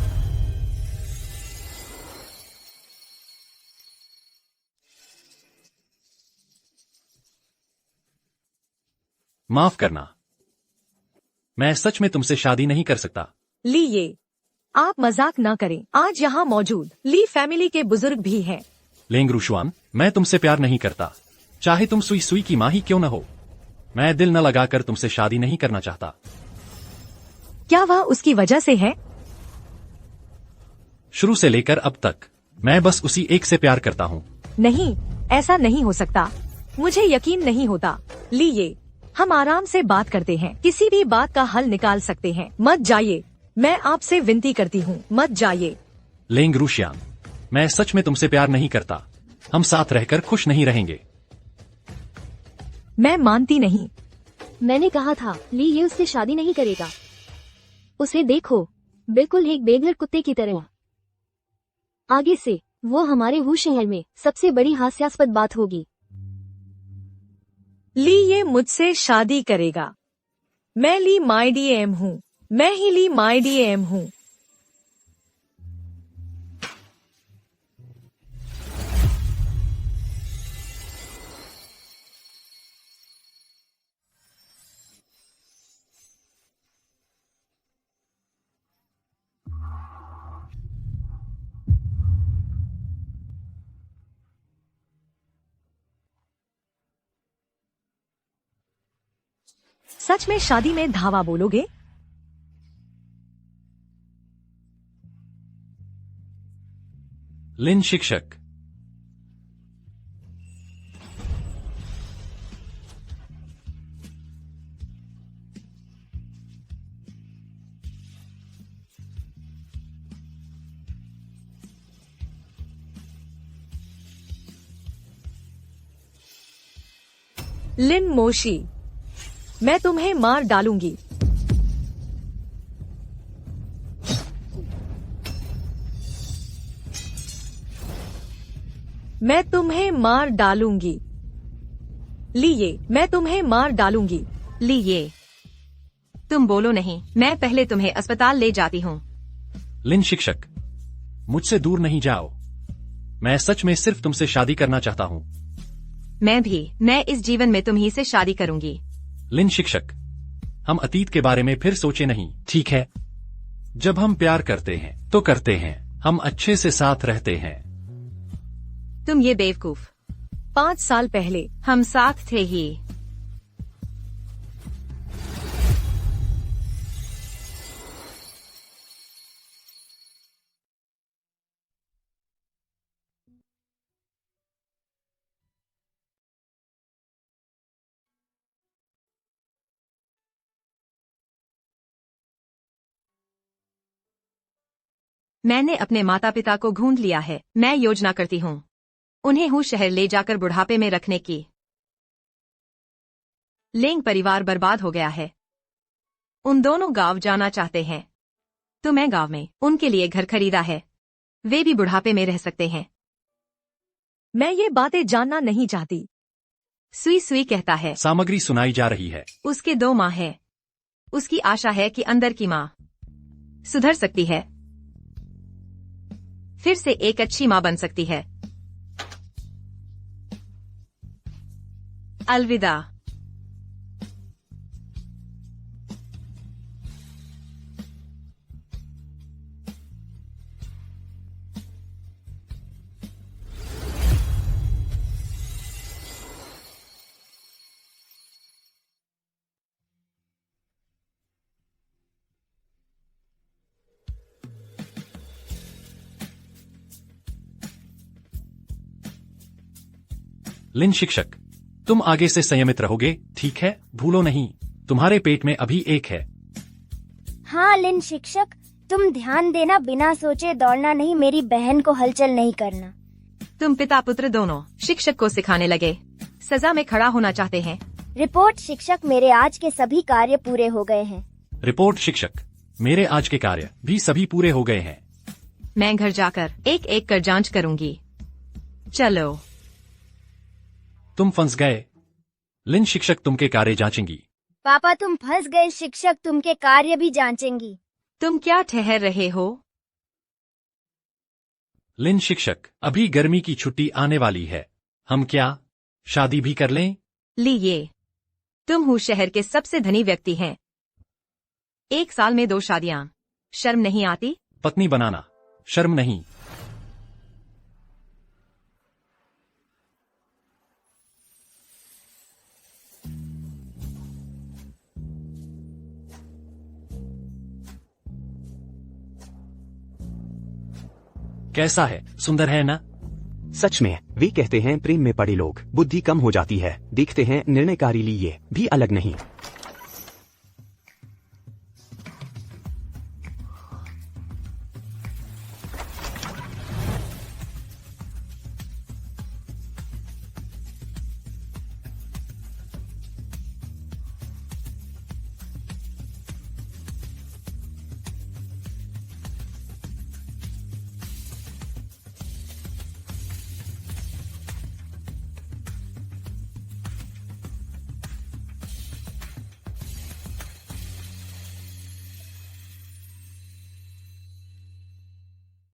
माफ करना, मैं सच में तुमसे शादी नहीं कर सकता। ली ये, आप मजाक न करें। आज यहाँ मौजूद ली फैमिली के बुजुर्ग भी हैं। लेंग रूशवान, मैं तुमसे प्यार नहीं करता, चाहे तुम सुई सुई की माँ ही क्यों न हो। मैं दिल न लगाकर तुमसे शादी नहीं करना चाहता। क्या वह उसकी वजह से है? शुरू से लेकर अब तक मैं बस उसी एक से प्यार करता हूँ। नहीं, ऐसा नहीं हो सकता। मुझे यकीन नहीं होता। ली, ये हम आराम से बात करते हैं, किसी भी बात का हल निकाल सकते हैं। मत जाइए, मैं आपसे विनती करती हूँ, मत जाइए। लेंग रूशियान, मैं सच में तुमसे प्यार नहीं करता। हम साथ रहकर खुश नहीं रहेंगे। मैं मानती नहीं। मैंने कहा था ली ये उससे शादी नहीं करेगा। उसे देखो, बिल्कुल एक बेघर कुत्ते की तरह। आगे से वो हमारे हु शहर में सबसे बड़ी हास्यास्पद बात होगी। ली ये मुझसे शादी करेगा। मैं ली माई डीएम हूँ। मैं ही ली माई डीएम हूँ। सच में शादी में धावा बोलोगे? लिन शिक्षक, लिन मोशी, मैं तुम्हें मार डालूंगी। मैं तुम्हें मार डालूंगी। लीजिए, मैं तुम्हें मार डालूंगी। लीजिए, तुम बोलो नहीं, मैं पहले तुम्हें अस्पताल ले जाती हूँ। लिन शिक्षक, मुझसे दूर नहीं जाओ। मैं सच में सिर्फ तुमसे शादी करना चाहता हूँ। मैं इस जीवन में तुम्ही से शादी करूंगी। लिन शिक्षक, हम अतीत के बारे में फिर सोचे नहीं, ठीक है? जब हम प्यार करते हैं तो करते हैं, हम अच्छे से साथ रहते हैं। तुम ये बेवकूफ। 5 साल पहले हम साथ थे ही। मैंने अपने माता पिता को ढूंढ लिया है। मैं योजना करती हूँ उन्हें हूँ शहर ले जाकर बुढ़ापे में रखने की। लेंग परिवार बर्बाद हो गया है। उन दोनों गांव जाना चाहते हैं, तो मैं गांव में उनके लिए घर खरीदा है। वे भी बुढ़ापे में रह सकते हैं। मैं ये बातें जानना नहीं चाहती। सुई सुई कहता है। सामग्री सुनाई जा रही है। उसके 2 माँ है। उसकी आशा है कि अंदर की माँ सुधर सकती है, फिर से एक अच्छी माँ बन सकती है। अलविदा। लिन शिक्षक, तुम आगे से संयमित रहोगे, ठीक है? भूलो नहीं, तुम्हारे पेट में अभी एक है। हाँ लिन शिक्षक, तुम ध्यान देना, बिना सोचे दौड़ना नहीं, मेरी बहन को हलचल नहीं करना। तुम पिता पुत्र दोनों शिक्षक को सिखाने लगे। सजा में खड़ा होना चाहते हैं। रिपोर्ट शिक्षक, मेरे आज के सभी कार्य पूरे हो गए हैं। रिपोर्ट शिक्षक, मेरे आज के कार्य भी सभी पूरे हो गए हैं। मैं घर जाकर एक एक कर जांच करूंगी। चलो। तुम फंस गए। लिन शिक्षक तुमके कार्य जांचेंगी। पापा तुम फंस गए, शिक्षक तुमके कार्य भी जांचेंगी। तुम क्या ठहर रहे हो? लिन शिक्षक, अभी गर्मी की छुट्टी आने वाली है, हम क्या शादी भी कर लें? लीजिए, तुम हूँ शहर के सबसे धनी व्यक्ति हैं। 1 साल में 2 शादियां, शर्म नहीं आती? पत्नी बनाना शर्म नहीं? कैसा है, सुंदर है ना? सच में, वे कहते हैं प्रेम में पड़े लोग बुद्धि कम हो जाती है। देखते हैं निर्णयकारी लिए भी अलग नहीं।